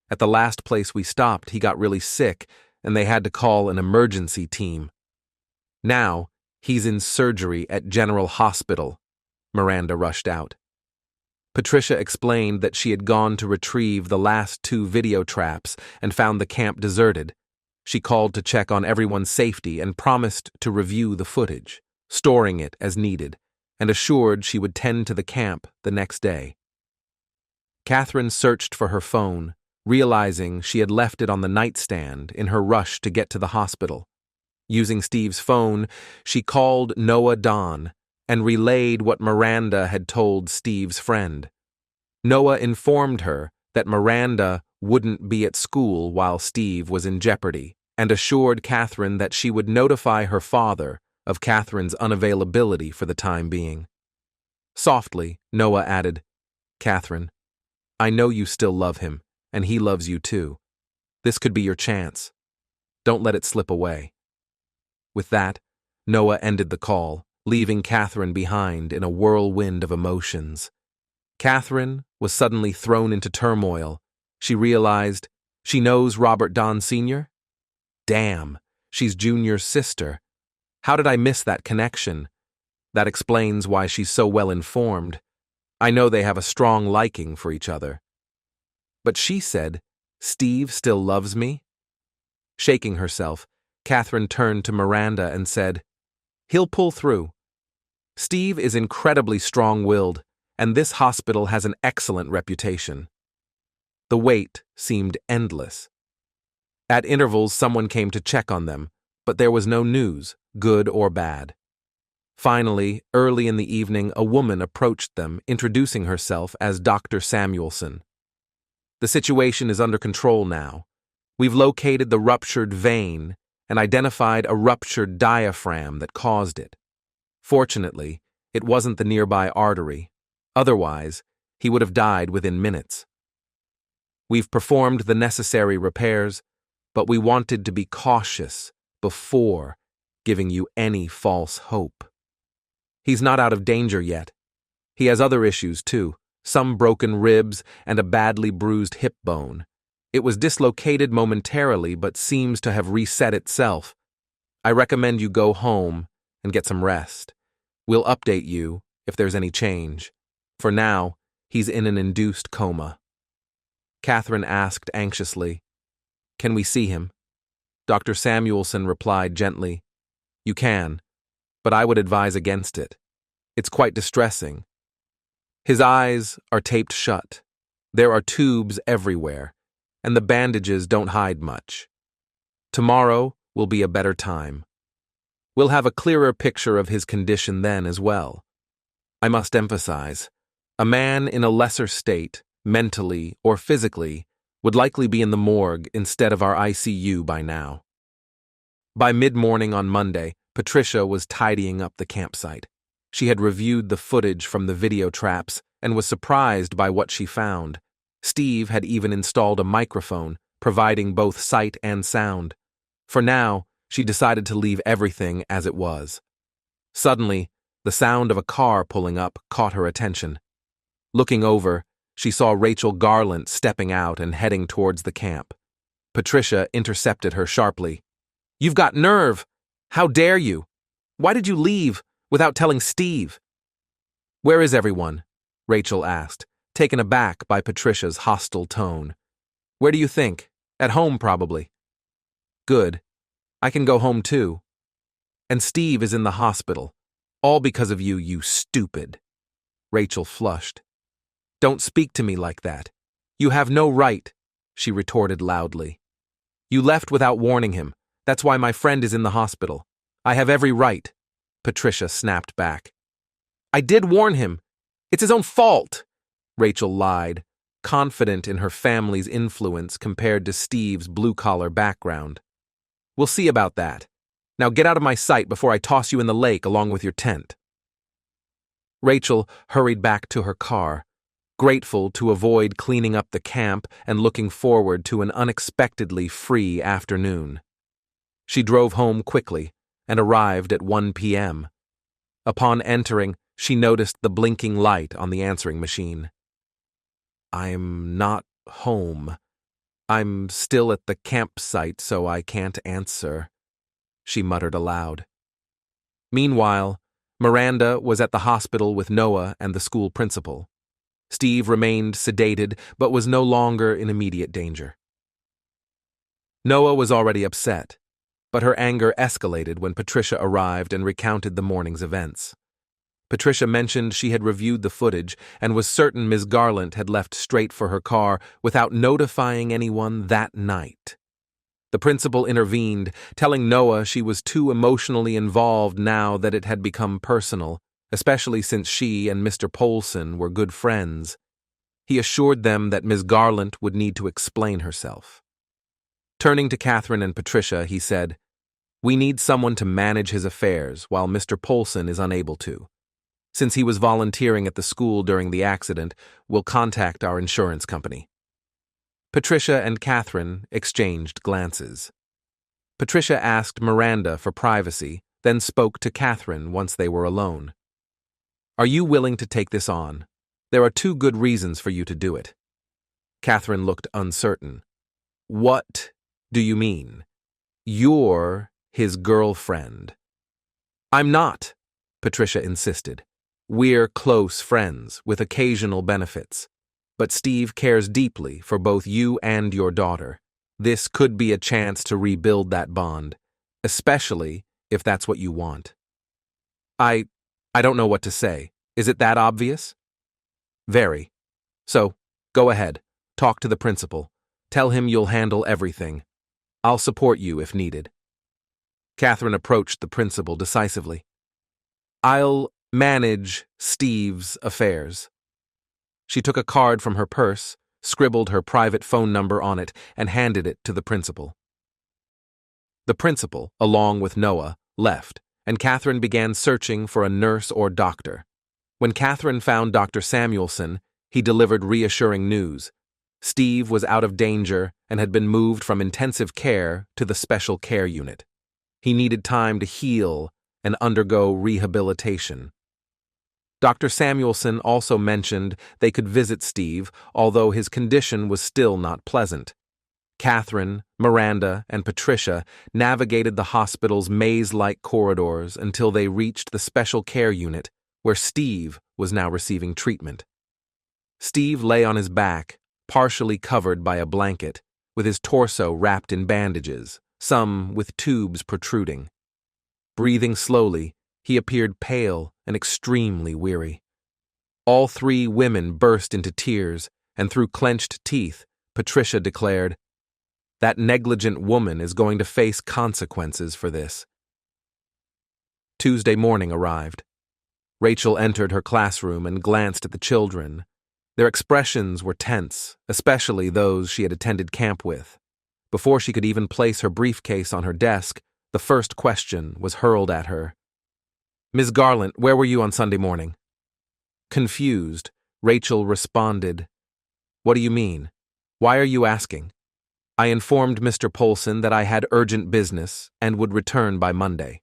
At the last place we stopped, he got really sick, and they had to call an emergency team. Now, he's in surgery at General Hospital." Miranda rushed out. Patricia explained that she had gone to retrieve the last 2 video traps and found the camp deserted. She called to check on everyone's safety and promised to review the footage, storing it as needed, and assured she would tend to the camp the next day. Catherine searched for her phone, realizing she had left it on the nightstand in her rush to get to the hospital. Using Steve's phone, she called Noah Don and relayed what Miranda had told Steve's friend. Noah informed her that Miranda wouldn't be at school while Steve was in jeopardy, and assured Catherine that she would notify her father of Catherine's unavailability for the time being. Softly, Noah added, "Catherine, I know you still love him, and he loves you too. This could be your chance. Don't let it slip away." With that, Noah ended the call, leaving Catherine behind in a whirlwind of emotions. Catherine was suddenly thrown into turmoil. She realized, she knows Robert Don Sr.? Damn, she's Junior's sister. How did I miss that connection? That explains why she's so well informed. I know they have a strong liking for each other. But she said, "Steve still loves me?" Shaking herself, Catherine turned to Miranda and said, "He'll pull through. Steve is incredibly strong-willed, and this hospital has an excellent reputation." The wait seemed endless. At intervals, someone came to check on them, but there was no news, good or bad. Finally, early in the evening, a woman approached them, introducing herself as Dr. Samuelson. "The situation is under control now. We've located the ruptured vein and identified a ruptured diaphragm that caused it. Fortunately, it wasn't the nearby artery. Otherwise, he would have died within minutes. We've performed the necessary repairs, but we wanted to be cautious before giving you any false hope. He's not out of danger yet. He has other issues too, some broken ribs and a badly bruised hip bone. It was dislocated momentarily but seems to have reset itself. I recommend you go home and get some rest. We'll update you if there's any change. For now, he's in an induced coma." Catherine asked anxiously, "Can we see him?" Dr. Samuelson replied gently, "You can, but I would advise against it. It's quite distressing. His eyes are taped shut. There are tubes everywhere. and the bandages don't hide much. Tomorrow will be a better time. We'll have a clearer picture of his condition then as well. I must emphasize, a man in a lesser state, mentally or physically, would likely be in the morgue instead of our ICU by now. By mid-morning on Monday, Patricia was tidying up the campsite. She had reviewed the footage from the video traps and was surprised by what she found. Steve had even installed a microphone, providing both sight and sound. For now, she decided to leave everything as it was. Suddenly, the sound of a car pulling up caught her attention. Looking over, she saw Rachel Garland stepping out and heading towards the camp. Patricia intercepted her sharply. "You've got nerve! How dare you? Why did you leave without telling Steve?" "Where is everyone?" Rachel asked, taken aback by Patricia's hostile tone. "Where do you think? At home, probably." "Good. I can go home too. And Steve is in the hospital. All because of you, you stupid." Rachel flushed. "Don't speak to me like that. You have no right," she retorted loudly. "You left without warning him. That's why my friend is in the hospital. I have every right," Patricia snapped back. "I did warn him. It's his own fault," Rachel lied, confident in her family's influence compared to Steve's blue-collar background. "We'll see about that. Now get out of my sight before I toss you in the lake along with your tent." Rachel hurried back to her car, grateful to avoid cleaning up the camp and looking forward to an unexpectedly free afternoon. She drove home quickly and arrived at 1 p.m. Upon entering, she noticed the blinking light on the answering machine. "I'm not home. I'm still at the campsite, so I can't answer," she muttered aloud. Meanwhile, Miranda was at the hospital with Noah and the school principal. Steve remained sedated, but was no longer in immediate danger. Noah was already upset, but her anger escalated when Patricia arrived and recounted the morning's events. Patricia mentioned she had reviewed the footage and was certain Ms. Garland had left straight for her car without notifying anyone that night. The principal intervened, telling Noah she was too emotionally involved now that it had become personal, especially since she and Mr. Polson were good friends. He assured them that Ms. Garland would need to explain herself. Turning to Catherine and Patricia, he said, "We need someone to manage his affairs while Mr. Polson is unable to. Since he was volunteering at the school during the accident, we'll contact our insurance company." Patricia and Catherine exchanged glances. Patricia asked Miranda for privacy, then spoke to Catherine once they were alone. "Are you willing to take this on? There are 2 good reasons for you to do it." Catherine looked uncertain. "What do you mean? You're his girlfriend." "I'm not," Patricia insisted. "We're close friends, with occasional benefits. But Steve cares deeply for both you and your daughter. This could be a chance to rebuild that bond, especially if that's what you want." I don't know what to say. Is it that obvious?" "Very. So, go ahead. Talk to the principal. Tell him you'll handle everything. I'll support you if needed." Catherine approached the principal decisively. "I'll manage Steve's affairs." She took a card from her purse, scribbled her private phone number on it, and handed it to the principal. The principal, along with Noah, left, and Catherine began searching for a nurse or doctor. When Catherine found Dr. Samuelson, he delivered reassuring news. Steve was out of danger and had been moved from intensive care to the special care unit. He needed time to heal and undergo rehabilitation. Dr. Samuelson also mentioned they could visit Steve, although his condition was still not pleasant. Catherine, Miranda, and Patricia navigated the hospital's maze-like corridors until they reached the special care unit, where Steve was now receiving treatment. Steve lay on his back, partially covered by a blanket, with his torso wrapped in bandages, some with tubes protruding. Breathing slowly, he appeared pale and extremely weary. All 3 women burst into tears, and through clenched teeth, Patricia declared, "That negligent woman is going to face consequences for this." Tuesday morning arrived. Rachel entered her classroom and glanced at the children. Their expressions were tense, especially those she had attended camp with. Before she could even place her briefcase on her desk, the first question was hurled at her. "Ms. Garland, where were you on Sunday morning?" Confused, Rachel responded, "What do you mean? Why are you asking?" "I informed Mr. Polson that I had urgent business and would return by Monday."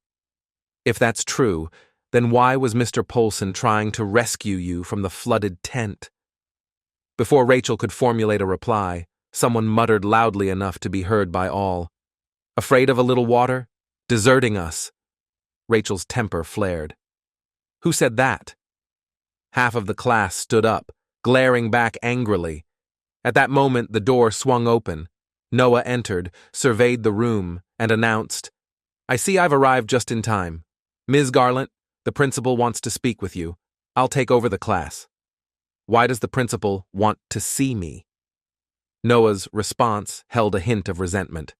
"If that's true, then why was Mr. Polson trying to rescue you from the flooded tent?" Before Rachel could formulate a reply, someone muttered loudly enough to be heard by all. "Afraid of a little water? Deserting us." Rachel's temper flared. "Who said that?" Half of the class stood up, glaring back angrily. At that moment, the door swung open. Noah entered, surveyed the room, and announced, "I see I've arrived just in time. Ms. Garland, the principal wants to speak with you. I'll take over the class." "Why does the principal want to see me?" Noah's response held a hint of resentment.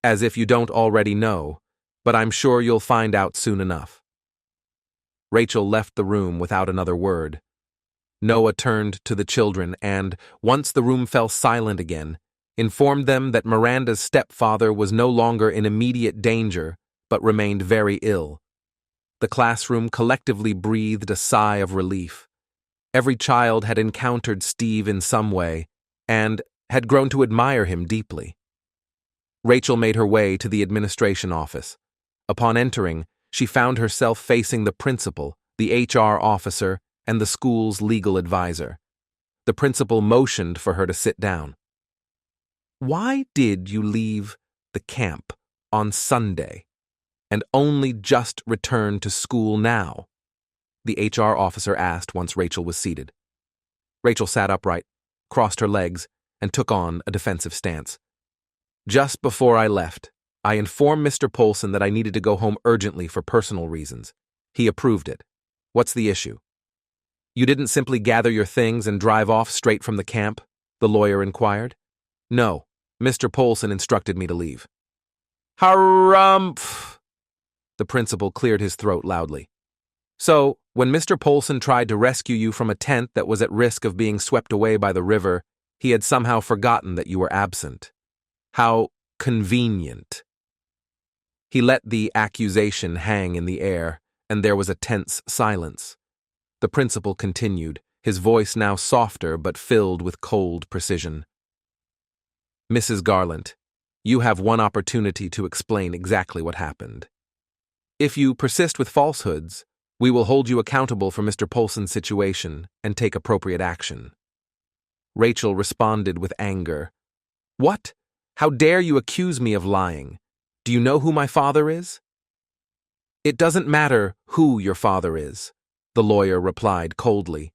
"As if you don't already know, but I'm sure you'll find out soon enough." Rachel left the room without another word. Noah turned to the children and, once the room fell silent again, informed them that Miranda's stepfather was no longer in immediate danger, but remained very ill. The classroom collectively breathed a sigh of relief. Every child had encountered Steve in some way, and had grown to admire him deeply. Rachel made her way to the administration office. Upon entering, she found herself facing the principal, the HR officer, and the school's legal advisor. The principal motioned for her to sit down. "Why did you leave the camp on Sunday and only just return to school now?" the HR officer asked once Rachel was seated. Rachel sat upright, crossed her legs, and took on a defensive stance. "Just before I left, I informed Mr. Polson that I needed to go home urgently for personal reasons. He approved it. What's the issue?" "You didn't simply gather your things and drive off straight from the camp?" the lawyer inquired. "No, Mr. Polson instructed me to leave." "Harumph!" The principal cleared his throat loudly. "So, when Mr. Polson tried to rescue you from a tent that was at risk of being swept away by the river, he had somehow forgotten that you were absent. How convenient." He let the accusation hang in the air, and there was a tense silence. The principal continued, his voice now softer but filled with cold precision. "Mrs. Garland, you have one opportunity to explain exactly what happened. If you persist with falsehoods, we will hold you accountable for Mr. Polson's situation and take appropriate action." Rachel responded with anger. "What? How dare you accuse me of lying? Do you know who my father is?" "It doesn't matter who your father is," the lawyer replied coldly.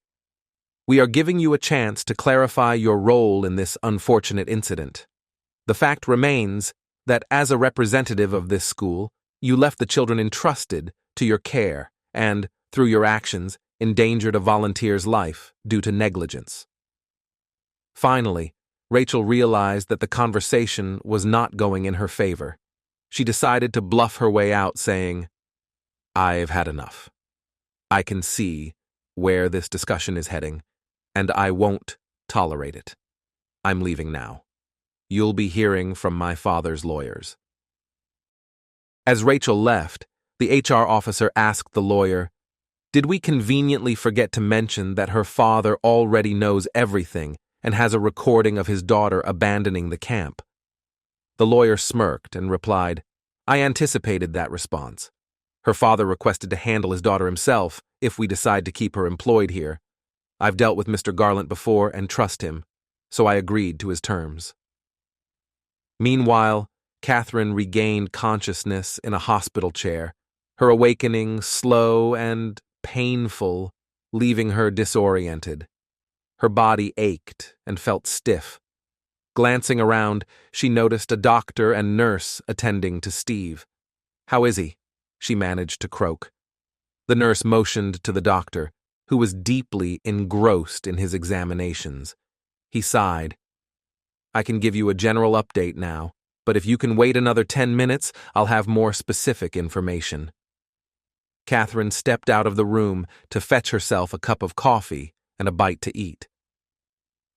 "We are giving you a chance to clarify your role in this unfortunate incident. The fact remains that as a representative of this school, you left the children entrusted to your care and, through your actions, endangered a volunteer's life due to negligence." Finally, Rachel realized that the conversation was not going in her favor. She decided to bluff her way out, saying, "I've had enough. I can see where this discussion is heading, and I won't tolerate it. I'm leaving now. You'll be hearing from my father's lawyers." As Rachel left, the HR officer asked the lawyer, "Did we conveniently forget to mention that her father already knows everything and has a recording of his daughter abandoning the camp?" The lawyer smirked and replied, "I anticipated that response. Her father requested to handle his daughter himself if we decide to keep her employed here. I've dealt with Mr. Garland before and trust him, so I agreed to his terms." Meanwhile, Catherine regained consciousness in a hospital chair, her awakening slow and painful, leaving her disoriented. Her body ached and felt stiff. Glancing around, she noticed a doctor and nurse attending to Steve. "How is he?" she managed to croak. The nurse motioned to the doctor, who was deeply engrossed in his examinations. He sighed. I can give you a general update now, but if you can wait another 10 minutes, I'll have more specific information. Catherine stepped out of the room to fetch herself a cup of coffee and a bite to eat.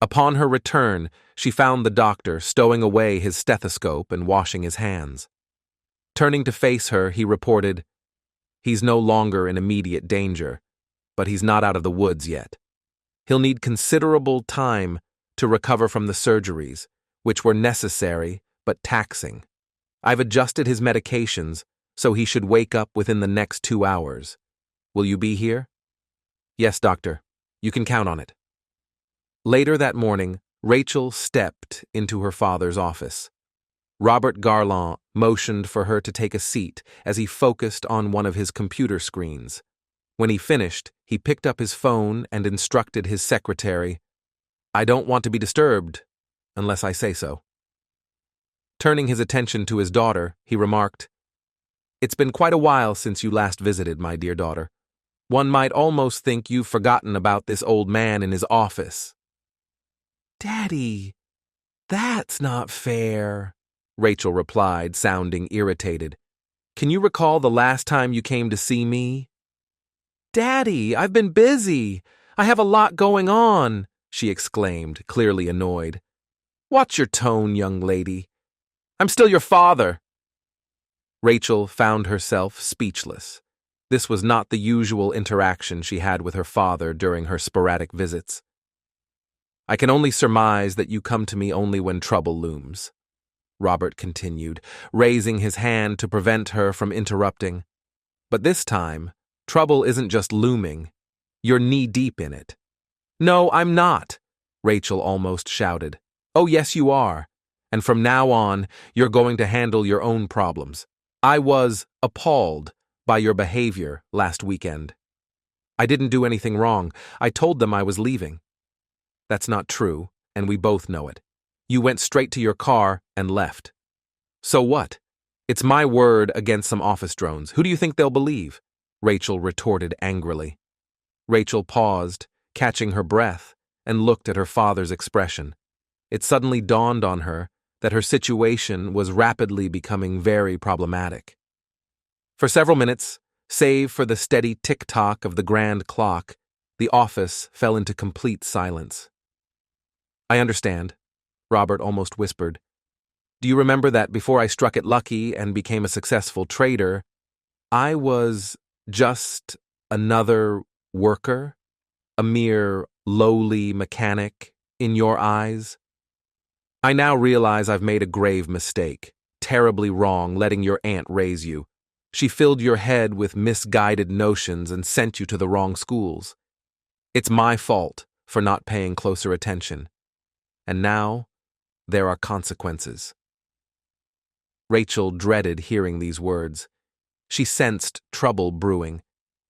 Upon her return, she found the doctor stowing away his stethoscope and washing his hands. Turning to face her, he reported, "He's no longer in immediate danger, but he's not out of the woods yet. He'll need considerable time to recover from the surgeries, which were necessary but taxing. I've adjusted his medications, so he should wake up within the next 2 hours. Will you be here?" "Yes, doctor. You can count on it." Later that morning, Rachel stepped into her father's office. Robert Garland motioned for her to take a seat as he focused on one of his computer screens. When he finished, he picked up his phone and instructed his secretary, "I don't want to be disturbed, unless I say so." Turning his attention to his daughter, he remarked, "It's been quite a while since you last visited, my dear daughter. One might almost think you've forgotten about this old man in his office." "Daddy, that's not fair," Rachel replied, sounding irritated. "Can you recall the last time you came to see me?" "Daddy, I've been busy. I have a lot going on," she exclaimed, clearly annoyed. "Watch your tone, young lady. I'm still your father." Rachel found herself speechless. This was not the usual interaction she had with her father during her sporadic visits. "I can only surmise that you come to me only when trouble looms," Robert continued, raising his hand to prevent her from interrupting. "But this time, trouble isn't just looming. You're knee-deep in it." "No, I'm not," Rachel almost shouted. "Oh, yes, you are. And from now on, you're going to handle your own problems. I was appalled by your behavior last weekend." "I didn't do anything wrong. I told them I was leaving." "That's not true, and we both know it. You went straight to your car and left." "So what? It's my word against some office drones. Who do you think they'll believe?" Rachel retorted angrily. Rachel paused, catching her breath, and looked at her father's expression. It suddenly dawned on her that her situation was rapidly becoming very problematic. For several minutes, save for the steady tick-tock of the grand clock, the office fell into complete silence. "I understand," Robert almost whispered. "Do you remember that before I struck it lucky and became a successful trader, I was just another worker, a mere lowly mechanic in your eyes? I now realize I've made a grave mistake, terribly wrong letting your aunt raise you. She filled your head with misguided notions and sent you to the wrong schools. It's my fault for not paying closer attention. And now, there are consequences." Rachel dreaded hearing these words. She sensed trouble brewing.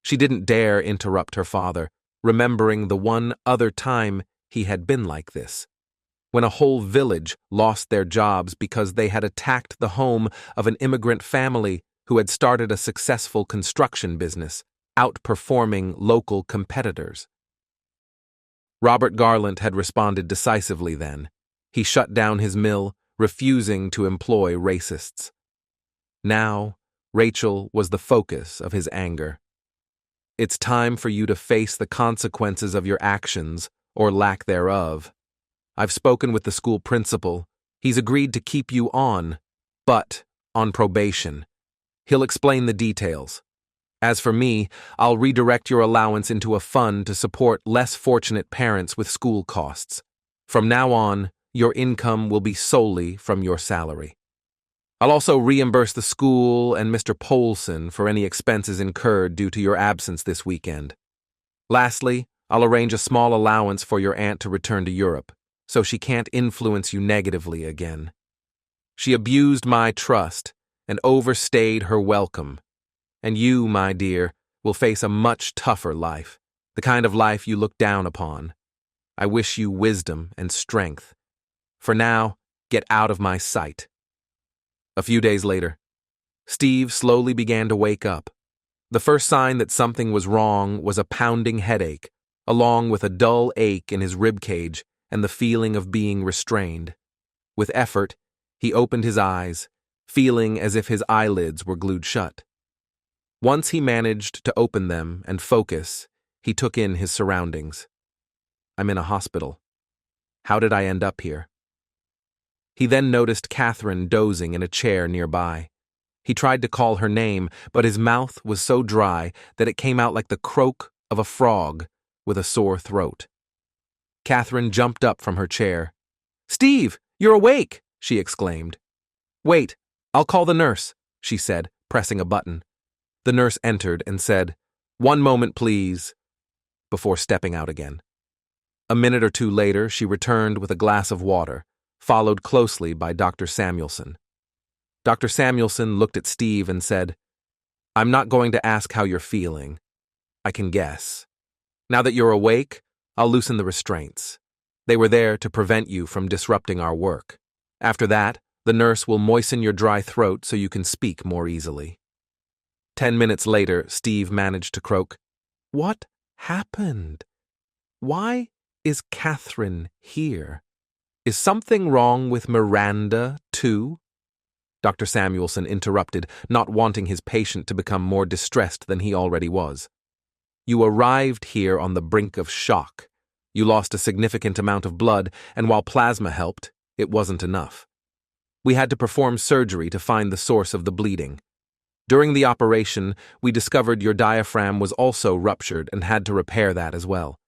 She didn't dare interrupt her father, remembering the one other time he had been like this, when a whole village lost their jobs because they had attacked the home of an immigrant family who had started a successful construction business, outperforming local competitors. Robert Garland had responded decisively then. He shut down his mill, refusing to employ racists. Now, Rachel was the focus of his anger. "It's time for you to face the consequences of your actions, or lack thereof. I've spoken with the school principal. He's agreed to keep you on, but on probation. He'll explain the details. As for me, I'll redirect your allowance into a fund to support less fortunate parents with school costs. From now on, your income will be solely from your salary. I'll also reimburse the school and Mr. Polson for any expenses incurred due to your absence this weekend. Lastly, I'll arrange a small allowance for your aunt to return to Europe, so she can't influence you negatively again. She abused my trust and overstayed her welcome. And you, my dear, will face a much tougher life, the kind of life you look down upon. I wish you wisdom and strength. For now, get out of my sight." A few days later, Steve slowly began to wake up. The first sign that something was wrong was a pounding headache, along with a dull ache in his ribcage and the feeling of being restrained. With effort, he opened his eyes, feeling as if his eyelids were glued shut. Once he managed to open them and focus, he took in his surroundings. I'm in a hospital. How did I end up here? He then noticed Catherine dozing in a chair nearby. He tried to call her name, but his mouth was so dry that it came out like the croak of a frog with a sore throat. Catherine jumped up from her chair. "Steve, you're awake!" she exclaimed. "Wait, I'll call the nurse," she said, pressing a button. The nurse entered and said, "1 moment, please," before stepping out again. A minute or two later, she returned with a glass of water, followed closely by Dr. Samuelson. Dr. Samuelson looked at Steve and said, "I'm not going to ask how you're feeling. I can guess. Now that you're awake, I'll loosen the restraints. They were there to prevent you from disrupting our work. After that, the nurse will moisten your dry throat so you can speak more easily." 10 minutes later, Steve managed to croak, "What happened? Why is Catherine here? Is something wrong with Miranda, too?" Dr. Samuelson interrupted, not wanting his patient to become more distressed than he already was. "You arrived here on the brink of shock. You lost a significant amount of blood, and while plasma helped, it wasn't enough. We had to perform surgery to find the source of the bleeding. During the operation, we discovered your diaphragm was also ruptured and had to repair that as well.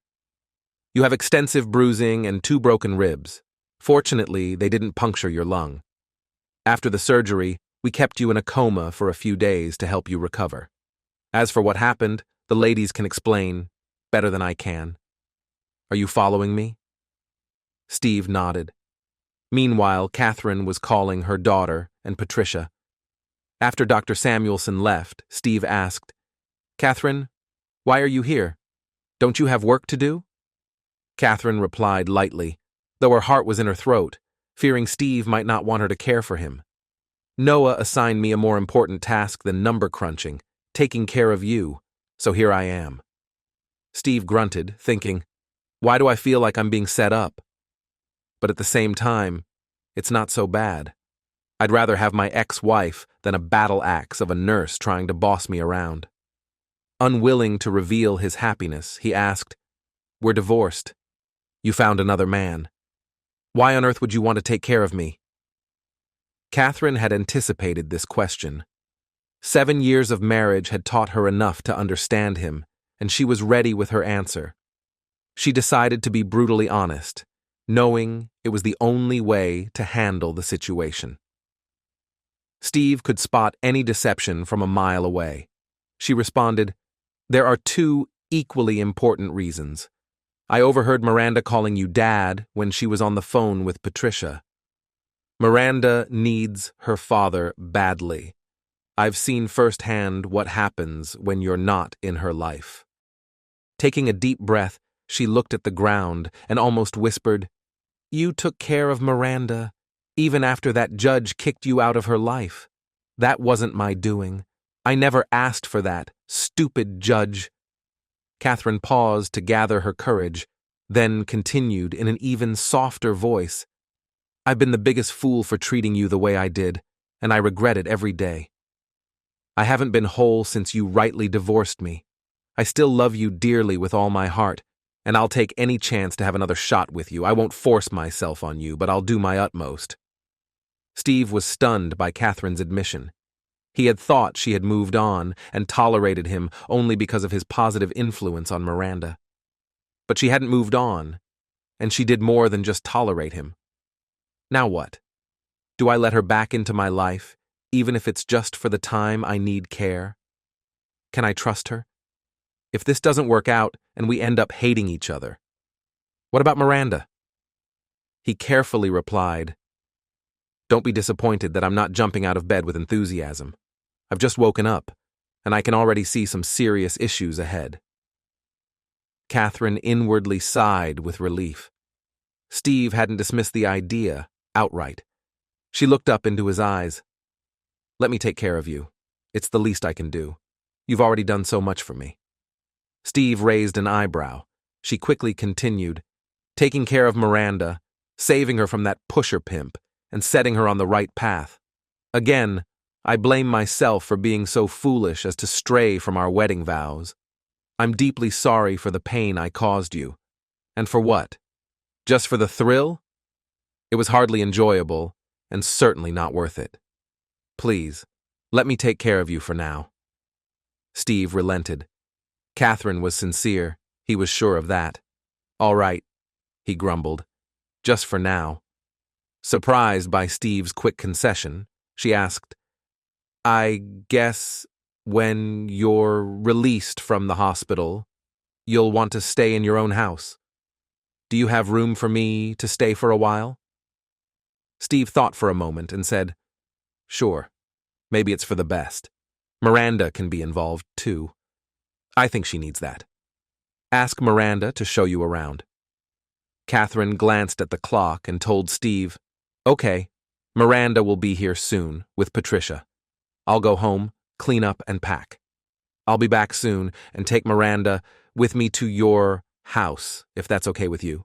You have extensive bruising and 2 broken ribs. Fortunately, they didn't puncture your lung. After the surgery, we kept you in a coma for a few days to help you recover. As for what happened, the ladies can explain better than I can. Are you following me?" Steve nodded. Meanwhile, Catherine was calling her daughter and Patricia. After Dr. Samuelson left, Steve asked, "Catherine, why are you here? Don't you have work to do?" Catherine replied lightly, though her heart was in her throat, fearing Steve might not want her to care for him. "Noah assigned me a more important task than number crunching, taking care of you, so here I am." Steve grunted, thinking, "Why do I feel like I'm being set up?" But at the same time, it's not so bad. I'd rather have my ex-wife than a battle axe of a nurse trying to boss me around. Unwilling to reveal his happiness, he asked, "We're divorced. You found another man. Why on earth would you want to take care of me?" Catherine had anticipated this question. 7 years of marriage had taught her enough to understand him, and she was ready with her answer. She decided to be brutally honest, knowing it was the only way to handle the situation. Steve could spot any deception from a mile away. She responded, "There are 2 equally important reasons. I overheard Miranda calling you Dad when she was on the phone with Patricia. Miranda needs her father badly. I've seen firsthand what happens when you're not in her life." Taking a deep breath, she looked at the ground and almost whispered, "You took care of Miranda, even after that judge kicked you out of her life. That wasn't my doing. I never asked for that, stupid judge." Catherine paused to gather her courage, then continued in an even softer voice, "I've been the biggest fool for treating you the way I did, and I regret it every day. I haven't been whole since you rightly divorced me. I still love you dearly with all my heart, and I'll take any chance to have another shot with you. I won't force myself on you, but I'll do my utmost." Steve was stunned by Catherine's admission. He had thought she had moved on and tolerated him only because of his positive influence on Miranda. But she hadn't moved on, and she did more than just tolerate him. Now what? Do I let her back into my life, even if it's just for the time I need care? Can I trust her? If this doesn't work out and we end up hating each other, what about Miranda? He carefully replied, "Don't be disappointed that I'm not jumping out of bed with enthusiasm. I've just woken up, and I can already see some serious issues ahead." Catherine inwardly sighed with relief. Steve hadn't dismissed the idea outright. She looked up into his eyes. "Let me take care of you. It's the least I can do. You've already done so much for me." Steve raised an eyebrow. She quickly continued, "Taking care of Miranda, saving her from that pusher pimp, and setting her on the right path. Again, I blame myself for being so foolish as to stray from our wedding vows. I'm deeply sorry for the pain I caused you. And for what? Just for the thrill? It was hardly enjoyable, and certainly not worth it. Please, let me take care of you for now. Steve relented. Catherine was sincere, he was sure of that. All right, he grumbled. Just for now. Surprised by Steve's quick concession, she asked, I guess when you're released from the hospital, you'll want to stay in your own house. Do you have room for me to stay for a while? Steve thought for a moment and said, Sure, maybe it's for the best. Miranda can be involved, too. I think she needs that. Ask Miranda to show you around. Catherine glanced at the clock and told Steve, Okay, Miranda will be here soon with Patricia. I'll go home, clean up, and pack. I'll be back soon and take Miranda with me to your house, if that's okay with you.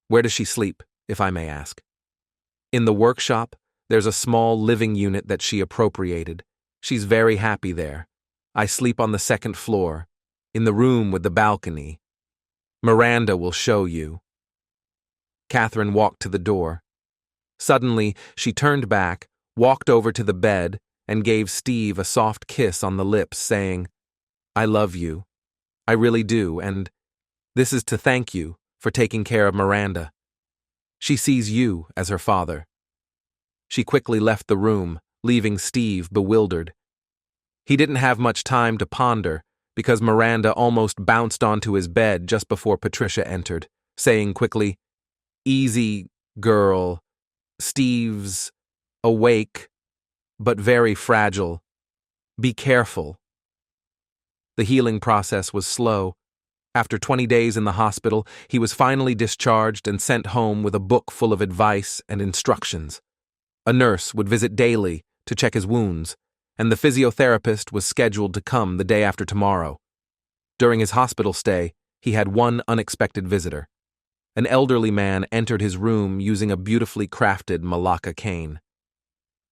Where does she sleep, if I may ask? In the workshop, there's a small living unit that she appropriated. She's very happy there. I sleep on the second floor, in the room with the balcony. Miranda will show you. Catherine walked to the door. Suddenly, she turned back, walked over to the bed, and gave Steve a soft kiss on the lips, saying, I love you. I really do, and this is to thank you for taking care of Miranda. She sees you as her father. She quickly left the room, leaving Steve bewildered. He didn't have much time to ponder, because Miranda almost bounced onto his bed just before Patricia entered, saying quickly, Easy, girl. Steve's awake, but very fragile. Be careful. The healing process was slow. After 20 days in the hospital, he was finally discharged and sent home with a book full of advice and instructions. A nurse would visit daily to check his wounds, and the physiotherapist was scheduled to come the day after tomorrow. During his hospital stay, he had one unexpected visitor. An elderly man entered his room using a beautifully crafted Malacca cane.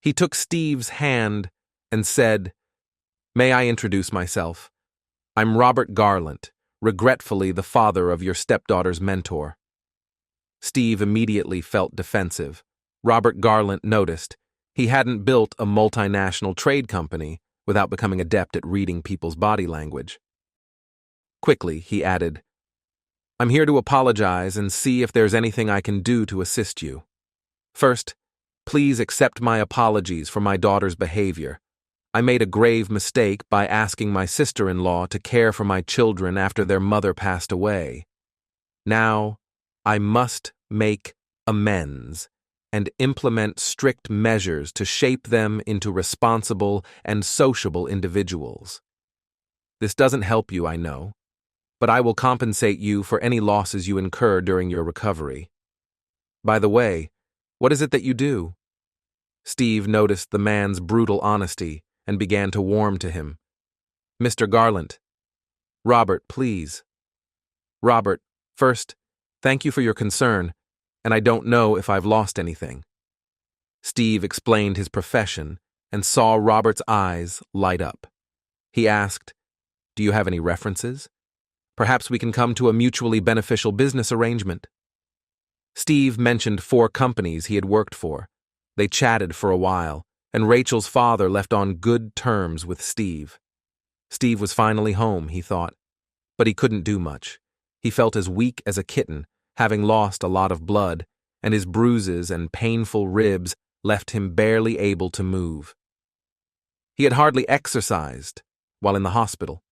He took Steve's hand and said, May I introduce myself? I'm Robert Garland, regretfully the father of your stepdaughter's mentor. Steve immediately felt defensive. Robert Garland noticed he hadn't built a multinational trade company without becoming adept at reading people's body language. Quickly, he added, I'm here to apologize and see if there's anything I can do to assist you. First, please accept my apologies for my daughter's behavior. I made a grave mistake by asking my sister-in-law to care for my children after their mother passed away. Now, I must make amends and implement strict measures to shape them into responsible and sociable individuals. This doesn't help you, I know, but I will compensate you for any losses you incur during your recovery. By the way, what is it that you do? Steve noticed the man's brutal honesty and began to warm to him. Mr. Garland. Robert, please. Robert, first, thank you for your concern, and I don't know if I've lost anything. Steve explained his profession and saw Robert's eyes light up. He asked, Do you have any references? Perhaps we can come to a mutually beneficial business arrangement. Steve mentioned 4 companies he had worked for. They chatted for a while, and Rachel's father left on good terms with Steve. Steve was finally home, he thought, but he couldn't do much. He felt as weak as a kitten, having lost a lot of blood, and his bruises and painful ribs left him barely able to move. He had hardly exercised while in the hospital.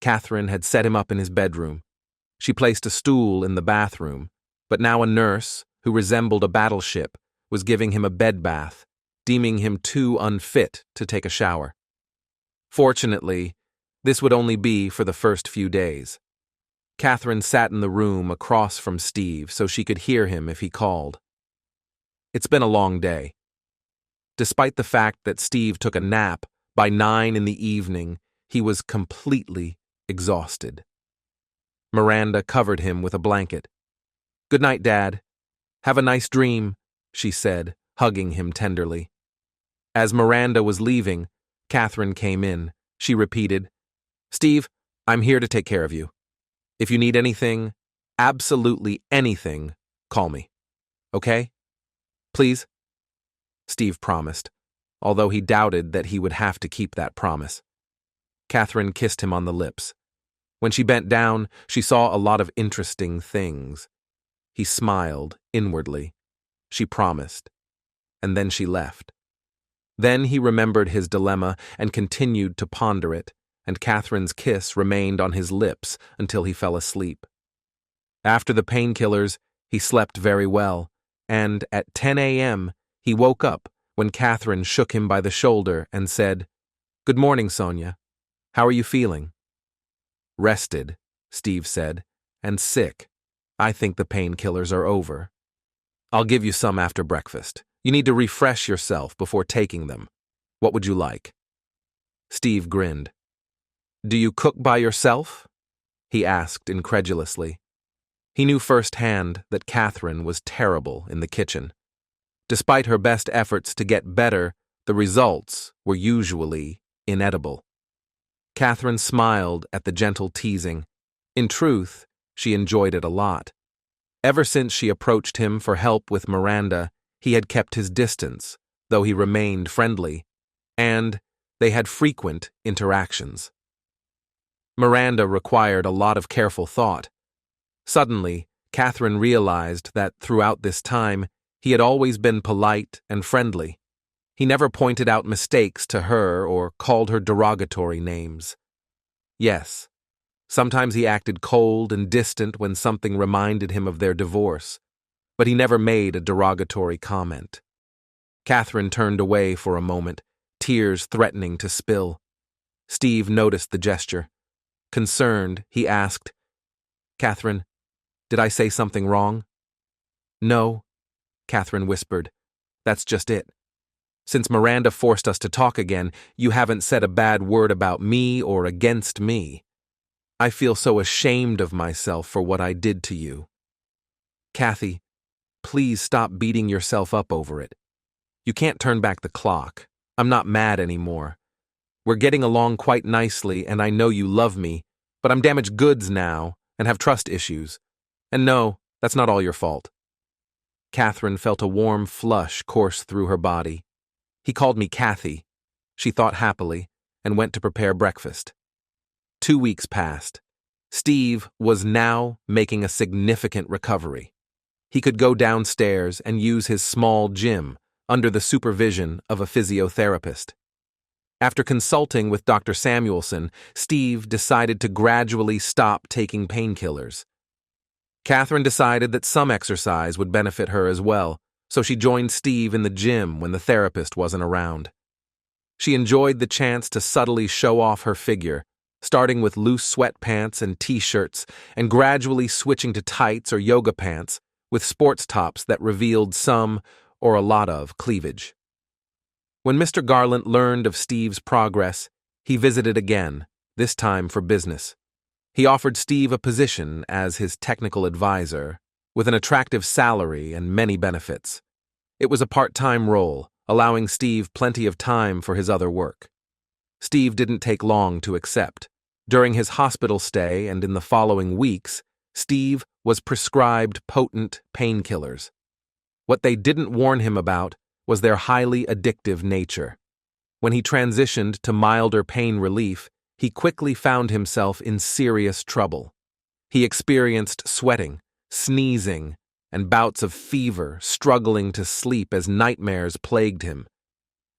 Catherine had set him up in his bedroom. She placed a stool in the bathroom, but now a nurse, who resembled a battleship, was giving him a bed bath, deeming him too unfit to take a shower. Fortunately, this would only be for the first few days. Catherine sat in the room across from Steve so she could hear him if he called. It's been a long day. Despite the fact that Steve took a nap, by 9 in the evening, he was completely exhausted. Miranda covered him with a blanket. Good night, Dad. Have a nice dream, she said, hugging him tenderly. As Miranda was leaving, Catherine came in. She repeated, "Steve, I'm here to take care of you. If you need anything, absolutely anything, call me. Okay? Please?" Steve promised, although he doubted that he would have to keep that promise. Catherine kissed him on the lips. When she bent down, she saw a lot of interesting things. He smiled inwardly. She promised. And then she left. Then he remembered his dilemma and continued to ponder it, and Catherine's kiss remained on his lips until he fell asleep. After the painkillers, he slept very well, and at 10 a.m., he woke up when Catherine shook him by the shoulder and said, "Good morning, Sonia. How are you feeling?" "Rested," Steve said, "and sick. I think the painkillers are over. I'll give you some after breakfast. You need to refresh yourself before taking them. What would you like?" Steve grinned. "Do you cook by yourself?" he asked incredulously. He knew firsthand that Catherine was terrible in the kitchen. Despite her best efforts to get better, the results were usually inedible. Catherine smiled at the gentle teasing. In truth, she enjoyed it a lot. Ever since she approached him for help with Miranda, he had kept his distance, though he remained friendly, and they had frequent interactions. Miranda required a lot of careful thought. Suddenly, Catherine realized that throughout this time, he had always been polite and friendly. He never pointed out mistakes to her or called her derogatory names. Yes, sometimes he acted cold and distant when something reminded him of their divorce, but he never made a derogatory comment. Catherine turned away for a moment, tears threatening to spill. Steve noticed the gesture. Concerned, he asked, "Catherine, did I say something wrong?" "No," Catherine whispered. "That's just it. Since Miranda forced us to talk again, you haven't said a bad word about me or against me. I feel so ashamed of myself for what I did to you. Kathy, please stop beating yourself up over it. You can't turn back the clock. I'm not mad anymore. We're getting along quite nicely, and I know you love me, but I'm damaged goods now and have trust issues. And no, that's not all your fault." Catherine felt a warm flush course through her body. He called me Kathy, she thought happily, and went to prepare breakfast. 2 weeks passed. Steve was now making a significant recovery. He could go downstairs and use his small gym under the supervision of a physiotherapist. After consulting with Dr. Samuelson, Steve decided to gradually stop taking painkillers. Catherine decided that some exercise would benefit her as well, so she joined Steve in the gym when the therapist wasn't around. She enjoyed the chance to subtly show off her figure, starting with loose sweatpants and t-shirts and gradually switching to tights or yoga pants with sports tops that revealed some or a lot of cleavage. When Mr. Garland learned of Steve's progress, he visited again, this time for business. He offered Steve a position as his technical advisor, with an attractive salary and many benefits. It was a part-time role, allowing Steve plenty of time for his other work. Steve didn't take long to accept. During his hospital stay and in the following weeks, Steve was prescribed potent painkillers. What they didn't warn him about was their highly addictive nature. When he transitioned to milder pain relief, he quickly found himself in serious trouble. He experienced sweating, sneezing, and bouts of fever, struggling to sleep as nightmares plagued him.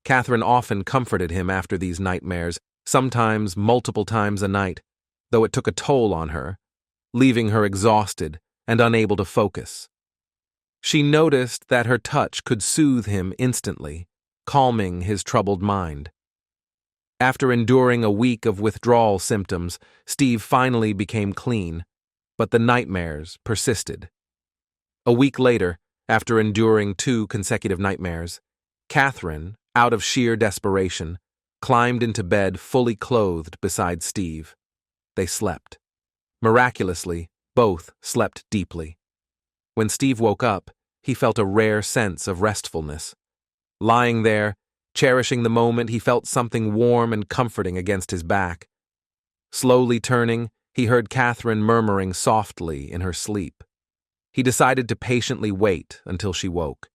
Catherine often comforted him after these nightmares, sometimes multiple times a night, though it took a toll on her, leaving her exhausted and unable to focus. She noticed that her touch could soothe him instantly, calming his troubled mind. After enduring a week of withdrawal symptoms, Steve finally became clean, but the nightmares persisted. A week later, after enduring 2 consecutive nightmares, Catherine, out of sheer desperation, climbed into bed fully clothed beside Steve. They slept. Miraculously, both slept deeply. When Steve woke up, he felt a rare sense of restfulness, Lying there, cherishing the moment, he felt something warm and comforting against his back. Slowly turning, he heard Catherine murmuring softly in her sleep. He decided to patiently wait until she woke.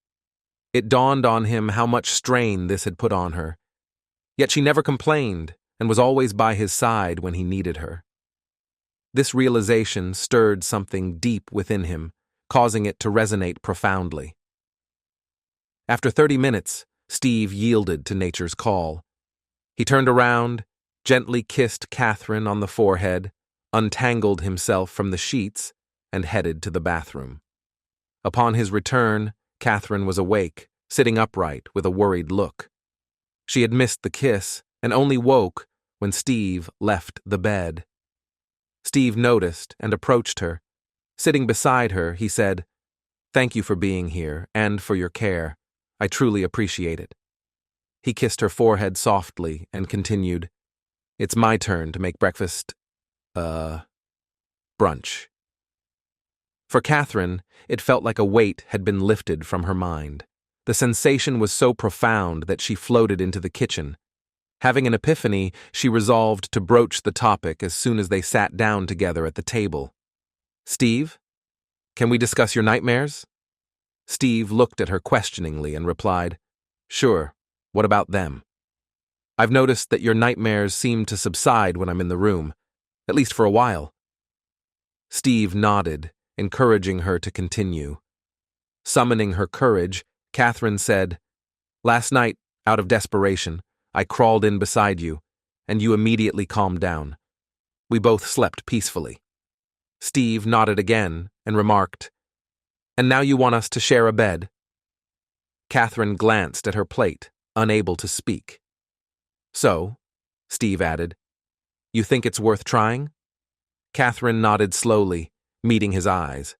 It dawned on him how much strain this had put on her. Yet she never complained and was always by his side when he needed her. This realization stirred something deep within him, causing it to resonate profoundly. After 30 minutes, Steve yielded to nature's call. He turned around, gently kissed Catherine on the forehead, untangled himself from the sheets, and headed to the bathroom. Upon his return, Catherine was awake, sitting upright with a worried look. She had missed the kiss and only woke when Steve left the bed. Steve noticed and approached her. Sitting beside her, he said, "Thank you for being here and for your care. I truly appreciate it." He kissed her forehead softly and continued, "It's my turn to make breakfast, brunch." For Catherine, it felt like a weight had been lifted from her mind. The sensation was so profound that she floated into the kitchen. Having an epiphany, she resolved to broach the topic as soon as they sat down together at the table. "Steve, can we discuss your nightmares?" Steve looked at her questioningly and replied, "Sure, what about them?" "I've noticed that your nightmares seem to subside when I'm in the room, at least for a while." Steve nodded, encouraging her to continue. Summoning her courage, Catherine said, "Last night, out of desperation, I crawled in beside you, and you immediately calmed down. We both slept peacefully." Steve nodded again and remarked, "And now you want us to share a bed?" Catherine glanced at her plate, unable to speak. "So," Steve added, "you think it's worth trying?" Catherine nodded slowly, meeting his eyes.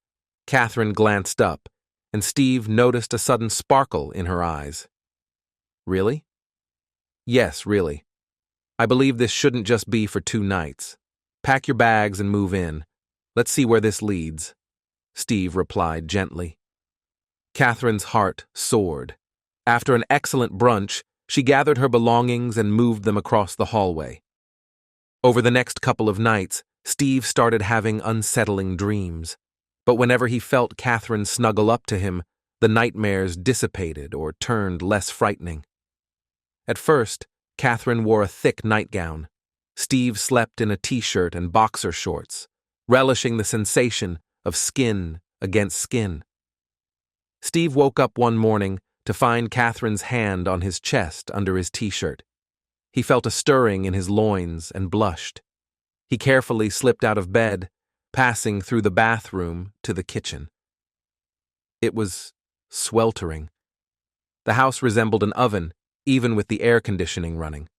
Catherine glanced up, and Steve noticed a sudden sparkle in her eyes. "Really?" "Yes, really. I believe this shouldn't just be for 2 nights. Pack your bags and move in. Let's see where this leads," Steve replied gently. Catherine's heart soared. After an excellent brunch, she gathered her belongings and moved them across the hallway. Over the next couple of nights, Steve started having unsettling dreams. But whenever he felt Catherine snuggle up to him, the nightmares dissipated or turned less frightening. At first, Catherine wore a thick nightgown. Steve slept in a t-shirt and boxer shorts, relishing the sensation of skin against skin. Steve woke up one morning to find Catherine's hand on his chest under his t-shirt. He felt a stirring in his loins and blushed. He carefully slipped out of bed, passing through the bathroom to the kitchen. It was sweltering. The house resembled an oven, even with the air conditioning running.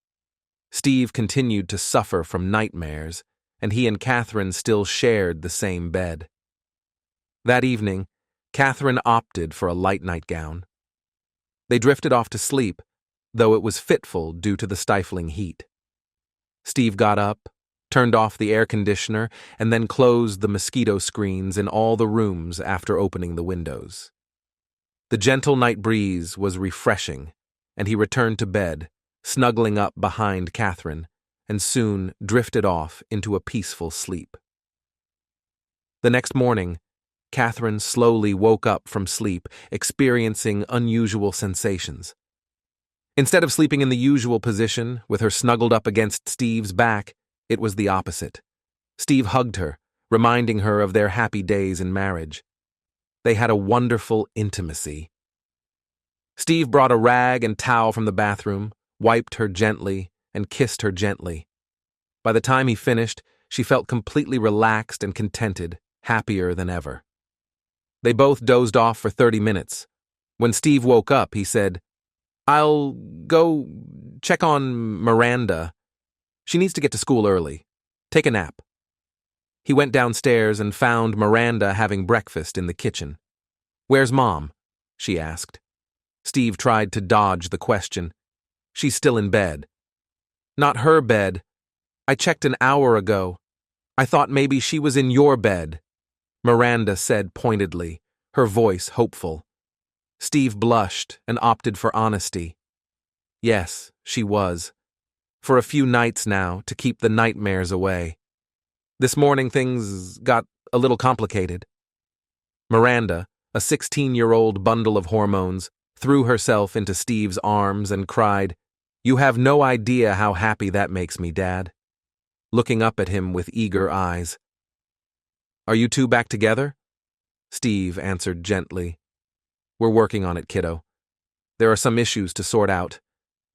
Steve continued to suffer from nightmares, and he and Catherine still shared the same bed. That evening, Catherine opted for a light nightgown. They drifted off to sleep, though it was fitful due to the stifling heat. Steve got up, turned off the air conditioner, and then closed the mosquito screens in all the rooms after opening the windows. The gentle night breeze was refreshing, and he returned to bed, snuggling up behind Catherine, and soon drifted off into a peaceful sleep. The next morning, Catherine slowly woke up from sleep, experiencing unusual sensations. Instead of sleeping in the usual position, with her snuggled up against Steve's back, it was the opposite. Steve hugged her, reminding her of their happy days in marriage. They had a wonderful intimacy. Steve brought a rag and towel from the bathroom, wiped her gently, and kissed her gently. By the time he finished, she felt completely relaxed and contented, happier than ever. They both dozed off for 30 minutes. When Steve woke up, he said, "I'll go check on Miranda. She needs to get to school early. Take a nap." He went downstairs and found Miranda having breakfast in the kitchen. "Where's Mom?" she asked. Steve tried to dodge the question. "She's still in bed." "Not her bed. I checked an hour ago. I thought maybe she was in your bed," Miranda said pointedly, her voice hopeful. Steve blushed and opted for honesty. Yes, she was. For a few nights now, to keep the nightmares away. This morning things got a little complicated. Miranda, a 16-year-old bundle of hormones, threw herself into Steve's arms and cried, "You have no idea how happy that makes me, Dad," looking up at him with eager eyes. "Are you two back together?" Steve answered gently. "We're working on it, kiddo. There are some issues to sort out,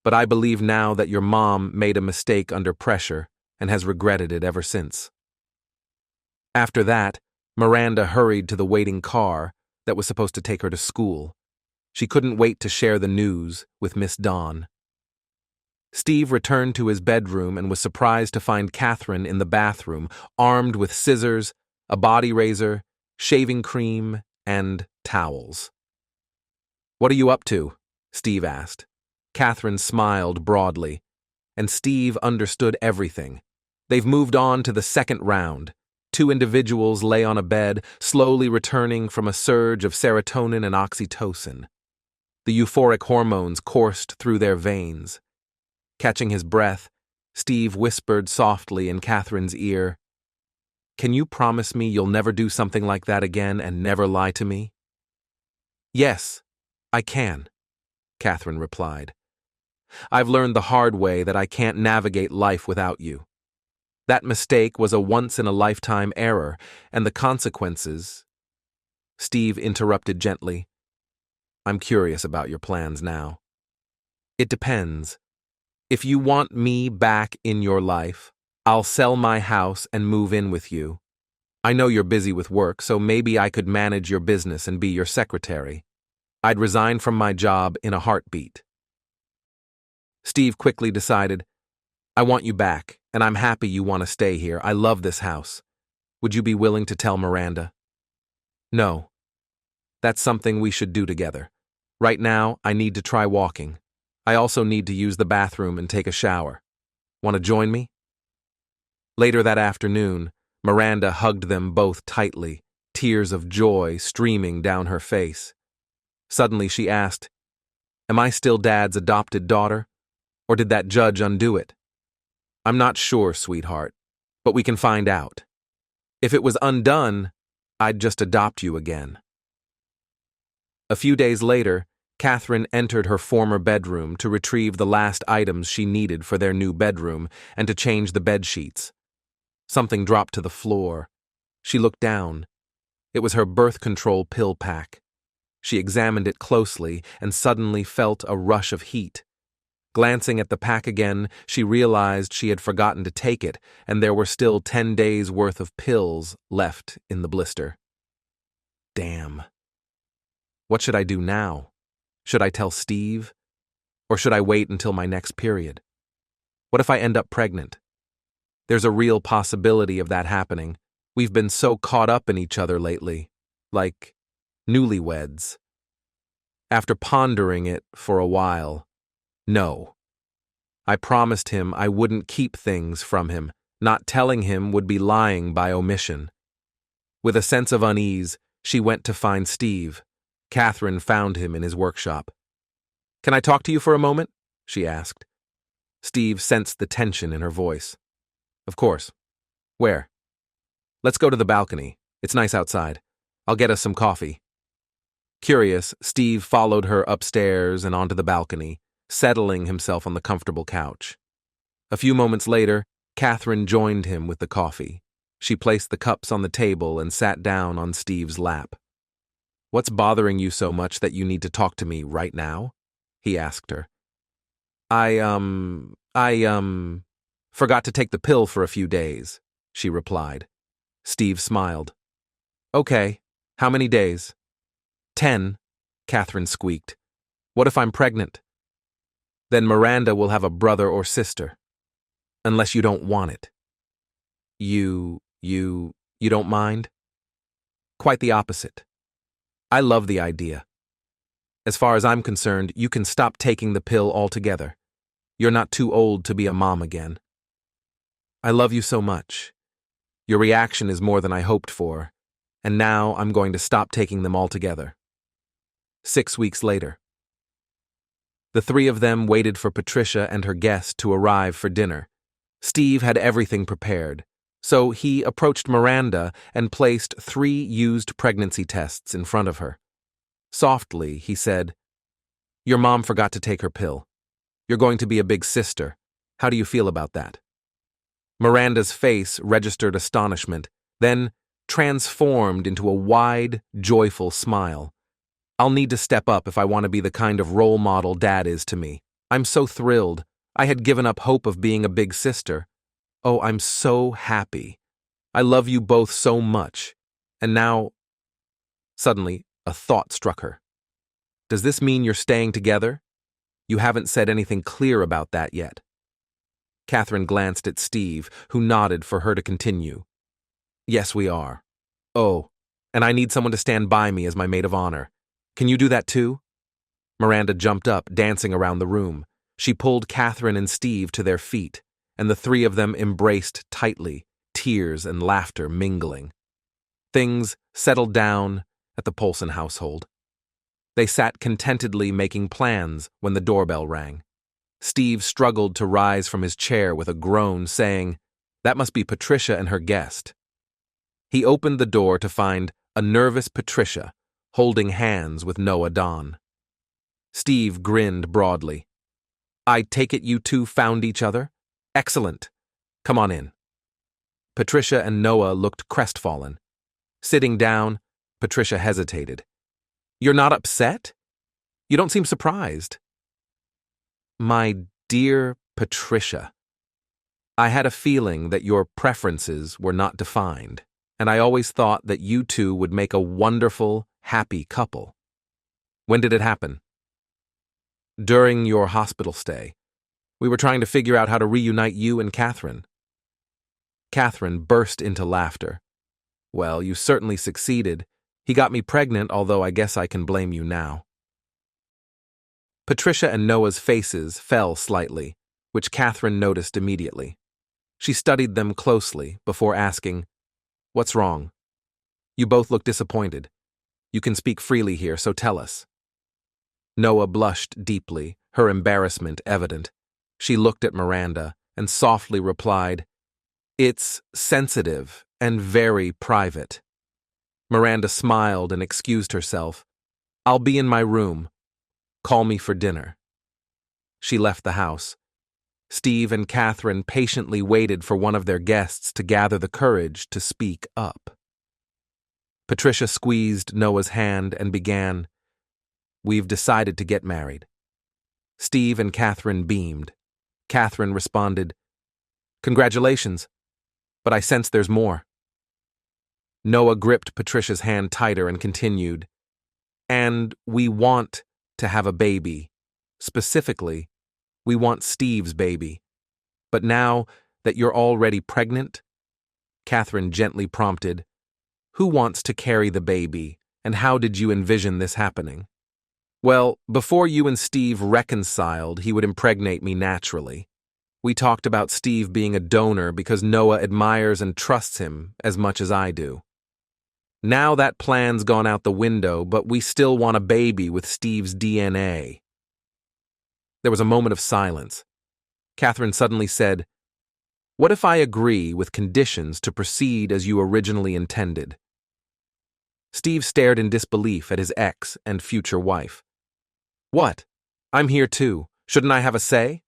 but I believe now that your mom made a mistake under pressure and has regretted it ever since." After that, Miranda hurried to the waiting car that was supposed to take her to school. She couldn't wait to share the news with Miss Dawn. Steve returned to his bedroom and was surprised to find Catherine in the bathroom, armed with scissors, a body razor, shaving cream, and towels. "What are you up to?" Steve asked. Catherine smiled broadly, and Steve understood everything. They've moved on to the second round. Two individuals lay on a bed, slowly returning from a surge of serotonin and oxytocin. The euphoric hormones coursed through their veins. Catching his breath, Steve whispered softly in Catherine's ear, "Can you promise me you'll never do something like that again and never lie to me?" "Yes, I can," Catherine replied. "I've learned the hard way that I can't navigate life without you. That mistake was a once-in-a-lifetime error, and the consequences—" Steve interrupted gently. "I'm curious about your plans now." "It depends. If you want me back in your life, I'll sell my house and move in with you. I know you're busy with work, so maybe I could manage your business and be your secretary. I'd resign from my job in a heartbeat." Steve quickly decided, "I want you back, and I'm happy you want to stay here. I love this house. Would you be willing to tell Miranda?" "No. That's something we should do together. Right now, I need to try walking. I also need to use the bathroom and take a shower. Want to join me?" Later that afternoon, Miranda hugged them both tightly, tears of joy streaming down her face. Suddenly she asked, "Am I still Dad's adopted daughter? Or did that judge undo it?" "I'm not sure, sweetheart, but we can find out. If it was undone, I'd just adopt you again." A few days later, Catherine entered her former bedroom to retrieve the last items she needed for their new bedroom and to change the bed sheets. Something dropped to the floor. She looked down. It was her birth control pill pack. She examined it closely and suddenly felt a rush of heat. Glancing at the pack again, she realized she had forgotten to take it, and there were still 10 days' worth of pills left in the blister. Damn. What should I do now? Should I tell Steve? Or should I wait until my next period? What if I end up pregnant? There's a real possibility of that happening. We've been so caught up in each other lately, like newlyweds. After pondering it for a while, no. I promised him I wouldn't keep things from him. Not telling him would be lying by omission. With a sense of unease, she went to find Steve. Catherine found him in his workshop. "Can I talk to you for a moment?" she asked. Steve sensed the tension in her voice. "Of course. Where?" "Let's go to the balcony. It's nice outside. I'll get us some coffee." Curious, Steve followed her upstairs and onto the balcony, settling himself on the comfortable couch. A few moments later, Catherine joined him with the coffee. She placed the cups on the table and sat down on Steve's lap. "What's bothering you so much that you need to talk to me right now?" he asked her. I forgot to take the pill for a few days," she replied. Steve smiled. "Okay, how many days?" 10, Catherine squeaked. "What if I'm pregnant?" "Then Miranda will have a brother or sister. Unless you don't want it." You don't mind?" "Quite the opposite. I love the idea. As far as I'm concerned, you can stop taking the pill altogether. You're not too old to be a mom again." "I love you so much. Your reaction is more than I hoped for, and now I'm going to stop taking them altogether." 6 weeks later. The three of them waited for Patricia and her guest to arrive for dinner. Steve had everything prepared, so he approached Miranda and placed 3 used pregnancy tests in front of her. Softly, he said, "Your mom forgot to take her pill. You're going to be a big sister. How do you feel about that?" Miranda's face registered astonishment, then transformed into a wide, joyful smile. "I'll need to step up if I want to be the kind of role model Dad is to me. I'm so thrilled. I had given up hope of being a big sister. Oh, I'm so happy. I love you both so much. And now..." Suddenly, a thought struck her. "Does this mean you're staying together? You haven't said anything clear about that yet." Catherine glanced at Steve, who nodded for her to continue. "Yes, we are. Oh, and I need someone to stand by me as my maid of honor. Can you do that too?" Miranda jumped up, dancing around the room. She pulled Catherine and Steve to their feet, and the three of them embraced tightly, tears and laughter mingling. Things settled down at the Polson household. They sat contentedly making plans when the doorbell rang. Steve struggled to rise from his chair with a groan, saying, "That must be Patricia and her guest." He opened the door to find a nervous Patricia holding hands with Noah Don. Steve grinned broadly. "I take it you two found each other? Excellent. Come on in." Patricia and Noah looked crestfallen. Sitting down, Patricia hesitated. "You're not upset? You don't seem surprised." "My dear Patricia, I had a feeling that your preferences were not defined, and I always thought that you two would make a wonderful, happy couple. When did it happen?" "During your hospital stay. We were trying to figure out how to reunite you and Catherine." Catherine burst into laughter. "Well, you certainly succeeded. He got me pregnant, although I guess I can blame you now." Patricia and Noah's faces fell slightly, which Catherine noticed immediately. She studied them closely before asking, "What's wrong? You both look disappointed. You can speak freely here, so tell us." Noah blushed deeply, her embarrassment evident. She looked at Miranda and softly replied, "It's sensitive and very private." Miranda smiled and excused herself. "I'll be in my room. Call me for dinner." She left the house. Steve and Catherine patiently waited for one of their guests to gather the courage to speak up. Patricia squeezed Noah's hand and began, "We've decided to get married." Steve and Catherine beamed. Catherine responded, "Congratulations, but I sense there's more." Noah gripped Patricia's hand tighter and continued, "And we want to have a baby. Specifically, we want Steve's baby. But now that you're already pregnant," Catherine gently prompted, "who wants to carry the baby, and how did you envision this happening?" "Well, before you and Steve reconciled, he would impregnate me naturally. We talked about Steve being a donor because Noah admires and trusts him as much as I do. Now that plan's gone out the window, but we still want a baby with Steve's DNA." There was a moment of silence. Catherine suddenly said, "What if I agree with conditions to proceed as you originally intended?" Steve stared in disbelief at his ex and future wife. "What? I'm here too. Shouldn't I have a say?"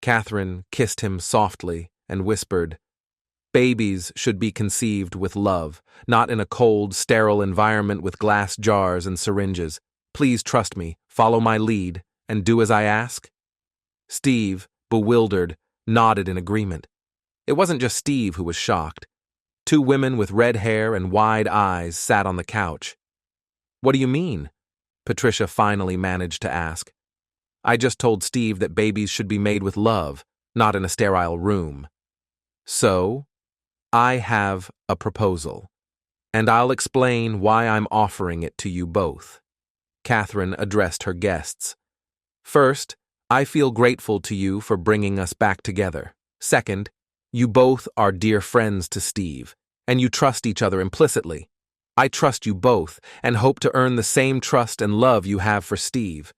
Catherine kissed him softly and whispered, "Babies should be conceived with love, not in a cold, sterile environment with glass jars and syringes. Please trust me, follow my lead, and do as I ask." Steve, bewildered, nodded in agreement. It wasn't just Steve who was shocked. 2 women with red hair and wide eyes sat on the couch. "What do you mean?" Patricia finally managed to ask. "I just told Steve that babies should be made with love, not in a sterile room. So, I have a proposal, and I'll explain why I'm offering it to you both." Catherine addressed her guests. "First, I feel grateful to you for bringing us back together. Second, you both are dear friends to Steve, and you trust each other implicitly. I trust you both and hope to earn the same trust and love you have for Steve.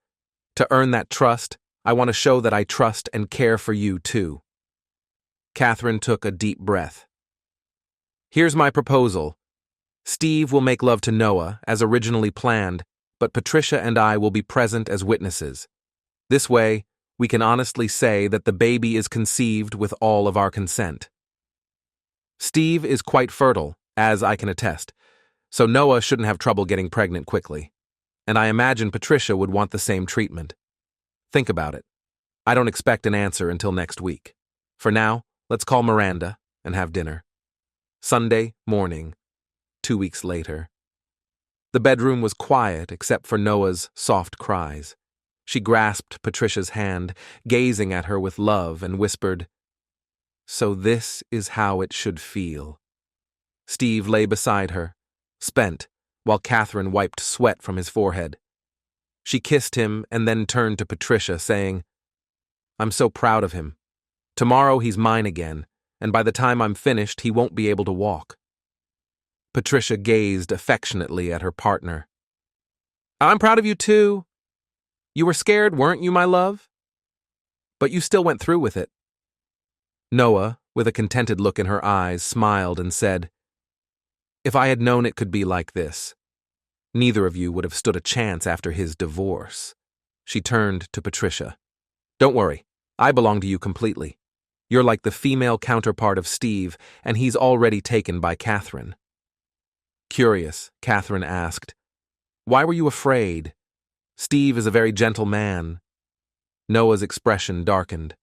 To earn that trust, I want to show that I trust and care for you too. Catherine took a deep breath. Here's my proposal. Steve will make love to Noah, as originally planned, but Patricia and I will be present as witnesses. This way, we can honestly say that the baby is conceived with all of our consent. Steve is quite fertile, as I can attest, so Noah shouldn't have trouble getting pregnant quickly. And I imagine Patricia would want the same treatment. Think about it. I don't expect an answer until next week. For now, let's call Miranda and have dinner. Sunday morning, 2 weeks later. The bedroom was quiet except for Noah's soft cries. She grasped Patricia's hand, gazing at her with love, and whispered, "So this is how it should feel." Steve lay beside her, spent, while Catherine wiped sweat from his forehead. She kissed him and then turned to Patricia, saying, "I'm so proud of him. Tomorrow he's mine again, and by the time I'm finished, he won't be able to walk." Patricia gazed affectionately at her partner. "I'm proud of you too. You were scared, weren't you, my love? But you still went through with it." Noah, with a contented look in her eyes, smiled and said, "If I had known it could be like this, neither of you would have stood a chance after his divorce." She turned to Patricia. "Don't worry, I belong to you completely. You're like the female counterpart of Steve, and he's already taken by Catherine." Curious, Catherine asked, "Why were you afraid? Steve is a very gentle man." Noah's expression darkened.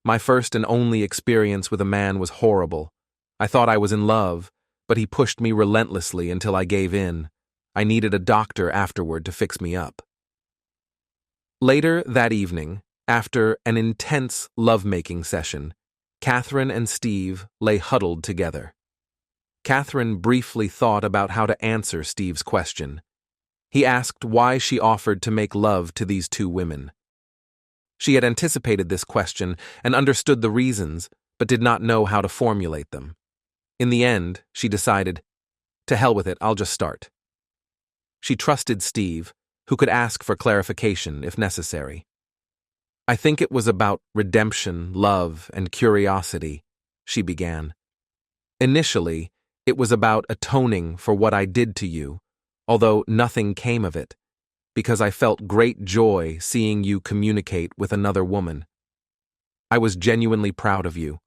"My first and only experience with a man was horrible. I thought I was in love, but he pushed me relentlessly until I gave in. I needed a doctor afterward to fix me up." Later that evening, after an intense lovemaking session, Catherine and Steve lay huddled together. Catherine briefly thought about how to answer Steve's question. He asked why she offered to make love to these two women. She had anticipated this question and understood the reasons, but did not know how to formulate them. In the end, she decided, "To hell with it, I'll just start." She trusted Steve, who could ask for clarification if necessary. "I think it was about redemption, love, and curiosity," she began. "Initially, it was about atoning for what I did to you, although nothing came of it, because I felt great joy seeing you communicate with another woman. I was genuinely proud of you.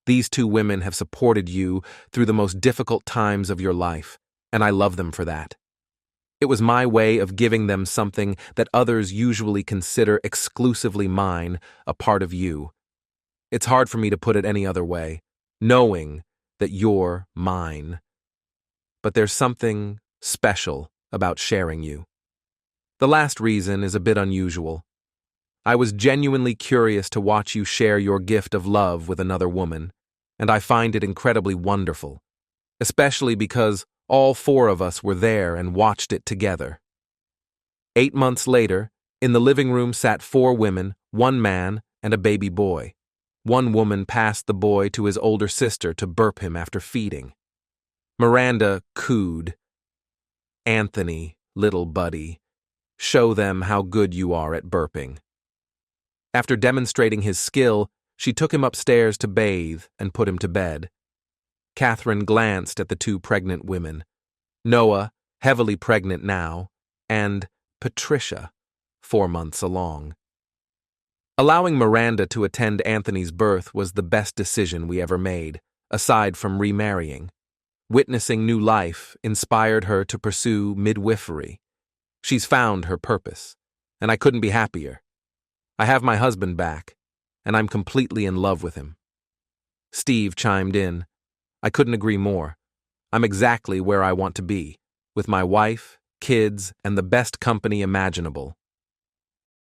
These two women have supported you through the most difficult times of your life, and I love them for that. It was my way of giving them something that others usually consider exclusively mine, a part of you. It's hard for me to put it any other way, knowing that you're mine. But there's something special about sharing you. The last reason is a bit unusual. I was genuinely curious to watch you share your gift of love with another woman, and I find it incredibly wonderful, especially because all four of us were there and watched it together." 8 months later, in the living room sat 4 women, 1 man, and a baby boy. One woman passed the boy to his older sister to burp him after feeding. Miranda cooed, "Anthony, little buddy, show them how good you are at burping." After demonstrating his skill, she took him upstairs to bathe and put him to bed. Catherine glanced at the 2 pregnant women, Noah, heavily pregnant now, and Patricia, 4 months along. Allowing Miranda to attend Anthony's birth was the best decision we ever made, aside from remarrying. Witnessing new life inspired her to pursue midwifery. She's found her purpose, and I couldn't be happier. I have my husband back, and I'm completely in love with him. Steve chimed in. "I couldn't agree more. I'm exactly where I want to be, with my wife, kids, and the best company imaginable."